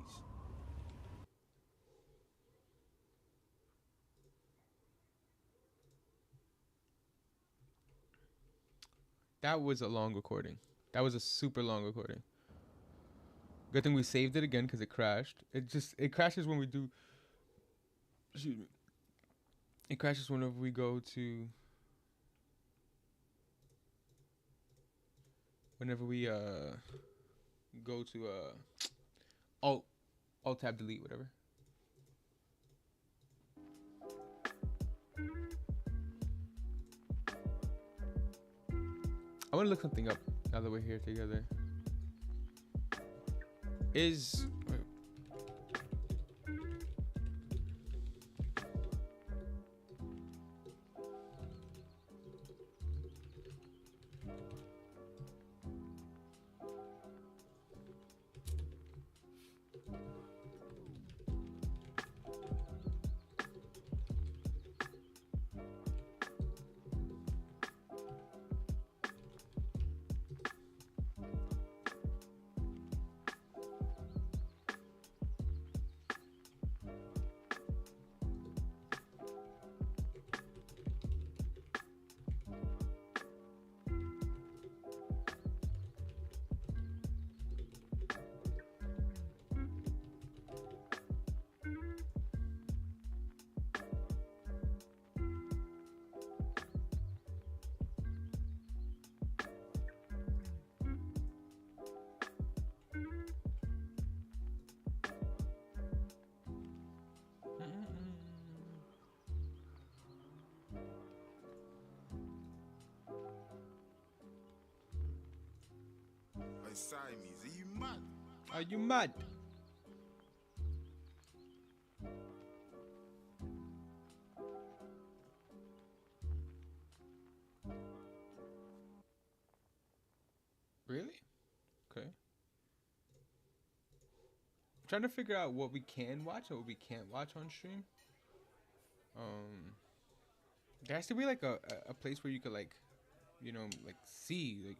That was a long recording. That was a super long recording. Good thing we saved it again because it crashed. It crashes when we do. Excuse me. It crashes whenever we go to. Whenever we go to alt tab delete, whatever. I want to look something up now that we're here together. Siamese, are you mad? Are you mad? Really? Okay. I'm trying to figure out what we can watch and what we can't watch on stream. There has to be like a place where you could like, you know, like see like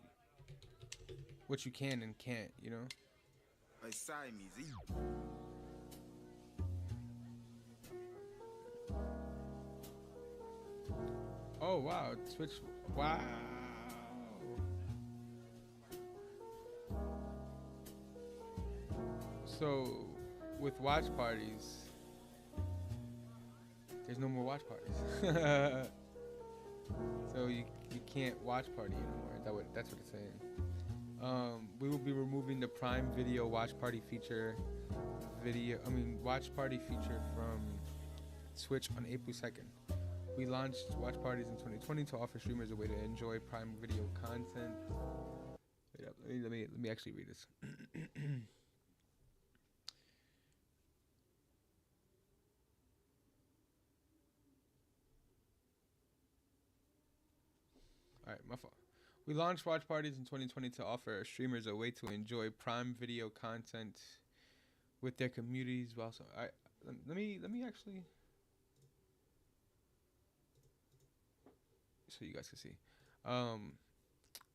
what you can and can't, you know. Like Siamese. Oh wow, Twitch. Wow. So with watch parties, there's no more watch parties. So you can't watch party anymore. That's what it's saying. We will be removing the Prime Video watch party feature watch party feature from Switch on April 2nd. We launched watch parties in 2020 to offer streamers a way to enjoy Prime Video content. Wait up, let me actually read this. Alright, my fault. We launched watch parties in 2020 to offer streamers a way to enjoy Prime Video content with their communities. Well, so let me actually, so you guys can see.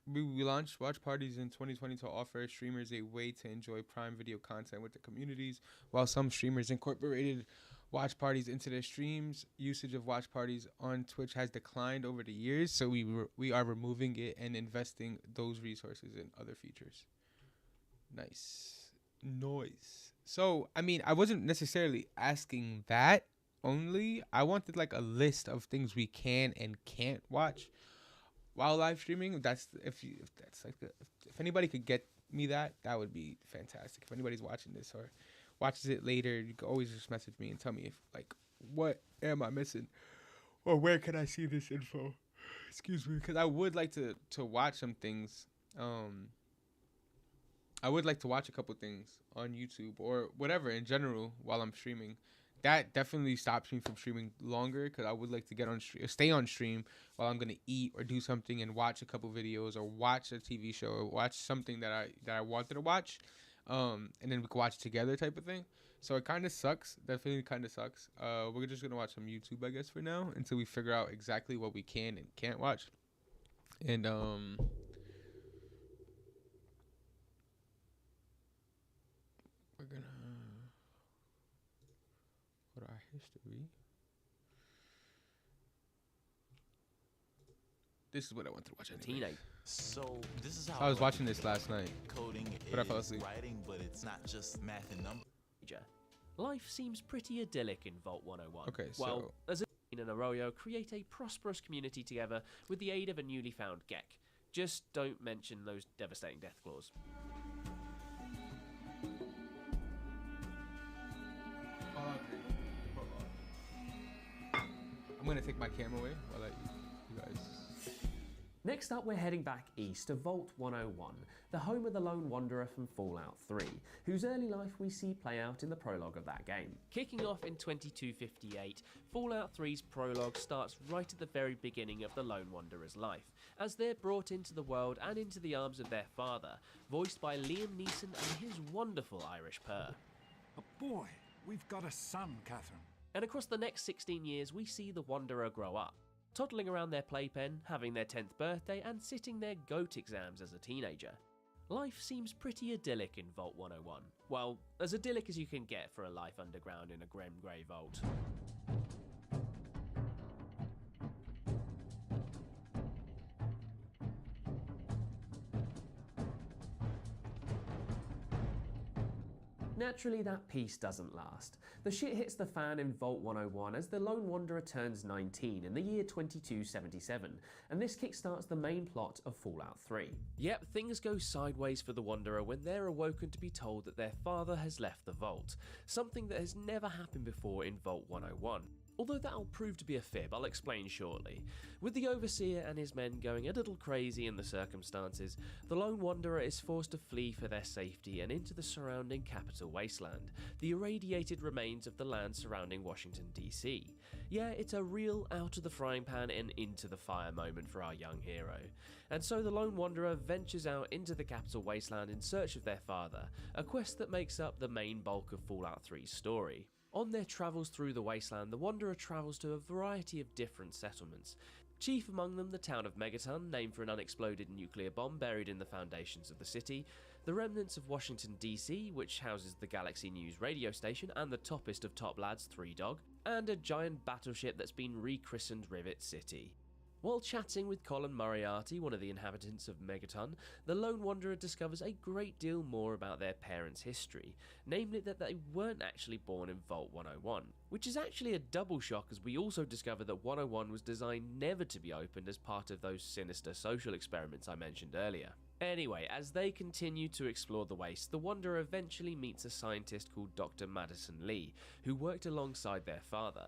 We launched watch parties in 2020 to offer streamers a way to enjoy Prime Video content with the communities. While some streamers incorporated watch parties into their streams, usage of watch parties on Twitch has declined over the years, so we are removing it and investing those resources in other features. Nice. So, I mean, I wasn't necessarily asking that only. I wanted like a list of things we can and can't watch while live streaming. If anybody could get me that would be fantastic. If anybody's watching this or watches it later, you can always just message me and tell me if like what am I missing or where can I see this info. Excuse me, because I would like to watch some things. I would like to watch a couple things on YouTube or whatever in general while I'm streaming. That definitely stops me from streaming longer because I would like to get on stay on stream while I'm gonna eat or do something and watch a couple videos or watch a TV show or watch something that I wanted to watch, and then we can watch together type of thing. So it kind of sucks. Definitely kind of sucks. We're just gonna watch some YouTube, I guess, for now until we figure out exactly what we can and can't watch. And we're gonna go to our history. This is what I want to watch anyway. So this is how I was watching this last night, coding but I fell is asleep. writing, but it's not just math and numbers. Life seems pretty idyllic in Vault 101. Okay, well, so as a and Arroyo create a prosperous community together with the aid of a newly found Gek. Just don't mention those devastating death claws. I'm gonna take my camera away while you guys. Next up, we're heading back east to Vault 101, the home of the Lone Wanderer from Fallout 3, whose early life we see play out in the prologue of that game. Kicking off in 2258, Fallout 3's prologue starts right at the very beginning of the Lone Wanderer's life, as they're brought into the world and into the arms of their father, voiced by Liam Neeson and his wonderful Irish purr. But boy, we've got a son, Catherine. And across the next 16 years, we see the Wanderer grow up, toddling around their playpen, having their 10th birthday, and sitting their GOAT exams as a teenager. Life seems pretty idyllic in Vault 101. Well, as idyllic as you can get for a life underground in a grim grey vault. Naturally, that peace doesn't last. The shit hits the fan in Vault 101 as the Lone Wanderer turns 19 in the year 2277, and this kickstarts the main plot of Fallout 3. Yep, things go sideways for the Wanderer when they're awoken to be told that their father has left the vault, something that has never happened before in Vault 101. Although that'll prove to be a fib, I'll explain shortly. With the Overseer and his men going a little crazy in the circumstances, the Lone Wanderer is forced to flee for their safety and into the surrounding capital wasteland, the irradiated remains of the land surrounding Washington DC. Yeah, it's a real out of the frying pan and into the fire moment for our young hero. And so the Lone Wanderer ventures out into the capital wasteland in search of their father, a quest that makes up the main bulk of Fallout 3's story. On their travels through the wasteland, the Wanderer travels to a variety of different settlements, chief among them the town of Megaton, named for an unexploded nuclear bomb buried in the foundations of the city, the remnants of Washington DC, which houses the Galaxy News radio station and the toppest of top lads, Three Dog, and a giant battleship that's been rechristened Rivet City. While chatting with Colin Moriarty, one of the inhabitants of Megaton, the Lone Wanderer discovers a great deal more about their parents' history, namely that they weren't actually born in Vault 101, which is actually a double shock as we also discover that 101 was designed never to be opened as part of those sinister social experiments I mentioned earlier. Anyway, as they continue to explore the waste, the Wanderer eventually meets a scientist called Dr. Madison Lee, who worked alongside their father.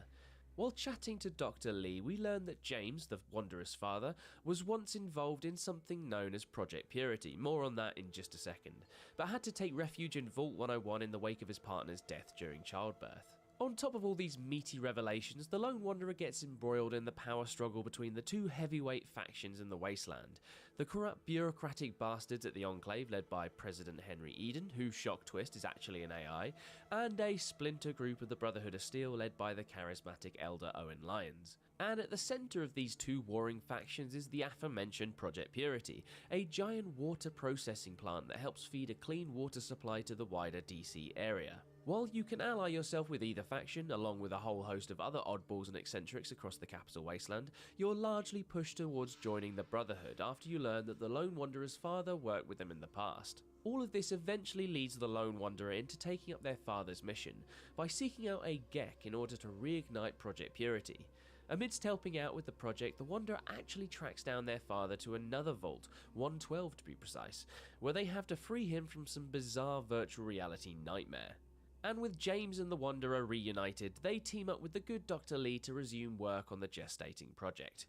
While chatting to Dr. Lee, we learn that James, the Wanderer's father, was once involved in something known as Project Purity, more on that in just a second, but had to take refuge in Vault 101 in the wake of his partner's death during childbirth. On top of all these meaty revelations, the Lone Wanderer gets embroiled in the power struggle between the two heavyweight factions in the wasteland. The corrupt bureaucratic bastards at the Enclave led by President Henry Eden, who, shock twist, is actually an AI, and a splinter group of the Brotherhood of Steel led by the charismatic Elder Owen Lyons. And at the centre of these two warring factions is the aforementioned Project Purity, a giant water processing plant that helps feed a clean water supply to the wider DC area. While you can ally yourself with either faction, along with a whole host of other oddballs and eccentrics across the capital wasteland, you're largely pushed towards joining the Brotherhood after you learn that the Lone Wanderer's father worked with them in the past. All of this eventually leads the Lone Wanderer into taking up their father's mission by seeking out a GECK in order to reignite Project Purity. Amidst helping out with the project, the Wanderer actually tracks down their father to another vault, 112 to be precise, where they have to free him from some bizarre virtual reality nightmare. And with James and the Wanderer reunited, they team up with the good Dr. Lee to resume work on the gestating project.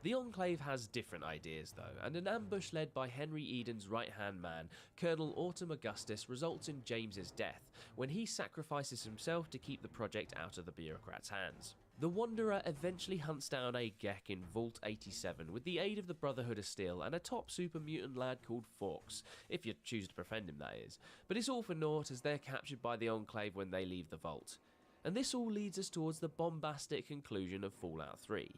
The Enclave has different ideas though, and an ambush led by Henry Eden's right-hand man, Colonel Autumn Augustus, results in James's death when he sacrifices himself to keep the project out of the bureaucrats' hands. The Wanderer eventually hunts down a GECK in Vault 87 with the aid of the Brotherhood of Steel and a top super mutant lad called Fawkes, if you choose to befriend him that is, but it's all for naught as they're captured by the Enclave when they leave the vault. And this all leads us towards the bombastic conclusion of Fallout 3.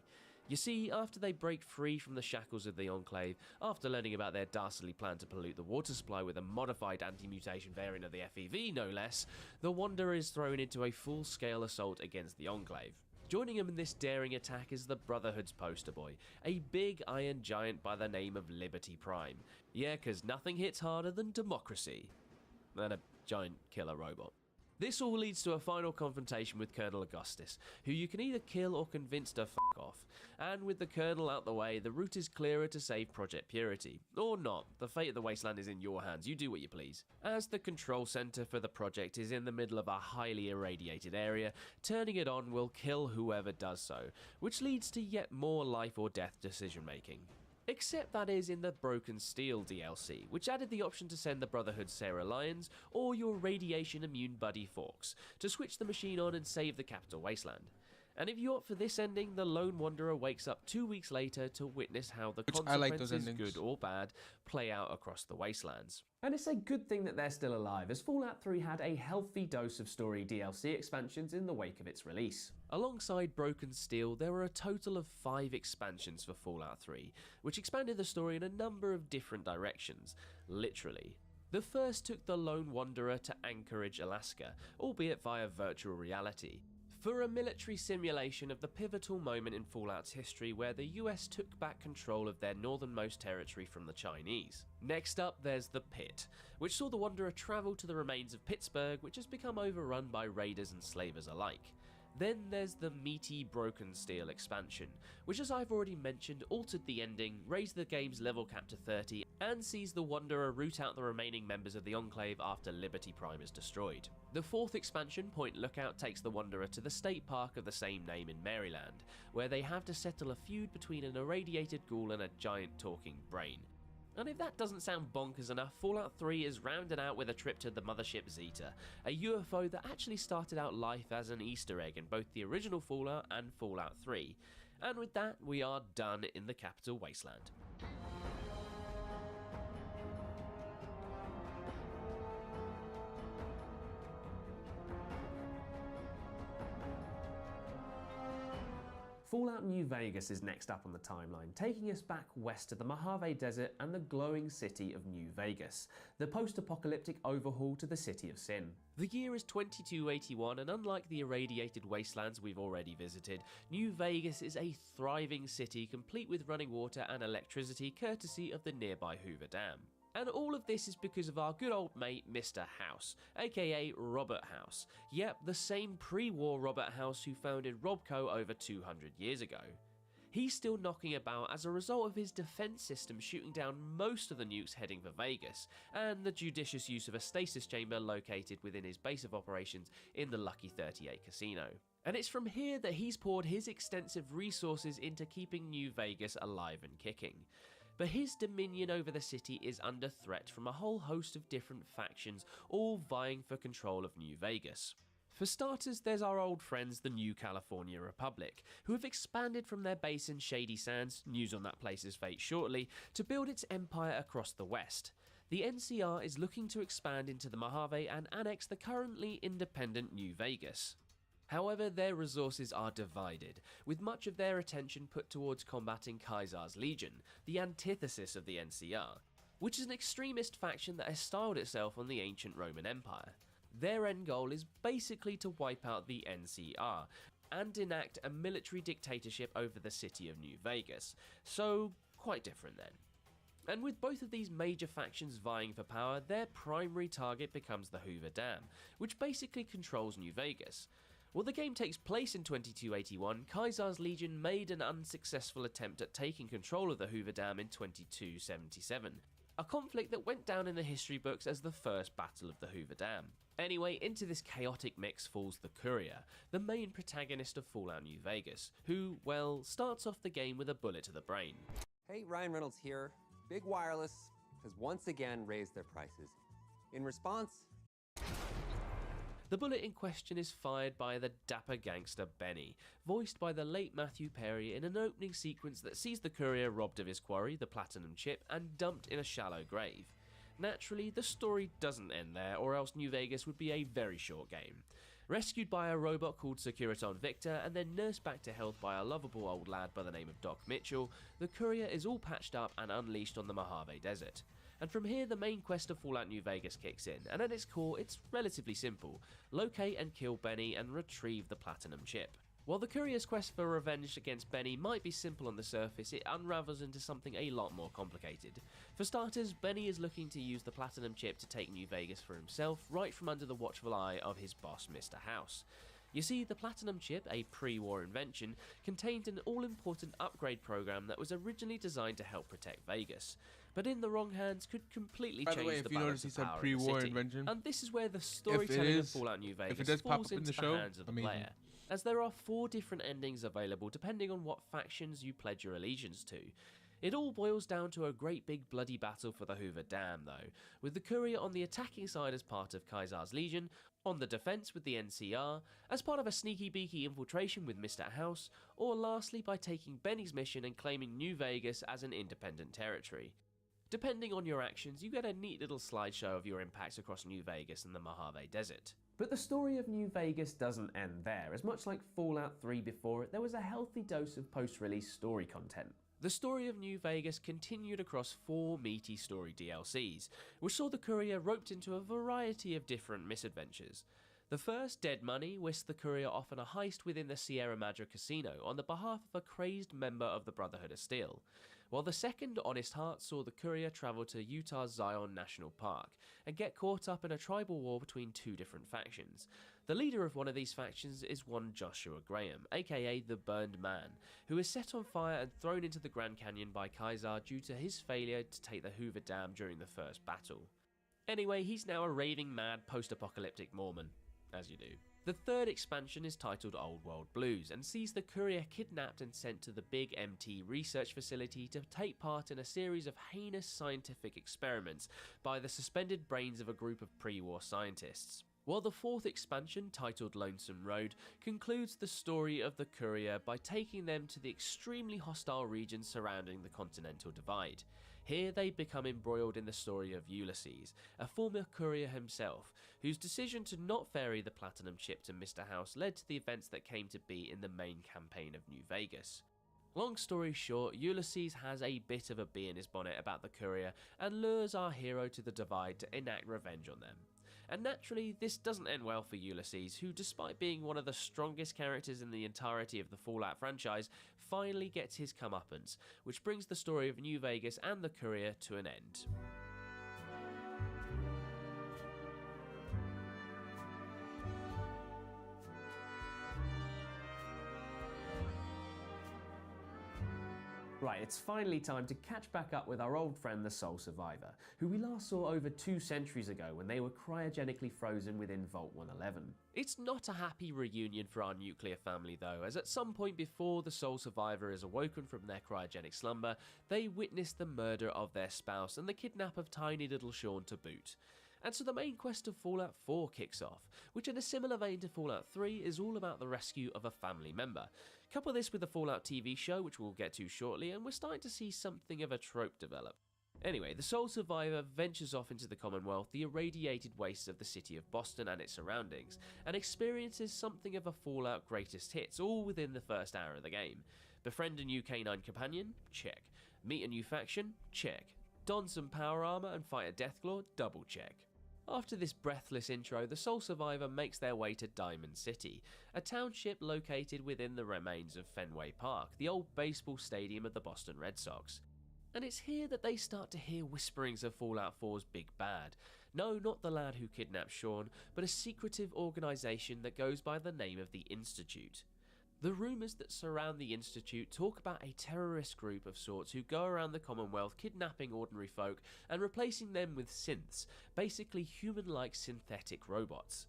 You see, after they break free from the shackles of the Enclave, after learning about their dastardly plan to pollute the water supply with a modified anti-mutation variant of the FEV no less, the Wanderer is thrown into a full-scale assault against the Enclave. Joining him in this daring attack is the Brotherhood's poster boy, a big iron giant by the name of Liberty Prime. Yeah, cause nothing hits harder than democracy. And a giant killer robot. This all leads to a final confrontation with Colonel Augustus, who you can either kill or convince to f*** off. And with the Colonel out the way, the route is clearer to save Project Purity. Or not, the fate of the wasteland is in your hands, you do what you please. As the control center for the project is in the middle of a highly irradiated area, turning it on will kill whoever does so, which leads to yet more life or death decision making. Except that is in the Broken Steel DLC, which added the option to send the Brotherhood Sarah Lyons or your radiation immune buddy Fawkes to switch the machine on and save the capital wasteland. And if you opt for this ending, the Lone Wanderer wakes up 2 weeks later to witness how the consequences, good or bad, play out across the wastelands. And it's a good thing that they're still alive, as Fallout 3 had a healthy dose of story DLC expansions in the wake of its release. Alongside Broken Steel, there were a total of 5 expansions for Fallout 3, which expanded the story in a number of different directions, literally. The first took the Lone Wanderer to Anchorage, Alaska, albeit via virtual reality, for a military simulation of the pivotal moment in Fallout's history where the US took back control of their northernmost territory from the Chinese. Next up there's the Pit, which saw the Wanderer travel to the remains of Pittsburgh, which has become overrun by raiders and slavers alike. Then there's the meaty Broken Steel expansion, which, as I've already mentioned, altered the ending, raised the game's level cap to 30, and sees the Wanderer root out the remaining members of the Enclave after Liberty Prime is destroyed. The fourth expansion, Point Lookout, takes the Wanderer to the state park of the same name in Maryland, where they have to settle a feud between an irradiated ghoul and a giant talking brain. And if that doesn't sound bonkers enough, Fallout 3 is rounded out with a trip to the mothership Zeta, a UFO that actually started out life as an Easter egg in both the original Fallout and Fallout 3. And with that, we are done in the Capital Wasteland. Fallout New Vegas is next up on the timeline, taking us back west to the Mojave Desert and the glowing city of New Vegas, the post-apocalyptic overhaul to the City of Sin. The year is 2281, and unlike the irradiated wastelands we've already visited, New Vegas is a thriving city complete with running water and electricity courtesy of the nearby Hoover Dam. And all of this is because of our good old mate Mr. House, aka Robert House. Yep, the same pre-war Robert House who founded Robco over 200 years ago. He's still knocking about as a result of his defense system shooting down most of the nukes heading for Vegas, and the judicious use of a stasis chamber located within his base of operations in the Lucky 38 casino. And it's from here that he's poured his extensive resources into keeping New Vegas alive and kicking. But his dominion over the city is under threat from a whole host of different factions, all vying for control of New Vegas. For starters, there's our old friends, the New California Republic, who have expanded from their base in Shady Sands, news on that place's fate shortly, to build its empire across the west. The NCR is looking to expand into the Mojave and annex the currently independent New Vegas. However, their resources are divided, with much of their attention put towards combating Caesar's Legion, the antithesis of the NCR, which is an extremist faction that has styled itself on the ancient Roman Empire. Their end goal is basically to wipe out the NCR and enact a military dictatorship over the city of New Vegas, so quite different then. And with both of these major factions vying for power, their primary target becomes the Hoover Dam, which basically controls New Vegas. While the game takes place in 2281, Caesar's Legion made an unsuccessful attempt at taking control of the Hoover Dam in 2277, a conflict that went down in the history books as the First Battle of the Hoover Dam. Anyway, into this chaotic mix falls the Courier, the main protagonist of Fallout New Vegas, who, well, starts off the game with a bullet to the brain. Hey, Ryan Reynolds here. Big Wireless has once again raised their prices. In response, the bullet in question is fired by the dapper gangster Benny, voiced by the late Matthew Perry in an opening sequence that sees the Courier robbed of his quarry, the Platinum Chip, and dumped in a shallow grave. Naturally, the story doesn't end there, or else New Vegas would be a very short game. Rescued by a robot called Securiton Victor and then nursed back to health by a lovable old lad by the name of Doc Mitchell, the Courier is all patched up and unleashed on the Mojave Desert. And from here the main quest of Fallout New Vegas kicks in, and at its core it's relatively simple: locate and kill Benny and retrieve the Platinum Chip. While the Courier's quest for revenge against Benny might be simple on the surface, it unravels into something a lot more complicated. For starters, Benny is looking to use the Platinum Chip to take New Vegas for himself, right from under the watchful eye of his boss, Mr. House. You see, the Platinum Chip, a pre-war invention, contained an all-important upgrade program that was originally designed to help protect Vegas, but in the wrong hands could completely change the balance of power in the city. Invention, and this is where the storytelling of Fallout New Vegas falls into the hands of the player, as there are 4 different endings available depending on what factions you pledge your allegiance to. It all boils down to a great big bloody battle for the Hoover Dam though, with the Courier on the attacking side as part of Caesar's Legion, on the defense with the NCR, as part of a sneaky beaky infiltration with Mr. House, or lastly by taking Benny's mission and claiming New Vegas as an independent territory. Depending on your actions, you get a neat little slideshow of your impacts across New Vegas and the Mojave Desert. But the story of New Vegas doesn't end there, as much like Fallout 3 before it, there was a healthy dose of post-release story content. The story of New Vegas continued across 4 meaty story DLCs, which saw the Courier roped into a variety of different misadventures. The first, Dead Money, whisked the Courier off on a heist within the Sierra Madre Casino on the behalf of a crazed member of the Brotherhood of Steel, while the second, Honest Heart, saw the Courier travel to Utah's Zion National Park and get caught up in a tribal war between 2 different factions. The leader of one of these factions is one Joshua Graham, aka the Burned Man, who is set on fire and thrown into the Grand Canyon by Kaiser due to his failure to take the Hoover Dam during the first battle. Anyway, he's now a raving mad post-apocalyptic Mormon, as you do. The third expansion is titled Old World Blues and sees the courier kidnapped and sent to the Big MT research facility to take part in a series of heinous scientific experiments by the suspended brains of a group of pre-war scientists. While the fourth expansion, titled Lonesome Road, concludes the story of the courier by taking them to the extremely hostile regions surrounding the Continental Divide. Here they become embroiled in the story of Ulysses, a former courier himself, whose decision to not ferry the Platinum ship to Mr. House led to the events that came to be in the main campaign of New Vegas. Long story short, Ulysses has a bit of a bee in his bonnet about the courier and lures our hero to the Divide to enact revenge on them. And naturally, this doesn't end well for Ulysses, who despite being one of the strongest characters in the entirety of the Fallout franchise, finally gets his comeuppance, which brings the story of New Vegas and the courier to an end. Right, it's finally time to catch back up with our old friend the Sole Survivor, who we last saw over 2 centuries ago when they were cryogenically frozen within Vault 111. It's not a happy reunion for our nuclear family though, as at some point before the Sole Survivor is awoken from their cryogenic slumber, they witness the murder of their spouse and the kidnap of tiny little Sean to boot. And so the main quest of Fallout 4 kicks off, which in a similar vein to Fallout 3 is all about the rescue of a family member. Couple this with the Fallout TV show, which we'll get to shortly, and we're starting to see something of a trope develop. Anyway, the Sole Survivor ventures off into the Commonwealth, the irradiated wastes of the city of Boston and its surroundings, and experiences something of a Fallout greatest hits, all within the first hour of the game. Befriend a new canine companion? Check. Meet a new faction? Check. Don some power armor and fight a Deathclaw? Double check. After this breathless intro, the Sole Survivor makes their way to Diamond City, a township located within the remains of Fenway Park, the old baseball stadium of the Boston Red Sox. And it's here that they start to hear whisperings of Fallout 4's big bad. No, not the lad who kidnapped Sean, but a secretive organisation that goes by the name of the Institute. The rumours that surround the Institute talk about a terrorist group of sorts who go around the Commonwealth kidnapping ordinary folk and replacing them with synths, basically human-like synthetic robots.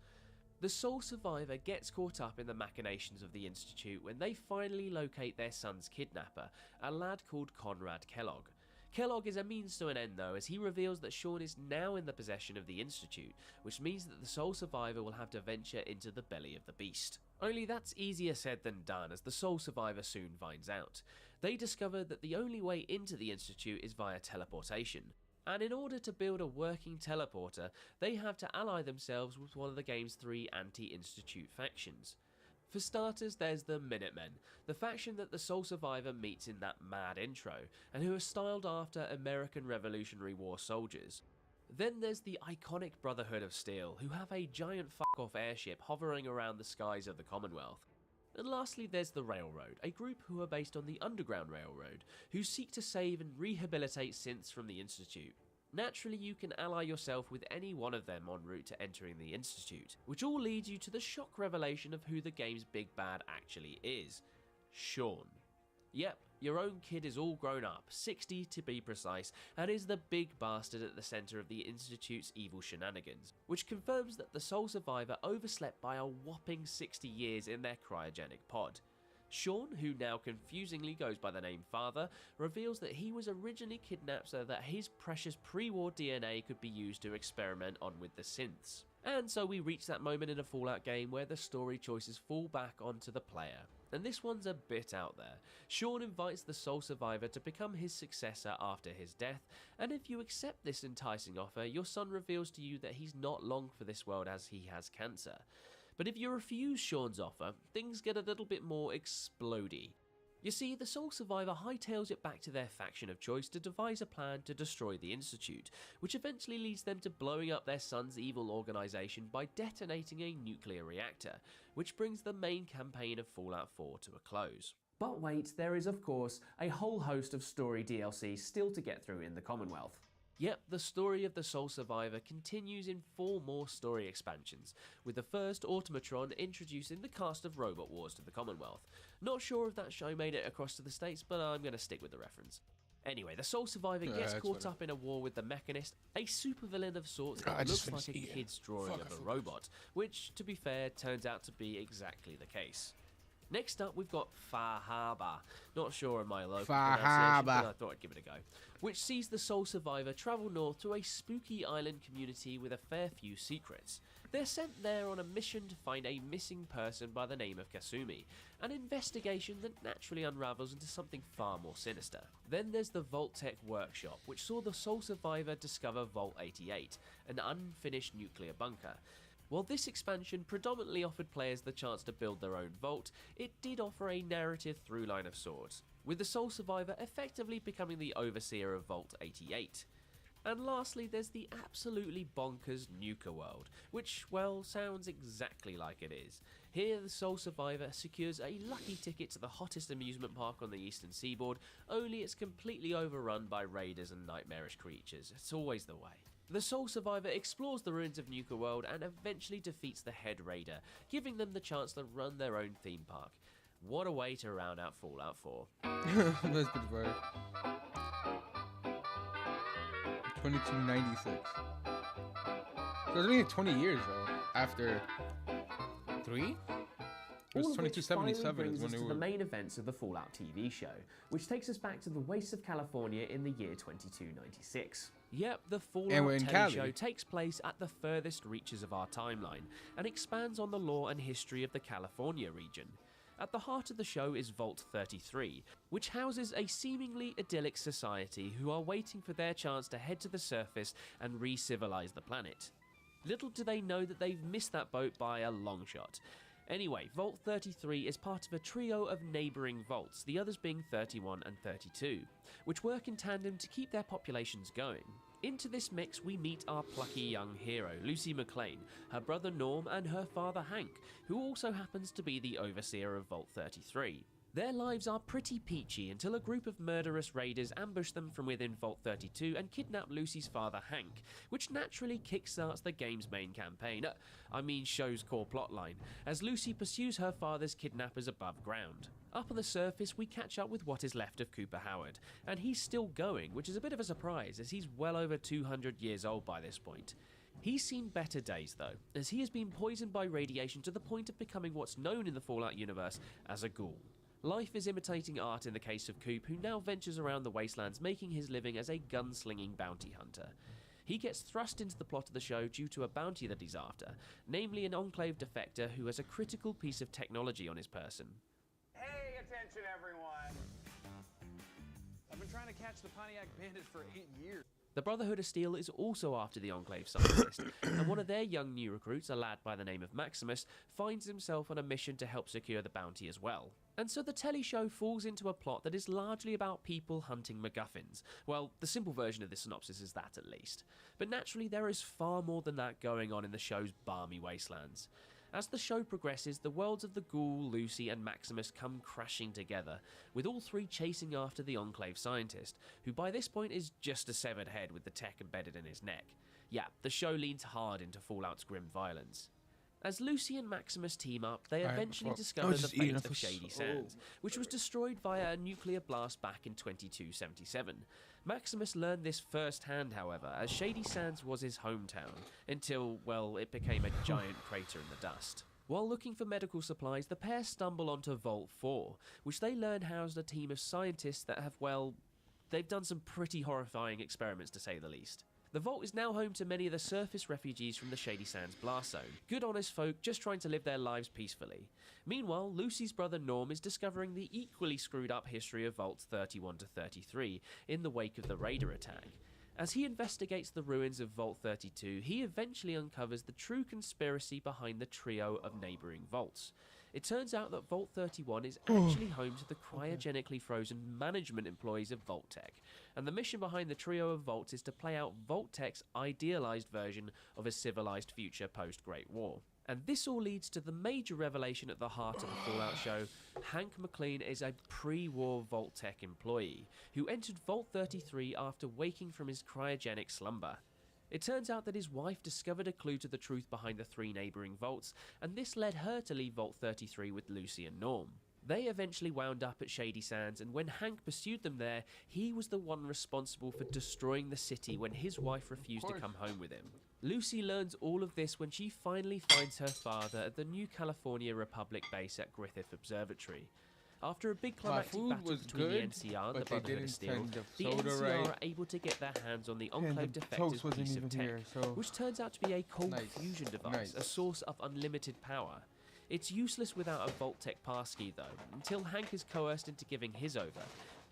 The Sole Survivor gets caught up in the machinations of the Institute when they finally locate their son's kidnapper, a lad called Conrad Kellogg. Kellogg is a means to an end though, as he reveals that Sean is now in the possession of the Institute, which means that the Sole Survivor will have to venture into the belly of the beast. Only that's easier said than done, as the Sole Survivor soon finds out. They discover that the only way into the Institute is via teleportation, and in order to build a working teleporter, they have to ally themselves with one of the game's 3 anti-Institute factions. For starters, there's the Minutemen, the faction that the Sole Survivor meets in that mad intro, and who are styled after American Revolutionary War soldiers. Then there's the iconic Brotherhood of Steel, who have a giant fuck-off airship hovering around the skies of the Commonwealth. And lastly, there's the Railroad, a group who are based on the Underground Railroad, who seek to save and rehabilitate synths from the Institute. Naturally, you can ally yourself with any one of them en route to entering the Institute, which all leads you to the shock revelation of who the game's big bad actually is: Sean. Yep, your own kid is all grown up, 60 to be precise, and is the big bastard at the centre of the Institute's evil shenanigans, which confirms that the Sole Survivor overslept by a whopping 60 years in their cryogenic pod. Sean, who now confusingly goes by the name Father, reveals that he was originally kidnapped so that his precious pre-war DNA could be used to experiment on with the synths. And so we reach that moment in a Fallout game where the story choices fall back onto the player. And this one's a bit out there. Sean invites the Sole Survivor to become his successor after his death, and if you accept this enticing offer, your son reveals to you that he's not long for this world as he has cancer. But if you refuse Sean's offer, things get a little bit more explodey. You see, the Sole Survivor hightails it back to their faction of choice to devise a plan to destroy the Institute, which eventually leads them to blowing up their son's evil organisation by detonating a nuclear reactor, which brings the main campaign of Fallout 4 to a close. But wait, there is of course a whole host of story DLC still to get through in the Commonwealth. Yep, the story of the Sole Survivor continues in 4 more story expansions, with the first Automatron introducing the cast of Robot Wars to the Commonwealth. Not sure if that show made it across to the States, but I'm going to stick with the reference. Anyway, the Sole Survivor gets caught up in a war with the Mechanist, a supervillain of sorts that looks like a kid's drawing of a robot, which, to be fair, turns out to be exactly the case. Next up, we've got Fahaba. Not sure on my local pronunciation, but I thought I'd give it a go. Which sees the Sole Survivor travel north to a spooky island community with a fair few secrets. They're sent there on a mission to find a missing person by the name of Kasumi, an investigation that naturally unravels into something far more sinister. Then there's the Vault-Tec workshop, which saw the Sole Survivor discover Vault 88, an unfinished nuclear bunker. While this expansion predominantly offered players the chance to build their own vault, it did offer a narrative through line of sorts, with the Sole Survivor effectively becoming the overseer of Vault 88. And lastly, there's the absolutely bonkers Nuka World, which, well, sounds exactly like it is. Here, the Sole Survivor secures a lucky ticket to the hottest amusement park on the eastern seaboard, only it's completely overrun by raiders and nightmarish creatures. It's always the way. The Sole Survivor explores the ruins of Nuka World and eventually defeats the head raider, giving them the chance to run their own theme park. What a way to round out Fallout 4. That's good vibe. 2296. So it's only 20 years though, after 3? It was 2277 is when they were... the main events of the Fallout TV show, which takes us back to the wastes of California in the year 2296. Yep, the Fallout TV show takes place at the furthest reaches of our timeline, and expands on the lore and history of the California region. At the heart of the show is Vault 33, which houses a seemingly idyllic society who are waiting for their chance to head to the surface and re-civilize the planet. Little do they know that they've missed that boat by a long shot. Anyway, Vault 33 is part of a trio of neighbouring vaults, the others being 31 and 32, which work in tandem to keep their populations going. Into this mix we meet our plucky young hero, Lucy McLean, her brother Norm and her father Hank, who also happens to be the overseer of Vault 33. Their lives are pretty peachy until a group of murderous raiders ambush them from within Vault 32 and kidnap Lucy's father Hank, which naturally kickstarts the game's main campaign, show's core plotline, as Lucy pursues her father's kidnappers above ground. Up on the surface we catch up with what is left of Cooper Howard, and he's still going, which is a bit of a surprise as he's well over 200 years old by this point. He's seen better days though, as he has been poisoned by radiation to the point of becoming what's known in the Fallout universe as a ghoul. Life is imitating art in the case of Coop, who now ventures around the wastelands making his living as a gunslinging bounty hunter. He gets thrust into the plot of the show due to a bounty that he's after, namely an Enclave defector who has a critical piece of technology on his person. Hey, attention everyone! I've been trying to catch the Pontiac Bandit for 8 years. The Brotherhood of Steel is also after the Enclave scientist, and one of their young new recruits, a lad by the name of Maximus, finds himself on a mission to help secure the bounty as well. And so the telly show falls into a plot that is largely about people hunting MacGuffins. Well, the simple version of the synopsis is that at least. But naturally there is far more than that going on in the show's balmy wastelands. As the show progresses, the worlds of the Ghoul, Lucy and Maximus come crashing together, with all three chasing after the Enclave scientist, who by this point is just a severed head with the tech embedded in his neck. Yeah, the show leans hard into Fallout's grim violence. As Lucy and Maximus team up, they eventually discover the fate of Shady Sands, which was destroyed via a nuclear blast back in 2277. Maximus learned this firsthand, however, as Shady Sands was his hometown, until, well, it became a giant crater in the dust. While looking for medical supplies, the pair stumble onto Vault 4, which they learn housed a team of scientists that have, well, they've done some pretty horrifying experiments to say the least. The Vault is now home to many of the surface refugees from the Shady Sands blast zone, good honest folk just trying to live their lives peacefully. Meanwhile, Lucy's brother Norm is discovering the equally screwed up history of Vaults 31 to 33 in the wake of the Raider attack. As he investigates the ruins of Vault 32, he eventually uncovers the true conspiracy behind the trio of neighbouring vaults. It turns out that Vault 31 is actually home to the cryogenically frozen management employees of Vault-Tec, and the mission behind the trio of vaults is to play out Vault-Tec's idealised version of a civilised future post-Great War. And this all leads to the major revelation at the heart of the Fallout show. Hank McLean is a pre-war Vault-Tec employee who entered Vault 33 after waking from his cryogenic slumber. It turns out that his wife discovered a clue to the truth behind the 3 neighbouring vaults, and this led her to leave Vault 33 with Lucy and Norm. They eventually wound up at Shady Sands, and when Hank pursued them there, he was the one responsible for destroying the city when his wife refused to come home with him. Lucy learns all of this when she finally finds her father at the New California Republic base at Griffith Observatory. After a big climactic battle between the NCR and the Brotherhood of Steel, the NCR are able to get their hands on the Enclave Defector's piece of tech, which turns out to be a cold fusion device, a source of unlimited power. It's useless without a Vault-Tec passkey though, until Hank is coerced into giving his over,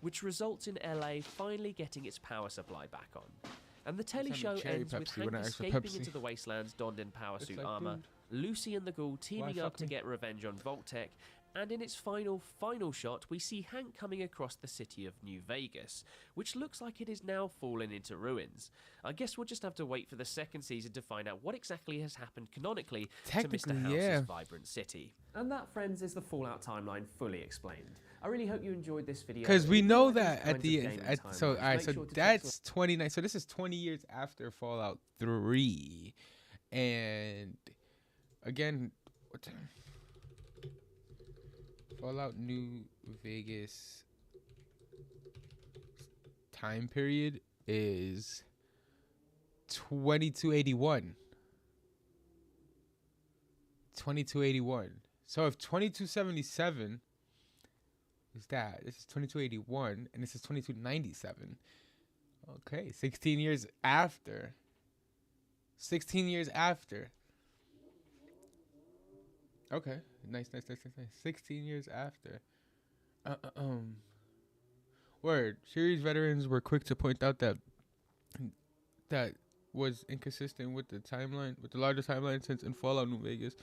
which results in LA finally getting its power supply back on. And the telly show ends with Hank escaping into the wastelands donned in power suit armor, Lucy and the Ghoul teaming up to get revenge on Vault-Tec, and in its final shot, we see Hank coming across the city of New Vegas, which looks like it is now fallen into ruins. I guess we'll just have to wait for the second season to find out what exactly has happened canonically to Mr. House's vibrant city. And that, friends, is the Fallout timeline fully explained. I really hope you enjoyed this video. Because we know that at the end, so that's 29. So this is 20 years after Fallout 3, and again, what time? Fallout New Vegas time period is 2281. 2281. So if 2277 is that, this is 2281, and this is 2297. Okay, 16 years after. 16 years after. Okay, nice. 16 years after. Word. Series veterans were quick to point out that was inconsistent with the timeline, with the larger timeline, since in Fallout New Vegas,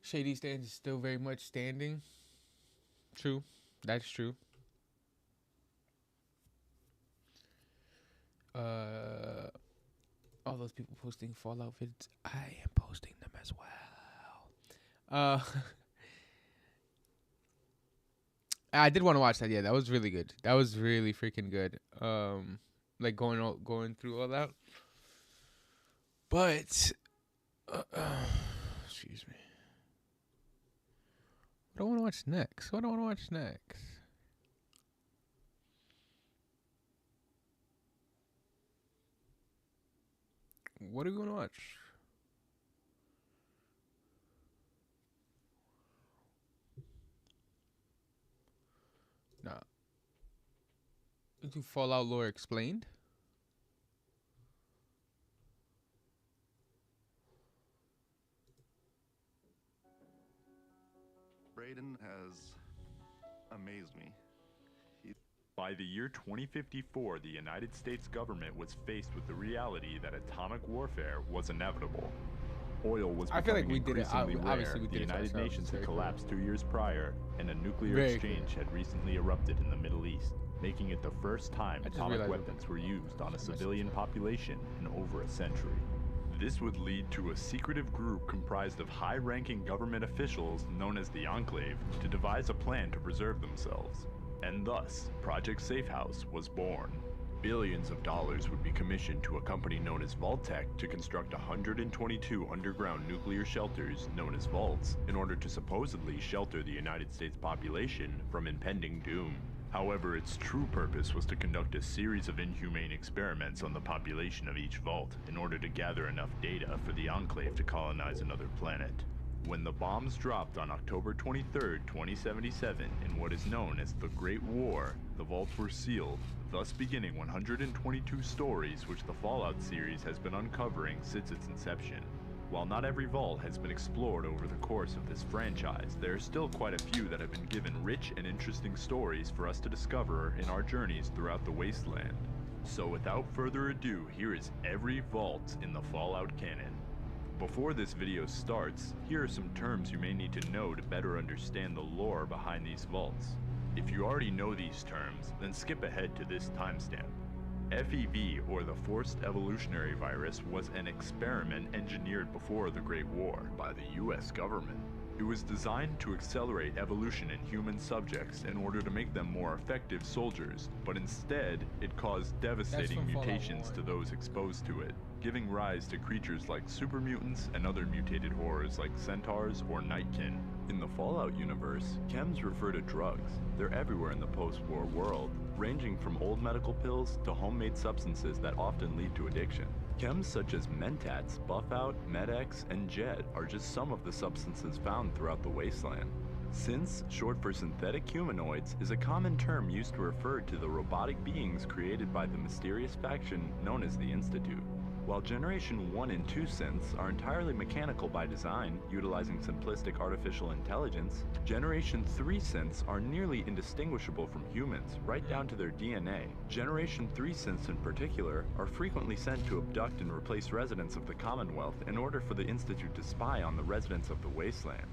Shady Sands is still very much standing. True. That's true. All those people posting Fallout vids, I am posting them as well. I did want to watch that. Yeah, that was really good. That was really freaking good. Like going through all that. But excuse me. What do I want to watch next? What do I want to watch next? What are we going to watch? Nah. Do Fallout lore explained? Brayden has amazed me. By the year 2054, the United States government was faced with the reality that atomic warfare was inevitable. Oil was becoming increasingly rare. The United Nations had collapsed 2 years prior, and a nuclear exchange had recently erupted in the Middle East, making it the first time atomic weapons were used on a civilian population in over a century. This would lead to a secretive group comprised of high-ranking government officials known as the Enclave to devise a plan to preserve themselves. And thus, Project Safehouse was born. Billions of dollars would be commissioned to a company known as Vault-Tec to construct 122 underground nuclear shelters known as vaults in order to supposedly shelter the United States population from impending doom. However, its true purpose was to conduct a series of inhumane experiments on the population of each vault in order to gather enough data for the Enclave to colonize another planet. When the bombs dropped on October 23, 2077, in what is known as the Great War, the vaults were sealed, thus beginning 122 stories which the Fallout series has been uncovering since its inception. While not every vault has been explored over the course of this franchise, there are still quite a few that have been given rich and interesting stories for us to discover in our journeys throughout the wasteland. So without further ado, here is every vault in the Fallout canon. Before this video starts, here are some terms you may need to know to better understand the lore behind these vaults. If you already know these terms, then skip ahead to this timestamp. FEV, or the Forced Evolutionary Virus, was an experiment engineered before the Great War by the US government. It was designed to accelerate evolution in human subjects in order to make them more effective soldiers, but instead, it caused devastating mutations to those exposed to it, giving rise to creatures like super mutants and other mutated horrors like centaurs or nightkin. In the Fallout universe, chems refer to drugs. They're everywhere in the post-war world, ranging from old medical pills to homemade substances that often lead to addiction. Chems such as Mentats, Buffout, Med-X, and Jet are just some of the substances found throughout the wasteland. Synths, short for synthetic humanoids, is a common term used to refer to the robotic beings created by the mysterious faction known as the Institute. While Generation 1 and 2 synths are entirely mechanical by design, utilizing simplistic artificial intelligence, Generation 3 synths are nearly indistinguishable from humans, right down to their DNA. Generation 3 synths in particular are frequently sent to abduct and replace residents of the Commonwealth in order for the Institute to spy on the residents of the wasteland.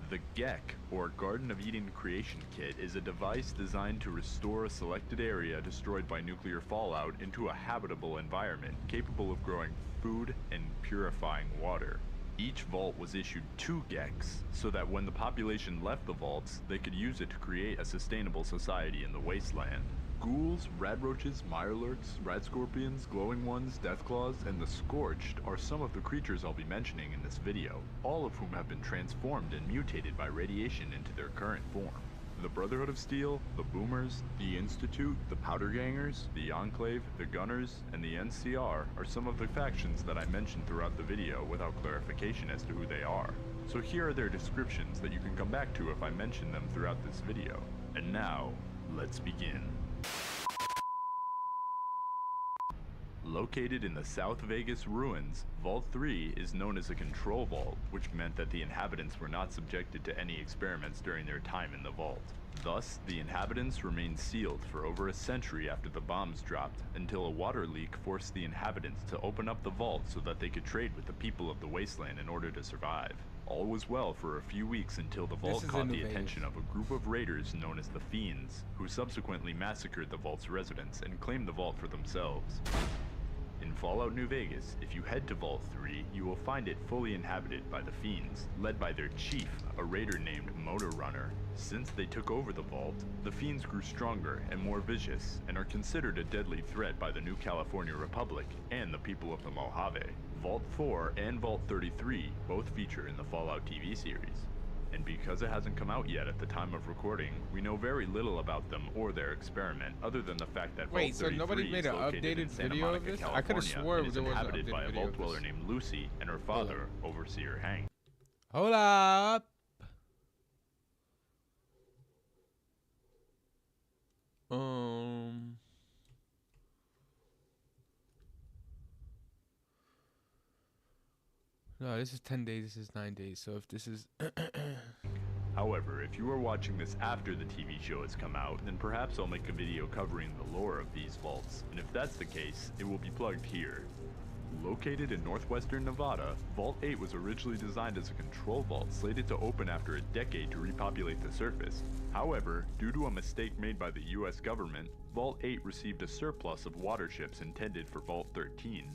The GEC, or Garden of Eden Creation Kit, is a device designed to restore a selected area destroyed by nuclear fallout into a habitable environment capable of growing food and purifying water. Each vault was issued 2 GECs, so that when the population left the vaults, they could use it to create a sustainable society in the wasteland. Ghouls, radroaches, mirelurks, radscorpions, glowing ones, deathclaws, and the Scorched are some of the creatures I'll be mentioning in this video, all of whom have been transformed and mutated by radiation into their current form. The Brotherhood of Steel, the Boomers, the Institute, the Powder Gangers, the Enclave, the Gunners, and the NCR are some of the factions that I mentioned throughout the video without clarification as to who they are. So here are their descriptions that you can come back to if I mention them throughout this video. And now, let's begin. Located in the South Vegas ruins, Vault 3 is known as a control vault, which meant that the inhabitants were not subjected to any experiments during their time in the vault. Thus, the inhabitants remained sealed for over a century after the bombs dropped, until a water leak forced the inhabitants to open up the vault so that they could trade with the people of the wasteland in order to survive. All was well for a few weeks until the vault caught the attention of a group of raiders known as the Fiends, who subsequently massacred the vault's residents and claimed the vault for themselves. In Fallout New Vegas, if you head to Vault 3, you will find it fully inhabited by the Fiends, led by their chief, a raider named Motor Runner. Since they took over the vault, the Fiends grew stronger and more vicious, and are considered a deadly threat by the New California Republic and the people of the Mojave. Vault 4 and Vault 33 both feature in the Fallout TV series. And because it hasn't come out yet at the time of recording, we know very little about them or their experiment, other than the fact that Vault 33 nobody made is an located in updated Santa video Monica, of this? California, I could have swore and is there was an inhabited by updated a video vault of dweller this. named Lucy and her father, Overseer Hank. Hold up. No, this is 10 days, this is 9 days, so if this is... However, if you are watching this after the TV show has come out, then perhaps I'll make a video covering the lore of these vaults, and if that's the case, it will be plugged here. Located in northwestern Nevada, Vault 8 was originally designed as a control vault slated to open after a decade to repopulate the surface. However, due to a mistake made by the US government, Vault 8 received a surplus of water ships intended for Vault 13.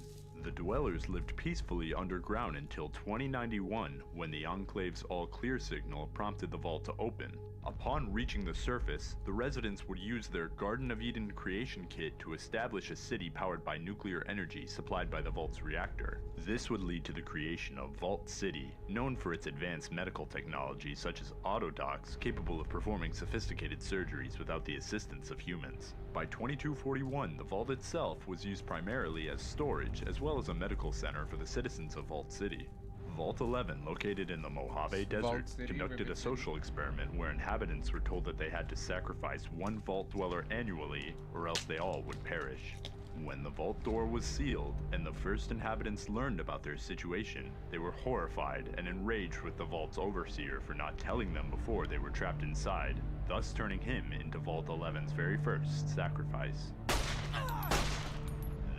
The dwellers lived peacefully underground until 2091, when the Enclave's all-clear signal prompted the vault to open. Upon reaching the surface, the residents would use their Garden of Eden creation kit to establish a city powered by nuclear energy supplied by the vault's reactor. This would lead to the creation of Vault City, known for its advanced medical technology such as autodocs capable of performing sophisticated surgeries without the assistance of humans. By 2241, the vault itself was used primarily as storage as well as a medical center for the citizens of Vault City. Vault 11, located in the Mojave Desert, conducted a social experiment where inhabitants were told that they had to sacrifice one vault dweller annually, or else they all would perish. When the vault door was sealed, and the first inhabitants learned about their situation, they were horrified and enraged with the vault's overseer for not telling them before they were trapped inside, thus turning him into Vault 11's very first sacrifice.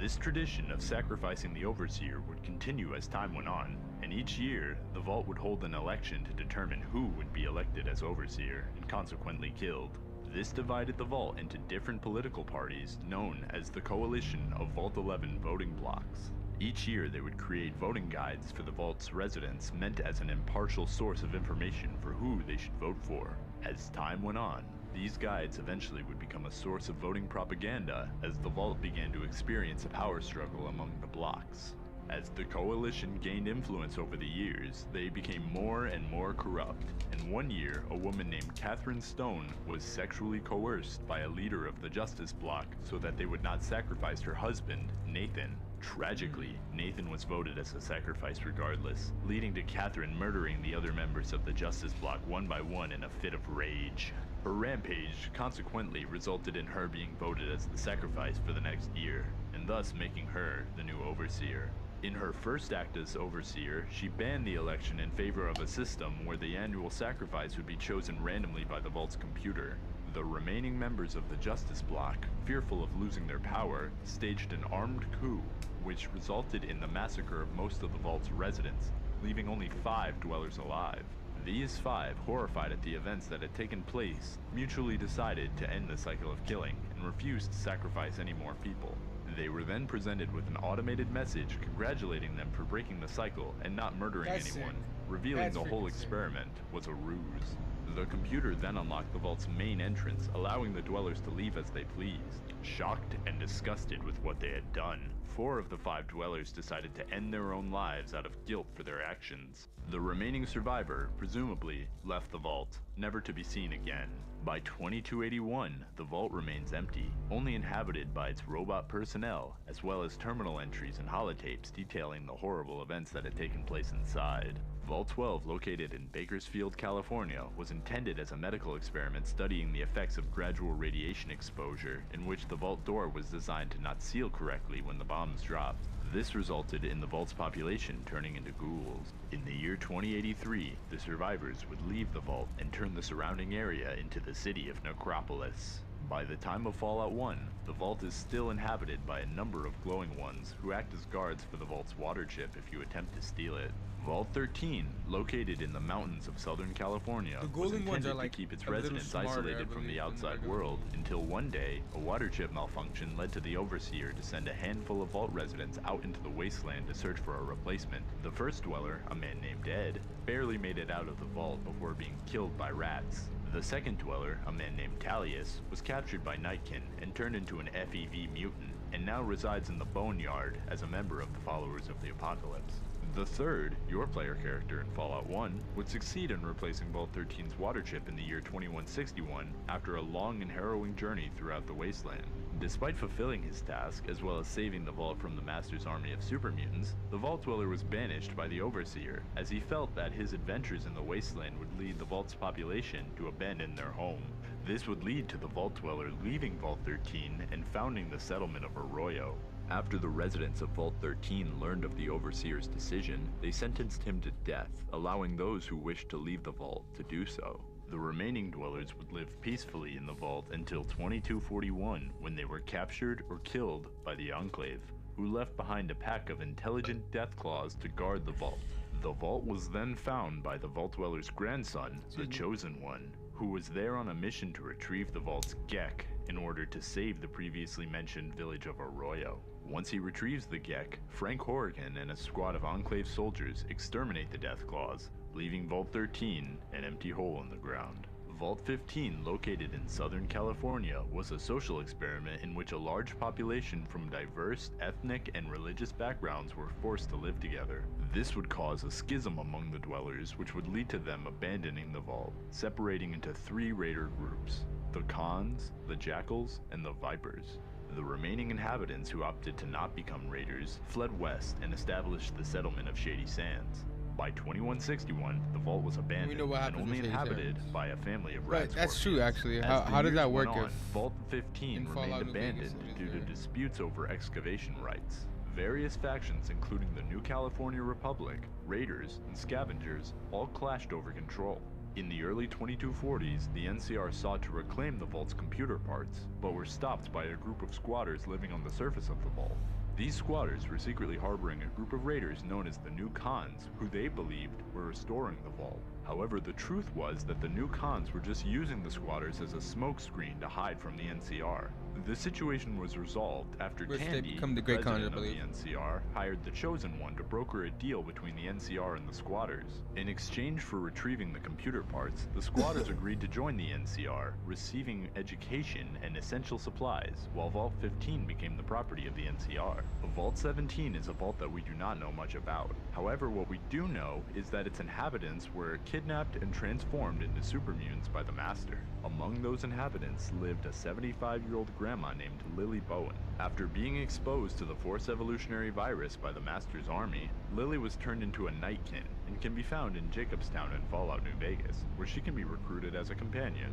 This tradition of sacrificing the overseer would continue as time went on, and each year, the vault would hold an election to determine who would be elected as overseer and consequently killed. This divided the vault into different political parties known as the Coalition of Vault 11 voting blocks. Each year they would create voting guides for the vault's residents meant as an impartial source of information for who they should vote for. As time went on, these guides eventually would become a source of voting propaganda as the vault began to experience a power struggle among the blocks. As the coalition gained influence over the years, they became more and more corrupt, and one year a woman named Catherine Stone was sexually coerced by a leader of the Justice Bloc so that they would not sacrifice her husband, Nathan. Tragically, Nathan was voted as a sacrifice regardless, leading to Catherine murdering the other members of the Justice Bloc one by one in a fit of rage. Her rampage consequently resulted in her being voted as the sacrifice for the next year, and thus making her the new overseer. In her first act as overseer, she banned the election in favor of a system where the annual sacrifice would be chosen randomly by the vault's computer. The remaining members of the Justice Bloc, fearful of losing their power, staged an armed coup, which resulted in the massacre of most of the vault's residents, leaving only 5 dwellers alive. These 5, horrified at the events that had taken place, mutually decided to end the cycle of killing and refused to sacrifice any more people. They were then presented with an automated message congratulating them for breaking the cycle and not murdering anyone, revealing the whole experiment was a ruse. The computer then unlocked the vault's main entrance, allowing the dwellers to leave as they pleased. Shocked and disgusted with what they had done, 4 of the 5 dwellers decided to end their own lives out of guilt for their actions. The remaining survivor, presumably, left the vault, never to be seen again. By 2281, the vault remains empty, only inhabited by its robot personnel, as well as terminal entries and holotapes detailing the horrible events that had taken place inside. Vault 12, located in Bakersfield, California, was intended as a medical experiment studying the effects of gradual radiation exposure, in which the vault door was designed to not seal correctly when the bombs dropped. This resulted in the vault's population turning into ghouls. In the year 2083, the survivors would leave the vault and turn the surrounding area into the city of Necropolis. By the time of Fallout 1, the vault is still inhabited by a number of glowing ones who act as guards for the vault's water chip if you attempt to steal it. Vault 13, located in the mountains of Southern California, was intended to keep its residents isolated from the outside world until one day, a water chip malfunction led to the Overseer to send a handful of vault residents out into the wasteland to search for a replacement. The first dweller, a man named Ed, barely made it out of the vault before being killed by rats. The second dweller, a man named Talius, was captured by Nightkin and turned into an FEV mutant, and now resides in the Boneyard as a member of the Followers of the Apocalypse. The third, your player character in Fallout 1, would succeed in replacing Vault 13's water chip in the year 2161 after a long and harrowing journey throughout the wasteland. Despite fulfilling his task, as well as saving the vault from the Master's army of super mutants, the Vault Dweller was banished by the Overseer, as he felt that his adventures in the wasteland would lead the Vault's population to abandon their home. This would lead to the Vault Dweller leaving Vault 13 and founding the settlement of Arroyo. After the residents of Vault 13 learned of the Overseer's decision, they sentenced him to death, allowing those who wished to leave the vault to do so. The remaining dwellers would live peacefully in the vault until 2241, when they were captured or killed by the Enclave, who left behind a pack of intelligent Deathclaws to guard the vault. The vault was then found by the Vault Dweller's grandson, the Chosen One, who was there on a mission to retrieve the vault's Gek in order to save the previously mentioned village of Arroyo. Once he retrieves the Gek, Frank Horrigan and a squad of Enclave soldiers exterminate the Deathclaws, leaving Vault 13 an empty hole in the ground. Vault 15, located in Southern California, was a social experiment in which a large population from diverse ethnic and religious backgrounds were forced to live together. This would cause a schism among the dwellers, which would lead to them abandoning the vault, separating into 3 raider groups: the Khans, the Jackals, and the Vipers. The remaining inhabitants who opted to not become raiders fled west and established the settlement of Shady Sands. By 2161, the vault was abandoned and only inhabited by a family of rat That's true, scorpions. actually. As How the does that years work went on, if Vault 15 in remained Fallout New Vegas abandoned due to disputes over excavation rights. Various factions, including the New California Republic, Raiders, and Scavengers, all clashed over control. In the early 2240s, the NCR sought to reclaim the vault's computer parts, but were stopped by a group of squatters living on the surface of the vault. These squatters were secretly harboring a group of raiders known as the New Khans, who they believed were restoring the vault. However, the truth was that the New Khans were just using the squatters as a smokescreen to hide from the NCR. The situation was resolved after Tandy, the president of the NCR, hired the Chosen One to broker a deal between the NCR and the squatters. In exchange for retrieving the computer parts, the squatters agreed to join the NCR, receiving education and essential supplies, while Vault 15 became the property of the NCR. Vault 17 is a vault that we do not know much about. However, what we do know is that its inhabitants were kidnapped and transformed into supermutants by the Master. Among those inhabitants lived a 75-year-old grandma named Lily Bowen. After being exposed to the Force evolutionary virus by the Master's army, Lily was turned into a Nightkin and can be found in Jacobstown in Fallout New Vegas, where she can be recruited as a companion.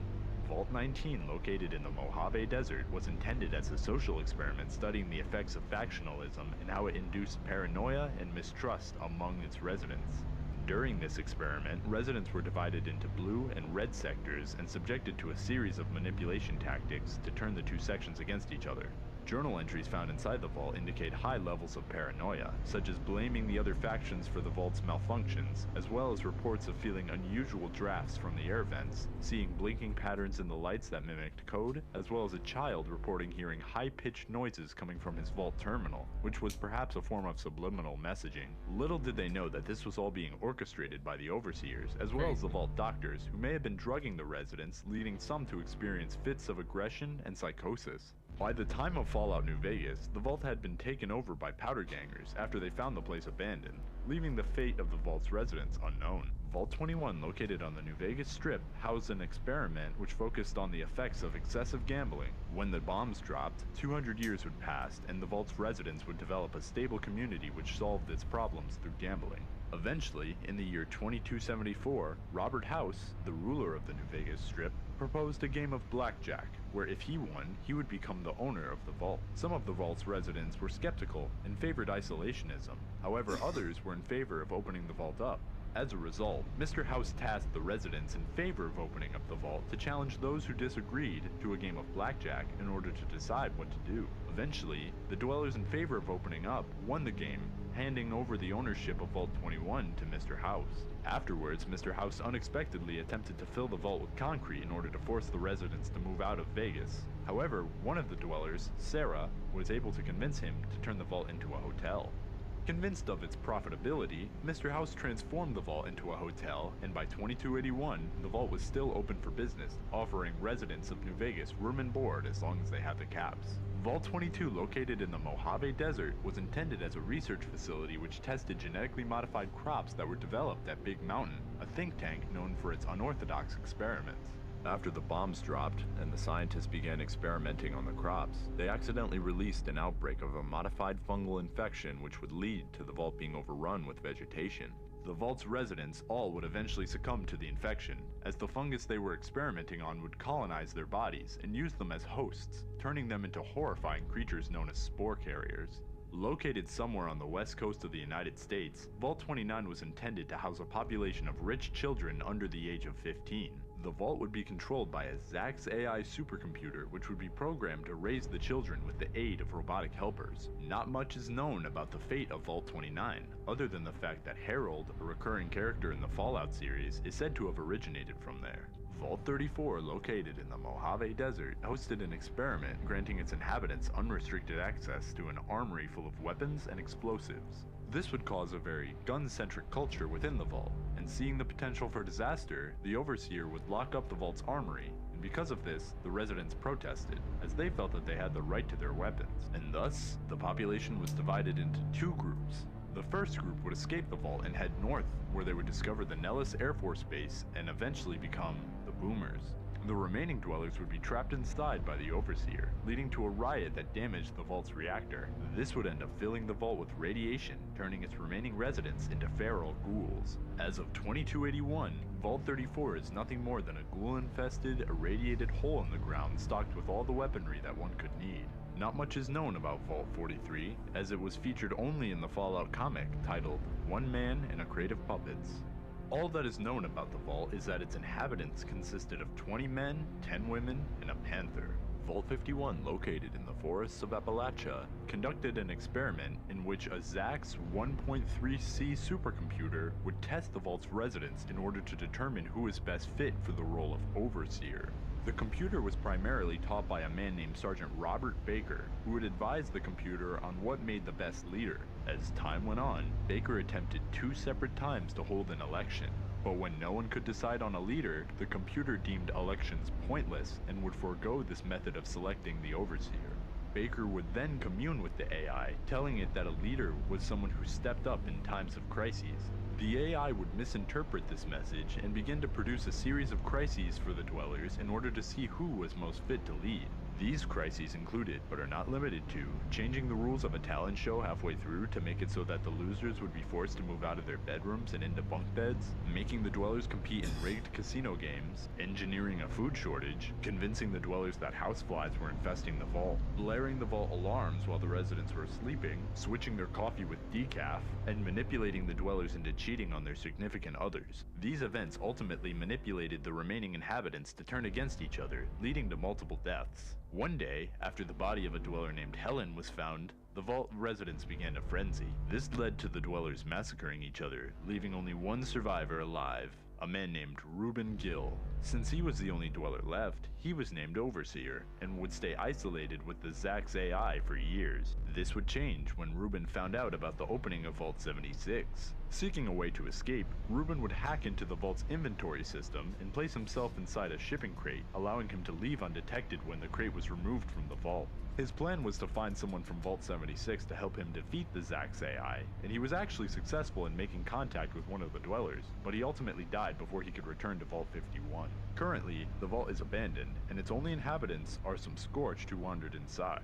Vault 19, located in the Mojave Desert, was intended as a social experiment studying the effects of factionalism and how it induced paranoia and mistrust among its residents. During this experiment, residents were divided into blue and red sectors and subjected to a series of manipulation tactics to turn the two sections against each other. Journal entries found inside the vault indicate high levels of paranoia, such as blaming the other factions for the vault's malfunctions, as well as reports of feeling unusual drafts from the air vents, seeing blinking patterns in the lights that mimicked code, as well as a child reporting hearing high-pitched noises coming from his vault terminal, which was perhaps a form of subliminal messaging. Little did they know that this was all being orchestrated by the overseers, as well as the vault doctors, who may have been drugging the residents, leading some to experience fits of aggression and psychosis. By the time of Fallout New Vegas, the vault had been taken over by powder gangers after they found the place abandoned, leaving the fate of the vault's residents unknown. Vault 21, located on the New Vegas Strip, housed an experiment which focused on the effects of excessive gambling. When the bombs dropped, 200 years would pass, and the vault's residents would develop a stable community which solved its problems through gambling. Eventually, in the year 2274, Robert House, the ruler of the New Vegas Strip, proposed a game of blackjack, where if he won, he would become the owner of the vault. Some of the vault's residents were skeptical and favored isolationism. However, others were in favor of opening the vault up. As a result, Mr. House tasked the residents in favor of opening up the vault to challenge those who disagreed to a game of blackjack in order to decide what to do. Eventually, the dwellers in favor of opening up won the game, handing over the ownership of Vault 21 to Mr. House. Afterwards, Mr. House unexpectedly attempted to fill the vault with concrete in order to force the residents to move out of Vegas. However, one of the dwellers, Sarah, was able to convince him to turn the vault into a hotel. Convinced of its profitability, Mr. House transformed the vault into a hotel, and by 2281, the vault was still open for business, offering residents of New Vegas room and board as long as they had the caps. Vault 22, located in the Mojave Desert, was intended as a research facility which tested genetically modified crops that were developed at Big Mountain, a think tank known for its unorthodox experiments. After the bombs dropped and the scientists began experimenting on the crops, they accidentally released an outbreak of a modified fungal infection which would lead to the vault being overrun with vegetation. The vault's residents all would eventually succumb to the infection, as the fungus they were experimenting on would colonize their bodies and use them as hosts, turning them into horrifying creatures known as spore carriers. Located somewhere on the west coast of the United States, Vault 29 was intended to house a population of rich children under the age of 15. The vault would be controlled by a Zax AI supercomputer which would be programmed to raise the children with the aid of robotic helpers. Not much is known about the fate of Vault 29, other than the fact that Harold, a recurring character in the Fallout series, is said to have originated from there. Vault 34, located in the Mojave Desert, hosted an experiment granting its inhabitants unrestricted access to an armory full of weapons and explosives. This would cause a very gun-centric culture within the vault, and seeing the potential for disaster, the Overseer would lock up the vault's armory, and because of this, the residents protested, as they felt that they had the right to their weapons, and thus, the population was divided into two groups. The first group would escape the vault and head north, where they would discover the Nellis Air Force Base and eventually become the Boomers. The remaining dwellers would be trapped inside by the Overseer, leading to a riot that damaged the vault's reactor. This would end up filling the vault with radiation, turning its remaining residents into feral ghouls. As of 2281, Vault 34 is nothing more than a ghoul-infested, irradiated hole in the ground stocked with all the weaponry that one could need. Not much is known about Vault 43, as it was featured only in the Fallout comic titled One Man and a Crate of Puppets. All that is known about the vault is that its inhabitants consisted of 20 men, 10 women, and a panther. Vault 51, located in the forests of Appalachia, conducted an experiment in which a Zax 1.3C supercomputer would test the Vault's residents in order to determine who is best fit for the role of Overseer. The computer was primarily taught by a man named Sergeant Robert Baker, who would advise the computer on what made the best leader. As time went on, Baker attempted 2 separate times to hold an election. But when no one could decide on a leader, the computer deemed elections pointless and would forego this method of selecting the Overseer. Baker would then commune with the AI, telling it that a leader was someone who stepped up in times of crises. The AI would misinterpret this message and begin to produce a series of crises for the dwellers in order to see who was most fit to lead. These crises included, but are not limited to, changing the rules of a talent show halfway through to make it so that the losers would be forced to move out of their bedrooms and into bunk beds, making the dwellers compete in rigged casino games, engineering a food shortage, convincing the dwellers that houseflies were infesting the vault, blaring the vault alarms while the residents were sleeping, switching their coffee with decaf, and manipulating the dwellers into cheating on their significant others. These events ultimately manipulated the remaining inhabitants to turn against each other, leading to multiple deaths. One day, after the body of a dweller named Helen was found, the vault residents began a frenzy. This led to the dwellers massacring each other, leaving only one survivor alive, a man named Reuben Gill. Since he was the only dweller left, he was named Overseer, and would stay isolated with the Zax AI for years. This would change when Reuben found out about the opening of Vault 76. Seeking a way to escape, Reuben would hack into the Vault's inventory system and place himself inside a shipping crate, allowing him to leave undetected when the crate was removed from the vault. His plan was to find someone from Vault 76 to help him defeat the Zax AI, and he was actually successful in making contact with one of the dwellers, but he ultimately died before he could return to Vault 51. Currently, the vault is abandoned, and its only inhabitants are some Scorched who wandered inside.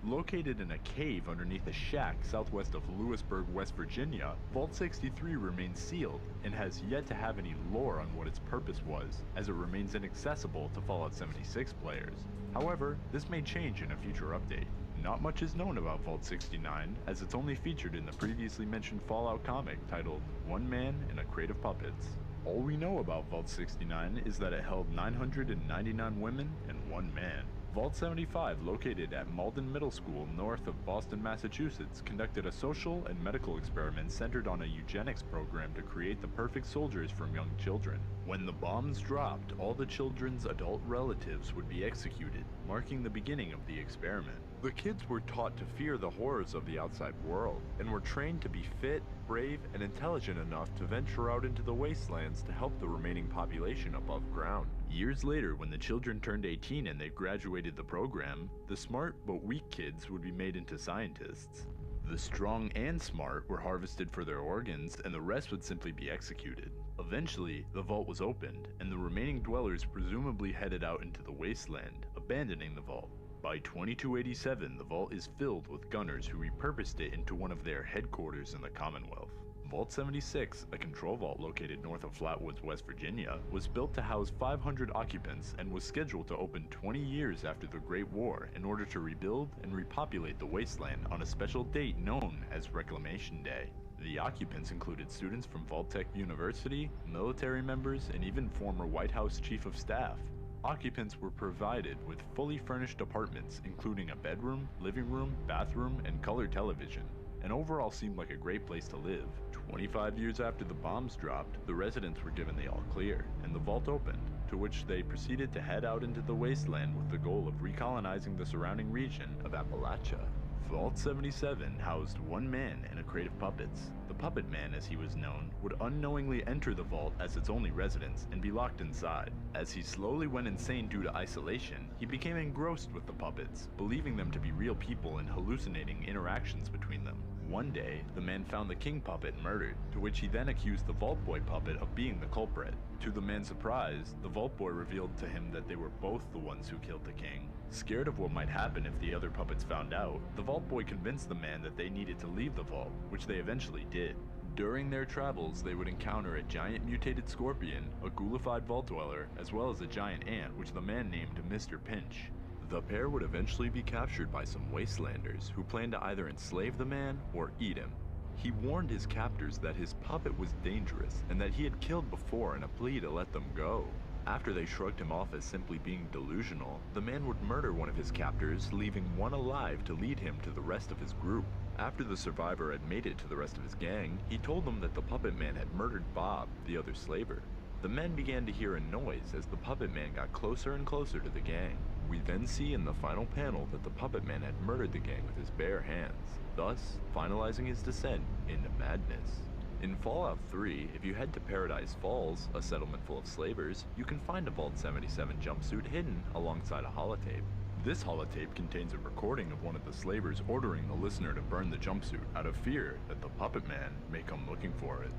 Located in a cave underneath a shack southwest of Lewisburg, West Virginia, Vault 63 remains sealed and has yet to have any lore on what its purpose was, as it remains inaccessible to Fallout 76 players. However, this may change in a future update. Not much is known about Vault 69, as it's only featured in the previously mentioned Fallout comic titled One Man and a Crate of Puppets. All we know about Vault 69 is that it held 999 women and 1 man. Vault 75, located at Malden Middle School north of Boston, Massachusetts, conducted a social and medical experiment centered on a eugenics program to create the perfect soldiers from young children. When the bombs dropped, all the children's adult relatives would be executed, marking the beginning of the experiment. The kids were taught to fear the horrors of the outside world, and were trained to be fit, brave, and intelligent enough to venture out into the wastelands to help the remaining population above ground. Years later, when the children turned 18 and they graduated the program, the smart but weak kids would be made into scientists. The strong and smart were harvested for their organs, and the rest would simply be executed. Eventually, the vault was opened, and the remaining dwellers presumably headed out into the wasteland, abandoning the vault. By 2287, the vault is filled with gunners who repurposed it into one of their headquarters in the Commonwealth. Vault 76, a control vault located north of Flatwoods, West Virginia, was built to house 500 occupants and was scheduled to open 20 years after the Great War in order to rebuild and repopulate the wasteland on a special date known as Reclamation Day. The occupants included students from Vault-Tec University, military members, and even former White House Chief of Staff. Occupants were provided with fully furnished apartments, including a bedroom, living room, bathroom, and color television, and overall seemed like a great place to live. 25 years after the bombs dropped, the residents were given the all-clear, and the vault opened, to which they proceeded to head out into the wasteland with the goal of recolonizing the surrounding region of Appalachia. Vault 77 housed 1 man and a crate of puppets. The Puppet Man, as he was known, would unknowingly enter the vault as its only residence and be locked inside. As he slowly went insane due to isolation, he became engrossed with the puppets, believing them to be real people and hallucinating interactions between them. One day, the man found the King Puppet murdered, to which he then accused the Vault Boy Puppet of being the culprit. To the man's surprise, the Vault Boy revealed to him that they were both the ones who killed the king. Scared of what might happen if the other puppets found out, the Vault Boy convinced the man that they needed to leave the vault, which they eventually did. During their travels, they would encounter a giant mutated scorpion, a ghoulified vault dweller, as well as a giant ant which the man named Mr. Pinch. The pair would eventually be captured by some wastelanders who planned to either enslave the man or eat him. He warned his captors that his puppet was dangerous and that he had killed before in a plea to let them go. After they shrugged him off as simply being delusional, the man would murder one of his captors, leaving one alive to lead him to the rest of his group. After the survivor had made it to the rest of his gang, he told them that the puppet man had murdered Bob, the other slaver. The men began to hear a noise as the puppet man got closer and closer to the gang. We then see in the final panel that the puppet man had murdered the gang with his bare hands, thus finalizing his descent into madness. In Fallout 3, if you head to Paradise Falls, a settlement full of slavers, you can find a Vault 77 jumpsuit hidden alongside a holotape. This holotape contains a recording of one of the slavers ordering the listener to burn the jumpsuit out of fear that the puppet man may come looking for it.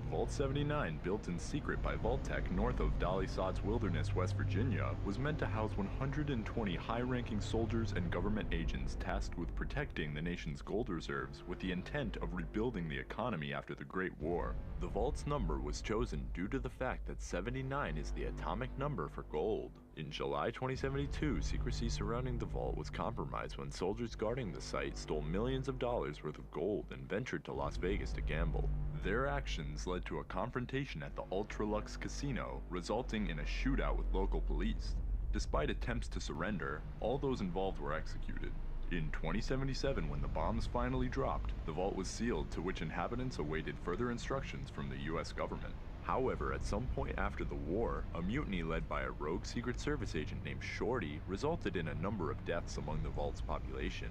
Vault 79, built in secret by Vault-Tec north of Dolly Sods Wilderness, West Virginia, was meant to house 120 high-ranking soldiers and government agents tasked with protecting the nation's gold reserves with the intent of rebuilding the economy after the Great War. The Vault's number was chosen due to the fact that 79 is the atomic number for gold. In July 2072, secrecy surrounding the Vault was compromised when soldiers guarding the site stole millions of dollars worth of gold and ventured to Las Vegas to gamble. Their actions led to a confrontation at the Ultralux Casino, resulting in a shootout with local police. Despite attempts to surrender, all those involved were executed. In 2077, when the bombs finally dropped, the vault was sealed, to which inhabitants awaited further instructions from the US government. However, at some point after the war, a mutiny led by a rogue Secret Service agent named Shorty resulted in a number of deaths among the vault's population.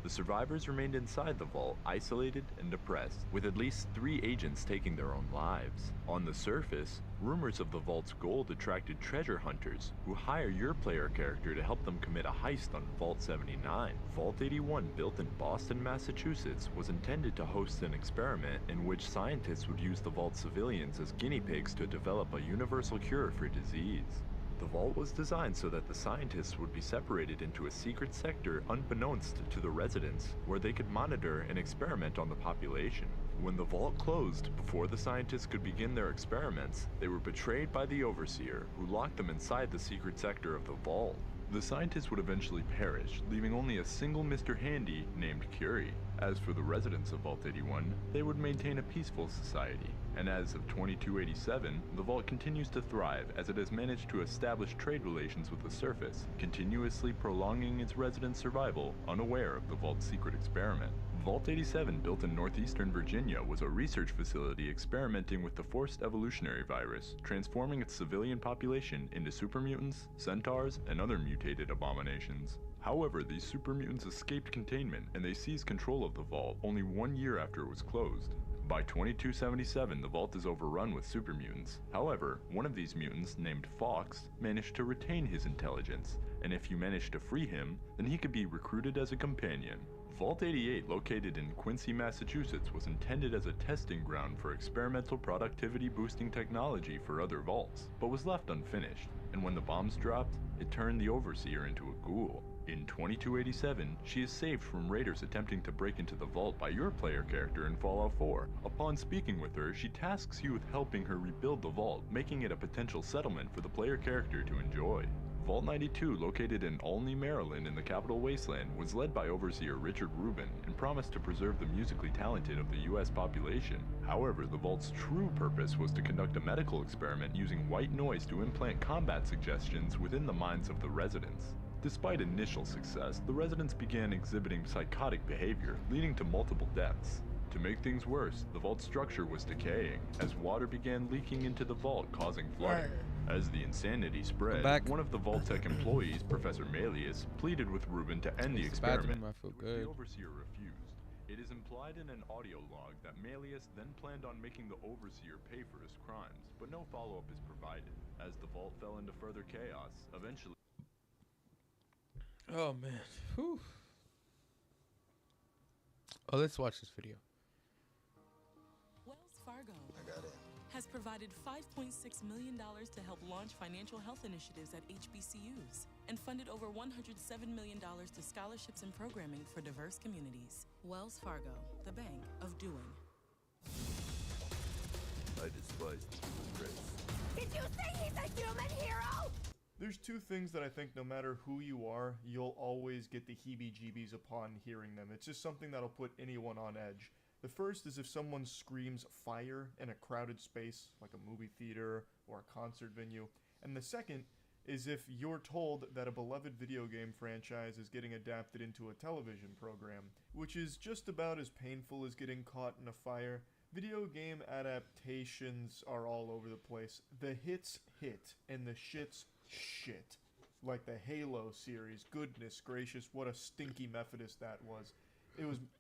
The survivors remained inside the vault, isolated and depressed, with at least 3 agents taking their own lives. On the surface, rumors of the vault's gold attracted treasure hunters, who hire your player character to help them commit a heist on Vault 79. Vault 81, built in Boston, Massachusetts, was intended to host an experiment in which scientists would use the vault's civilians as guinea pigs to develop a universal cure for disease. The vault was designed so that the scientists would be separated into a secret sector unbeknownst to the residents, where they could monitor and experiment on the population. When the vault closed, before the scientists could begin their experiments, they were betrayed by the Overseer, who locked them inside the secret sector of the vault. The scientists would eventually perish, leaving only a single Mr. Handy named Curie. As for the residents of Vault 81, they would maintain a peaceful society. And as of 2287, the Vault continues to thrive as it has managed to establish trade relations with the surface, continuously prolonging its residents' survival, unaware of the Vault's secret experiment. Vault 87, built in northeastern Virginia, was a research facility experimenting with the forced evolutionary virus, transforming its civilian population into supermutants, centaurs, and other mutated abominations. However, these supermutants escaped containment, and they seized control of the Vault only 1 year after it was closed. By 2277, the Vault is overrun with supermutants. However, one of these mutants, named Fox, managed to retain his intelligence, and if you manage to free him, then he could be recruited as a companion. Vault 88, located in Quincy, Massachusetts, was intended as a testing ground for experimental productivity-boosting technology for other vaults, but was left unfinished, and when the bombs dropped, it turned the Overseer into a ghoul. In 2287, she is saved from raiders attempting to break into the vault by your player character in Fallout 4. Upon speaking with her, she tasks you with helping her rebuild the vault, making it a potential settlement for the player character to enjoy. Vault 92, located in Olney, Maryland in the Capital Wasteland, was led by Overseer Richard Rubin and promised to preserve the musically talented of the US population. However, the Vault's true purpose was to conduct a medical experiment using white noise to implant combat suggestions within the minds of the residents. Despite initial success, the residents began exhibiting psychotic behavior, leading to multiple deaths. To make things worse, the vault structure was decaying, as water began leaking into the vault, causing flooding. As the insanity spread, one of the Vault-Tec employees, Professor Malius, pleaded with Rubin to end the experiment, which the Overseer refused. It is implied in an audio log that Malius then planned on making the Overseer pay for his crimes, but no follow-up is provided. As the vault fell into further chaos, eventually... Oh man. Whew. Oh, let's watch this video. Wells Fargo has provided $5.6 million to help launch financial health initiatives at HBCUs and funded over $107 million to scholarships and programming for diverse communities. Wells Fargo, the bank of doing. I despise the human race. Did you say he's a human hero? There's 2 things that I think no matter who you are, you'll always get the heebie-jeebies upon hearing them. It's just something that'll put anyone on edge. The first is if someone screams fire in a crowded space, like a movie theater or a concert venue. And the second is if you're told that a beloved video game franchise is getting adapted into a television program, which is just about as painful as getting caught in a fire. Video game adaptations are all over the place. The hits hit, and the shits shit. Like the Halo series, goodness gracious, what a stinky Methodist that was.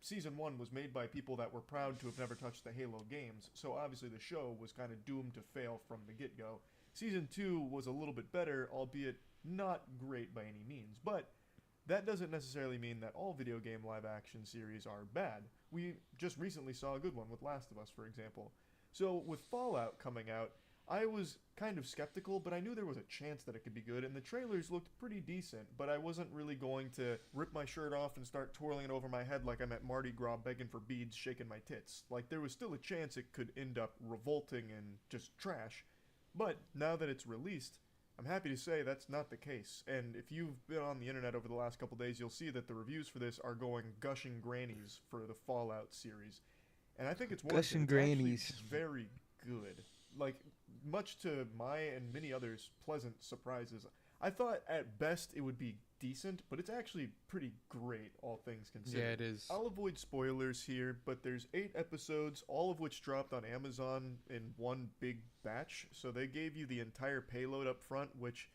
Season 1 was made by people that were proud to have never touched the Halo games, so obviously the show was kind of doomed to fail from the get-go. Season 2 was a little bit better, albeit not great by any means, but that doesn't necessarily mean that all video game live-action series are bad. We just recently saw a good one with Last of Us, for example. So with Fallout coming out, I was kind of skeptical, but I knew there was a chance that it could be good, and the trailers looked pretty decent, but I wasn't really going to rip my shirt off and start twirling it over my head like I'm at Mardi Gras begging for beads, shaking my tits. Like, there was still a chance it could end up revolting and just trash. But now that it's released, I'm happy to say that's not the case, and if you've been on the internet over the last couple days, you'll see that the reviews for this are going gushing grannies for the Fallout series. And I think it's warranted. Gushing grannies. It's very good. Like, much to my and many others' pleasant surprises. I thought at best it would be decent, but it's actually pretty great, all things considered. Yeah, it is. I'll avoid spoilers here, but there's 8 episodes, all of which dropped on Amazon in one big batch, so they gave you the entire payload up front, which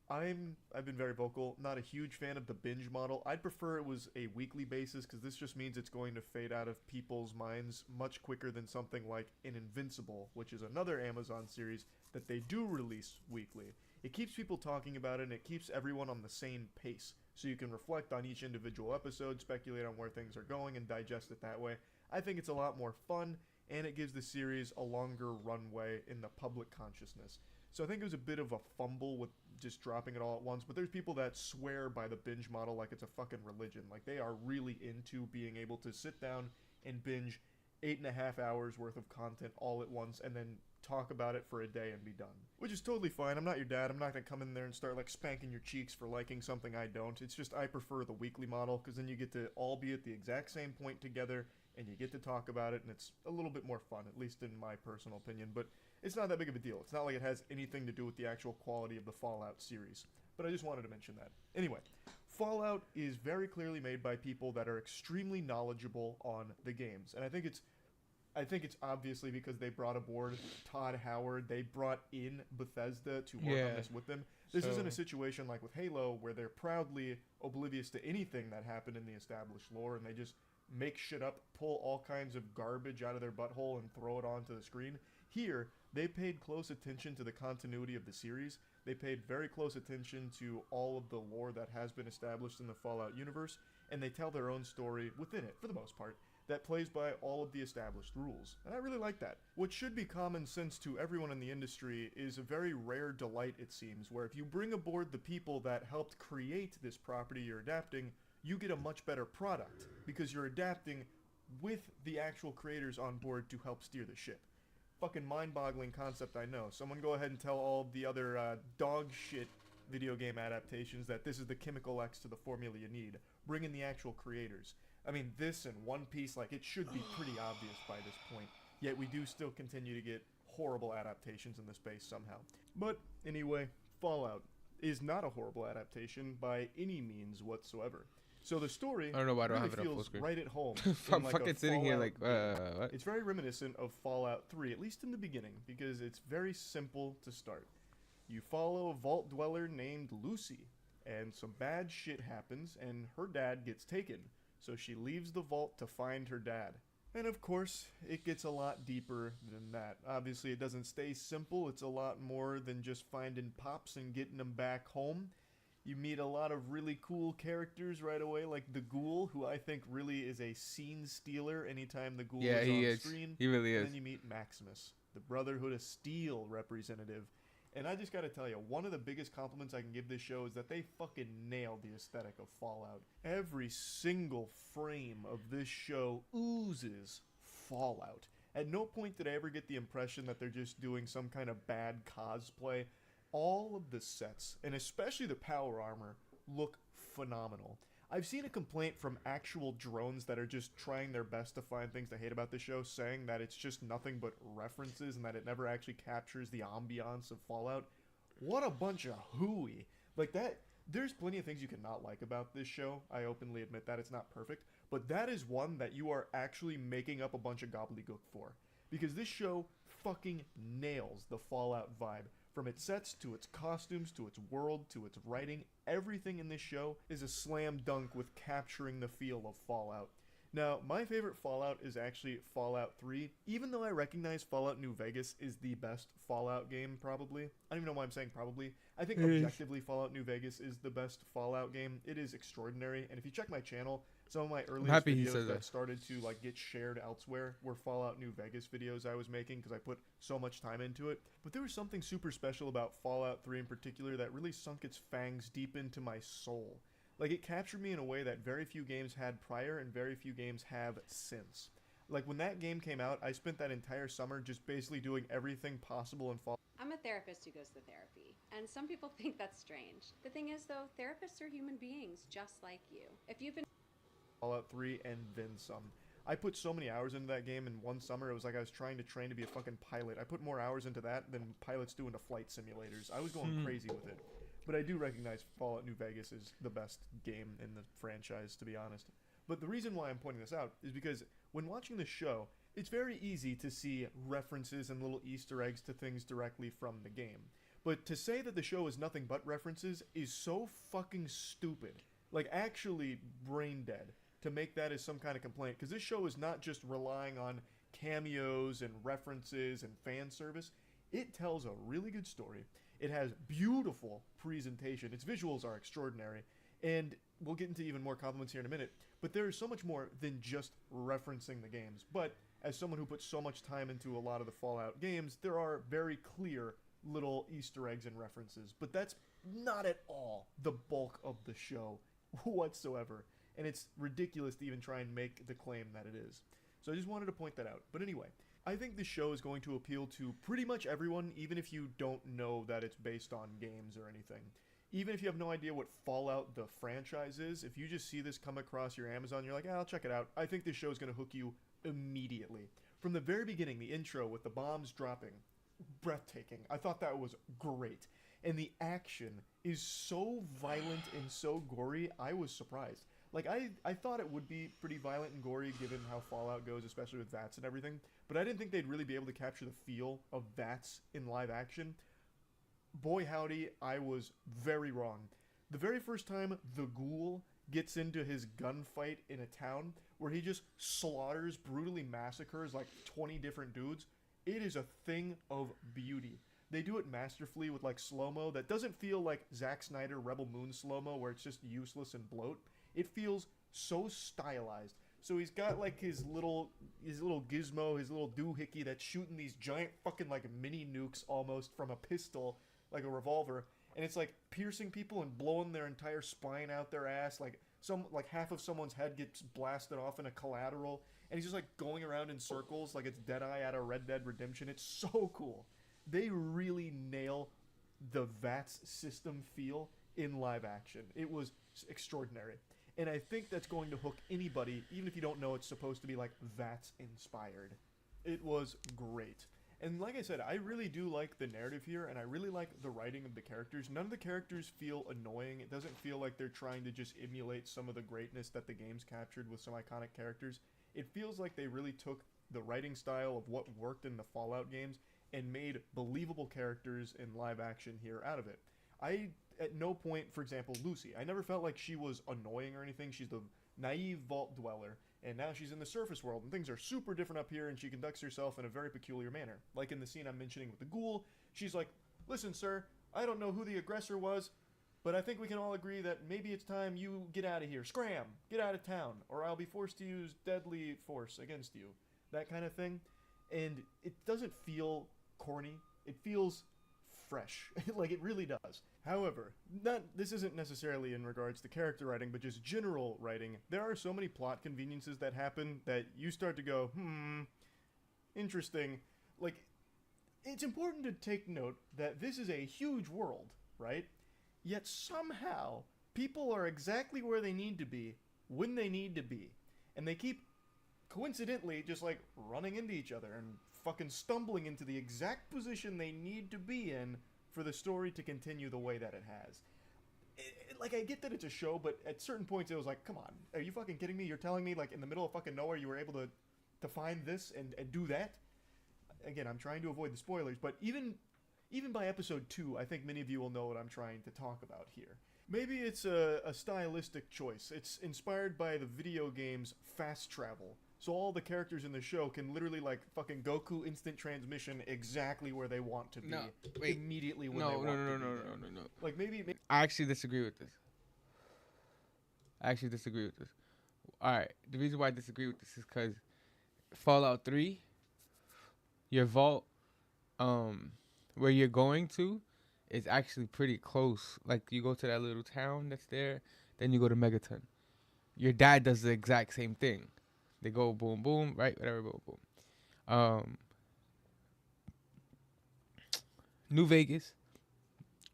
I've been very vocal, not a huge fan of the binge model. I'd prefer it was a weekly basis, because this just means it's going to fade out of people's minds much quicker than something like an Invincible, which is another Amazon series that they do release weekly. It keeps people talking about it, and it keeps everyone on the same pace, so you can reflect on each individual episode, speculate on where things are going, and digest it that way. I think it's a lot more fun, and it gives the series a longer runway in the public consciousness. So I think it was a bit of a fumble with just dropping it all at once, but there's people that swear by the binge model like it's a fucking religion. Like, they are really into being able to sit down and binge 8.5 hours worth of content all at once and then talk about it for a day and be done. Which is totally fine. I'm not your dad. I'm not going to come in there and start like spanking your cheeks for liking something I don't. It's just I prefer the weekly model, because then you get to all be at the exact same point together and you get to talk about it, and it's a little bit more fun, at least in my personal opinion. But it's not that big of a deal. It's not like it has anything to do with the actual quality of the Fallout series. But I just wanted to mention that. Anyway, Fallout is very clearly made by people that are extremely knowledgeable on the games. And I think it's obviously because they brought aboard Todd Howard. They brought in Bethesda to work on this with them. This isn't a situation like with Halo where they're proudly oblivious to anything that happened in the established lore, and they just make shit up, pull all kinds of garbage out of their butthole and throw it onto the screen. Here, they paid close attention to the continuity of the series. They paid very close attention to all of the lore that has been established in the Fallout universe, and they tell their own story within it, for the most part, that plays by all of the established rules. And I really like that. What should be common sense to everyone in the industry is a very rare delight, it seems, where if you bring aboard the people that helped create this property you're adapting, you get a much better product, because you're adapting with the actual creators on board to help steer the ship. Fucking mind-boggling concept, I know. Someone go ahead and tell all the other dog shit video game adaptations that this is the chemical X to the formula you need. Bring in the actual creators. I mean, this and One Piece, like, it should be pretty obvious by this point. Yet we do still continue to get horrible adaptations in the space somehow. But anyway, Fallout is not a horrible adaptation by any means whatsoever. So the story I don't know why I don't really have it up full feels screen. right at home. I'm fucking sitting here like, what? It's very reminiscent of Fallout 3, at least in the beginning, because it's very simple to start. You follow a vault dweller named Lucy, and some bad shit happens, and her dad gets taken. So she leaves the vault to find her dad. And of course, it gets a lot deeper than that. Obviously, it doesn't stay simple. It's a lot more than just finding Pops and getting them back home. You meet a lot of really cool characters right away, like the Ghoul, who I think really is a scene stealer anytime the Ghoul is on screen. He really is. And then you meet Maximus, the Brotherhood of Steel representative. And I just gotta tell you, one of the biggest compliments I can give this show is that they fucking nailed the aesthetic of Fallout. Every single frame of this show oozes Fallout. At no point did I ever get the impression that they're just doing some kind of bad cosplay. All of the sets, and especially the power armor, look phenomenal. I've seen a complaint from actual drones that are just trying their best to find things to hate about the show, saying that it's just nothing but references and that it never actually captures the ambiance of Fallout. what a bunch of hooey. Like that, there's plenty of things you cannot like about this show. I openly admit that it's not perfect, but that is one that you are actually making up a bunch of gobbledygook for. Because this show fucking nails the Fallout vibe. From its sets, to its costumes, to its world, to its writing, everything in this show is a slam dunk with capturing the feel of Fallout. Now, my favorite Fallout is actually Fallout 3, even though I recognize Fallout New Vegas is the best Fallout game, probably. I don't even know why I'm saying probably. I think objectively Fallout New Vegas is the best Fallout game. It is extraordinary, and if you check my channel, some of my earliest videos that started to like get shared elsewhere were Fallout New Vegas videos I was making because I put so much time into it. But there was something super special about Fallout 3 in particular that really sunk its fangs deep into my soul. Like, it captured me in a way that very few games had prior and very few games have since. Like, when that game came out, I spent that entire summer just basically doing everything possible in Fallout. I'm a therapist who goes to therapy, and some people think that's strange. The thing is, though, therapists are human beings just like you. If you've been Fallout 3 and then some. I put so many hours into that game in one summer, it was like I was trying to train to be a fucking pilot. I put more hours into that than pilots do into flight simulators. I was going crazy with it. But I do recognize Fallout New Vegas is the best game in the franchise, to be honest. But the reason why I'm pointing this out is because when watching the show, it's very easy to see references and little Easter eggs to things directly from the game. But to say that the show is nothing but references is so fucking stupid. Like, actually brain dead to make that as some kind of complaint. Because this show is not just relying on cameos and references and fan service. It tells a really good story. It has beautiful presentation. Its visuals are extraordinary. And we'll get into even more compliments here in a minute. But there is so much more than just referencing the games. But as someone who puts so much time into a lot of the Fallout games, there are very clear little Easter eggs and references. But that's not at all the bulk of the show whatsoever. And it's ridiculous to even try and make the claim that it is. So I just wanted to point that out. But anyway, I think this show is going to appeal to pretty much everyone, even if you don't know that it's based on games or anything. Even if you have no idea what Fallout the franchise is, if you just see this come across your Amazon, you're like, I'll check it out. I think this show is going to hook you immediately. From the very beginning, the intro with the bombs dropping, breathtaking. I thought that was great. And the action is so violent and so gory, I was surprised. Like, I thought it would be pretty violent and gory given how Fallout goes, especially with VATS and everything, but I didn't think they'd really be able to capture the feel of VATS in live action. Boy howdy, I was very wrong. The very first time the ghoul gets into his gunfight in a town, where he just slaughters, brutally massacres like 20 different dudes, it is a thing of beauty. They do it masterfully with like slow-mo that doesn't feel like Zack Snyder Rebel Moon slow-mo where it's just useless and bloat. It feels so stylized. So he's got like his little gizmo, his little doohickey that's shooting these giant fucking like mini nukes almost from a pistol, like a revolver, and it's like piercing people and blowing their entire spine out their ass. Like half of someone's head gets blasted off in a collateral, and he's just like going around in circles like it's Deadeye out of Red Dead Redemption. It's so cool. They really nail the VATS system feel in live action. It was extraordinary. And I think that's going to hook anybody, even if you don't know it's supposed to be like VATS inspired. It was great. And like I said, I really do like the narrative here, and I really like the writing of the characters. None of the characters feel annoying. It doesn't feel like they're trying to just emulate some of the greatness that the game's captured with some iconic characters. It feels like they really took the writing style of what worked in the Fallout games and made believable characters in live action here out of it. At no point, for example, Lucy, I never felt like she was annoying or anything. She's the naive vault dweller, and now she's in the surface world, and things are super different up here, and she conducts herself in a very peculiar manner. Like in the scene I'm mentioning with the ghoul, she's like, listen, sir, I don't know who the aggressor was, but I think we can all agree that maybe it's time you get out of here. Scram! Get out of town, or I'll be forced to use deadly force against you. That kind of thing. And it doesn't feel corny. It feels fresh. Like, it really does. However, this isn't necessarily in regards to character writing, but just general writing. There are so many plot conveniences that happen that you start to go, interesting. Like, it's important to take note that this is a huge world, right? Yet somehow, people are exactly where they need to be, when they need to be. And they keep, coincidentally, just like running into each other and fucking stumbling into the exact position they need to be in for the story to continue the way that it has. Like, I get that it's a show, but at certain points it was like, come on, are you fucking kidding me? You're telling me, like, in the middle of fucking nowhere you were able to find this and do that? Again, I'm trying to avoid the spoilers, but even by episode 2, I think many of you will know what I'm trying to talk about here. Maybe it's a stylistic choice. It's inspired by the video game's fast travel. So all the characters in the show can literally, like, fucking Goku instant transmission exactly where they want to be. Immediately when they want to be. No. Like, maybe... I actually disagree with this. Alright, the reason why I disagree with this is because Fallout 3, your vault, where you're going to, is actually pretty close. Like, you go to that little town that's there, then you go to Megaton. Your dad does the exact same thing. They go boom, boom, right? Whatever, boom, boom. New Vegas,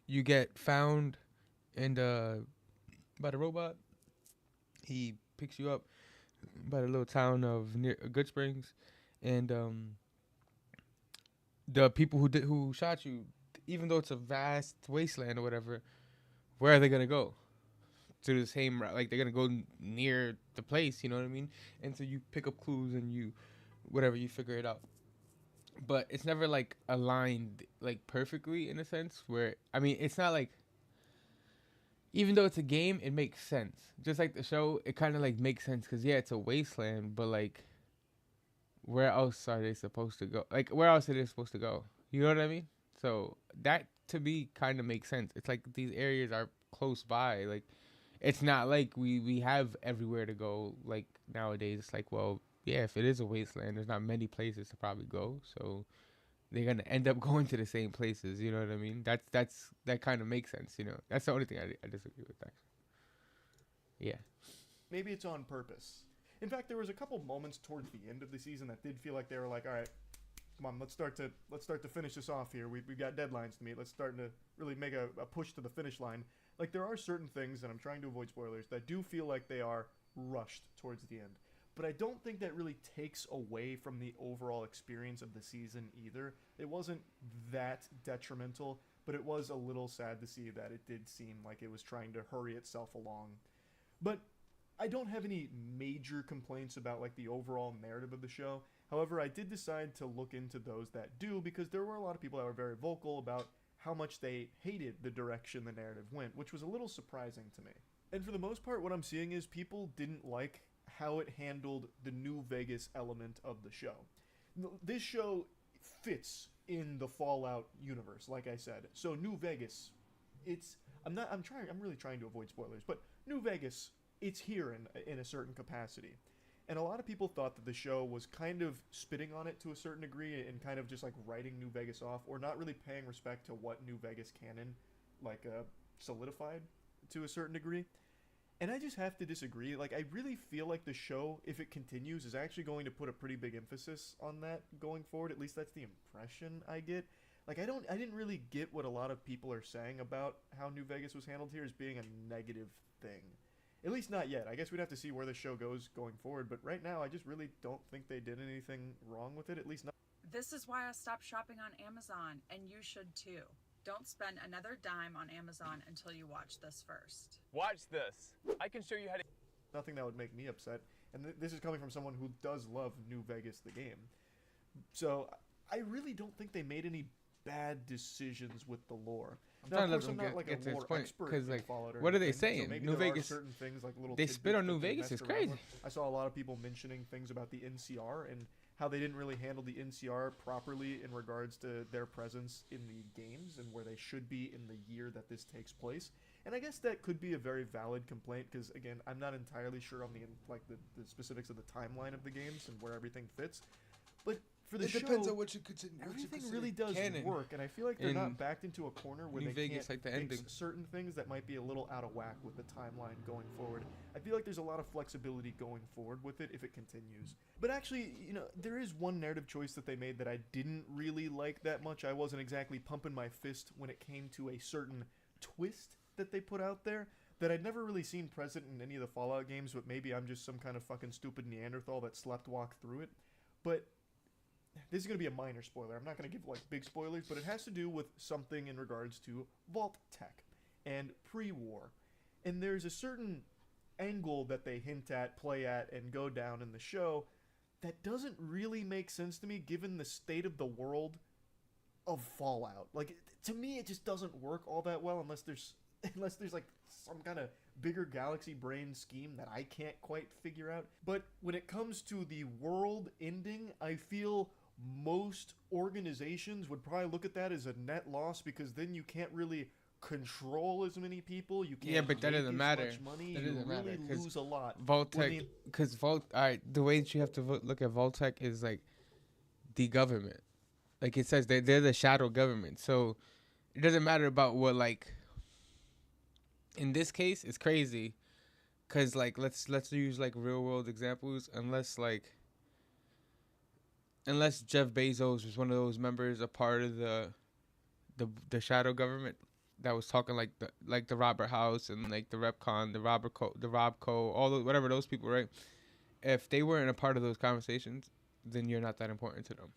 you get found by the robot. He picks you up by the little town of near Good Springs, and the people who shot you, even though it's a vast wasteland or whatever, where are they gonna go? To the same route, like they're gonna go near the place, you know what I mean? And so you pick up clues and you figure it out. But it's never like aligned like perfectly in a sense where, I mean, it's not like, even though it's a game, it makes sense. Just like the show, it kind of like makes sense because yeah, it's a wasteland, but like, where else are they supposed to go? Like, where else are they supposed to go? You know what I mean? So that to me kind of makes sense. It's like these areas are close by. Like, it's not like we have everywhere to go. Like nowadays, it's like, well, yeah, if it is a wasteland, there's not many places to probably go. So they're gonna end up going to the same places. You know what I mean? That kind of makes sense. You know, that's the only thing I disagree with, actually. Yeah. Maybe it's on purpose. In fact, there was a couple moments towards the end of the season that did feel like they were like, all right, come on, let's start to finish this off here. We've got deadlines to meet. Let's start to really make a push to the finish line. Like, there are certain things, and I'm trying to avoid spoilers, that do feel like they are rushed towards the end. But I don't think that really takes away from the overall experience of the season either. It wasn't that detrimental, but it was a little sad to see that it did seem like it was trying to hurry itself along. But I don't have any major complaints about like the overall narrative of the show. However, I did decide to look into those that do, because there were a lot of people that were very vocal about how much they hated the direction the narrative went, which was a little surprising to me. And for the most part, what I'm seeing is people didn't like how it handled the New Vegas element of the show. This show fits in the Fallout universe, like I said. So New Vegas, I'm really trying to avoid spoilers, but New Vegas, it's here in a certain capacity. And a lot of people thought that the show was kind of spitting on it to a certain degree and kind of just like writing New Vegas off, or not really paying respect to what New Vegas canon like solidified to a certain degree. And I just have to disagree. Like, I really feel like the show, if it continues, is actually going to put a pretty big emphasis on that going forward. At least that's the impression I get. Like, I didn't really get what a lot of people are saying about how New Vegas was handled here as being a negative thing. At least not yet. I guess we'd have to see where the show goes going forward. But right now, I just really don't think they did anything wrong with it. At least not. This is why I stopped shopping on Amazon, and you should too. Don't spend another dime on Amazon until you watch this first. Watch this. I can show you how to... Nothing that would make me upset. And this is coming from someone who does love New Vegas, the game. So I really don't think they made any bad decisions with the lore. I'm trying to let them get to this point, because like, what are they saying? So New Vegas, certain things like little they spit on New Vegas is crazy. I saw a lot of people mentioning things about the NCR and how they didn't really handle the NCR properly in regards to their presence in the games and where they should be in the year that this takes place. And I guess that could be a very valid complaint, because again, I'm not entirely sure on the specifics of the timeline of the games and where everything fits. But for the show, depends on what you consider. Everything really does work, and I feel like they're not backed into a corner where they can't fix certain things that might be a little out of whack with the timeline going forward. I feel like there's a lot of flexibility going forward with it if it continues. But actually, you know, there is one narrative choice that they made that I didn't really like that much. I wasn't exactly pumping my fist when it came to a certain twist that they put out there that I'd never really seen present in any of the Fallout games, but maybe I'm just some kind of fucking stupid Neanderthal that sleptwalked through it. But this is going to be a minor spoiler. I'm not going to give like big spoilers, but it has to do with something in regards to vault tech and pre-war. And there's a certain angle that they hint at, play at, and go down in the show that doesn't really make sense to me given the state of the world of Fallout. Like, to me, it just doesn't work all that well unless there's like some kind of bigger galaxy brain scheme that I can't quite figure out. But when it comes to the world ending, I feel most organizations would probably look at that as a net loss, because then you can't really control as many people. You can't. Yeah, but that doesn't matter. Much money. That You doesn't really matter, lose a lot. Vault-Tec, because alright, the way that you have to look at Vault-Tec is like the government. Like it says, they're the shadow government. So it doesn't matter about what, like, in this case, it's crazy. Because, like, let's use, like, real-world examples. Unless Jeff Bezos was one of those members, a part of the shadow government that was talking like the Robert House and like the Repcon, the Robco, all those, whatever those people, right? If they weren't a part of those conversations, then you're not that important to them.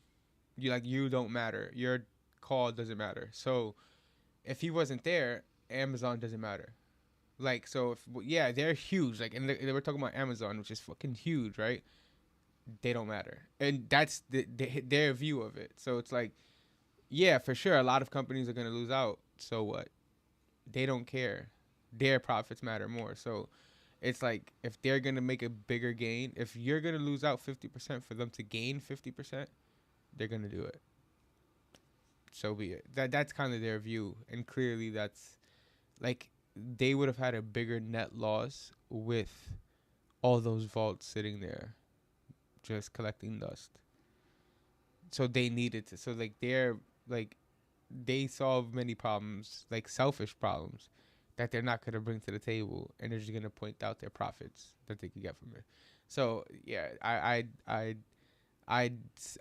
You don't matter. Your call doesn't matter. So if he wasn't there, Amazon doesn't matter. Like, so yeah, they're huge. Like, and they were talking about Amazon, which is fucking huge, right? They don't matter, and that's their view of it. So it's like, yeah, for sure, a lot of companies are gonna lose out. So what? They don't care. Their profits matter more. So it's like, if they're gonna make a bigger gain, if you're gonna lose out 50% for them to gain 50%, they're gonna do it. So be it. That's kind of their view, and clearly that's like, they would have had a bigger net loss with all those vaults sitting there just collecting dust. So they needed to. So like, they solve many problems, like selfish problems, that they're not gonna bring to the table, and they're just gonna point out their profits that they can get from it. So yeah, I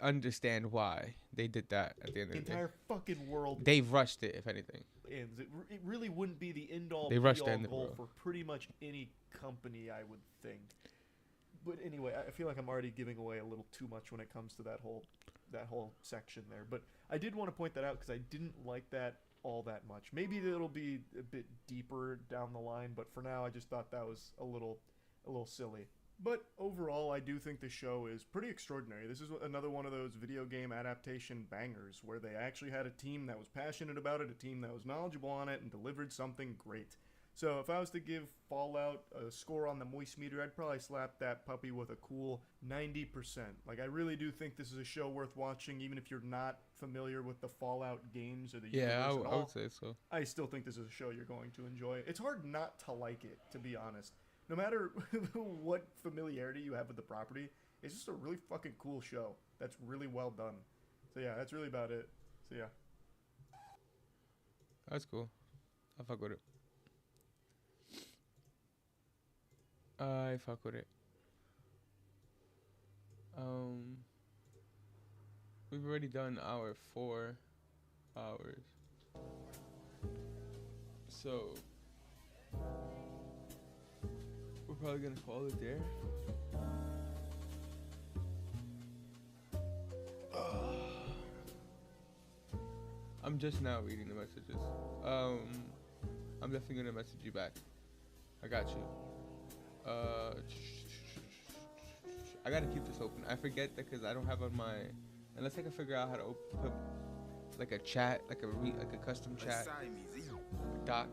understand why they did that at the end of the day. The entire fucking world. They've rushed it, if anything. It really wouldn't be the end-all, They rushed be-all the goal world. for pretty much any company, I would think. But anyway, I feel like I'm already giving away a little too much when it comes to that whole section there. But I did want to point that out because I didn't like that all that much. Maybe it'll be a bit deeper down the line, but for now I just thought that was a little silly. But overall, I do think the show is pretty extraordinary. This is another one of those video game adaptation bangers where they actually had a team that was passionate about it, a team that was knowledgeable on it, and delivered something great. So if I was to give Fallout a score on the moist meter, I'd probably slap that puppy with a cool 90%. Like, I really do think this is a show worth watching, even if you're not familiar with the Fallout games or the universe at all. I would say so. I still think this is a show you're going to enjoy. It's hard not to like it, to be honest. No matter what familiarity you have with the property, it's just a really fucking cool show that's really well done. So yeah, that's really about it. So yeah. That's cool. I fuck with it. I fuck with it. We've already done our 4 hours. So we're probably gonna call it there. I'm just now reading the messages. I'm definitely gonna message you back. I got you. I gotta keep this open. I forget that because I don't have on my, unless I can figure out how to put like a chat, like a custom chat doc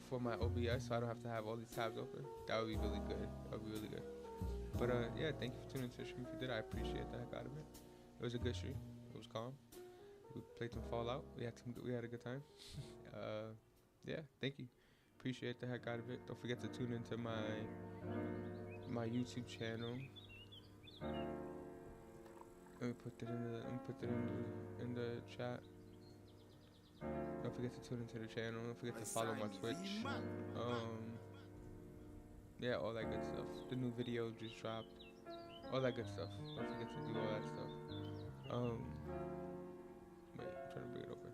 for my OBS, so I don't have to have all these tabs open. That would be really good. That would be really good. But yeah, thank you for tuning into the stream. If you did, I appreciate the heck out of it. It was a good stream. It was calm. We played some Fallout. We had a good time. Yeah, thank you. Appreciate the heck out of it. Don't forget to tune into my YouTube channel. Let me put that in the chat. Don't forget to tune into the channel. Don't forget to follow my Twitch. Yeah, all that good stuff. The new video just dropped. All that good stuff. Don't forget to do all that stuff. Wait, I'm trying to bring it open.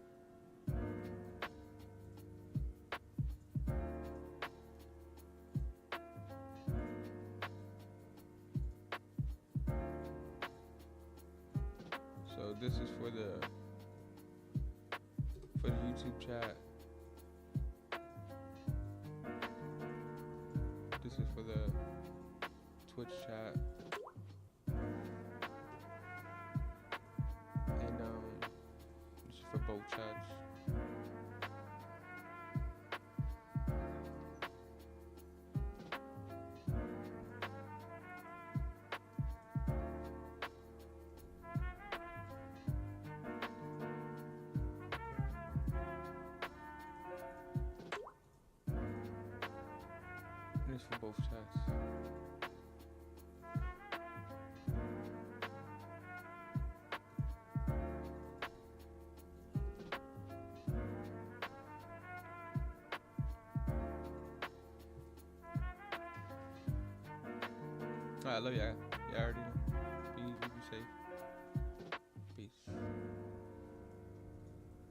So this is for the YouTube chat. This is for the Twitch chat. And this is for both chats. It's for both chats. Alright, I love you. Yeah, I already know.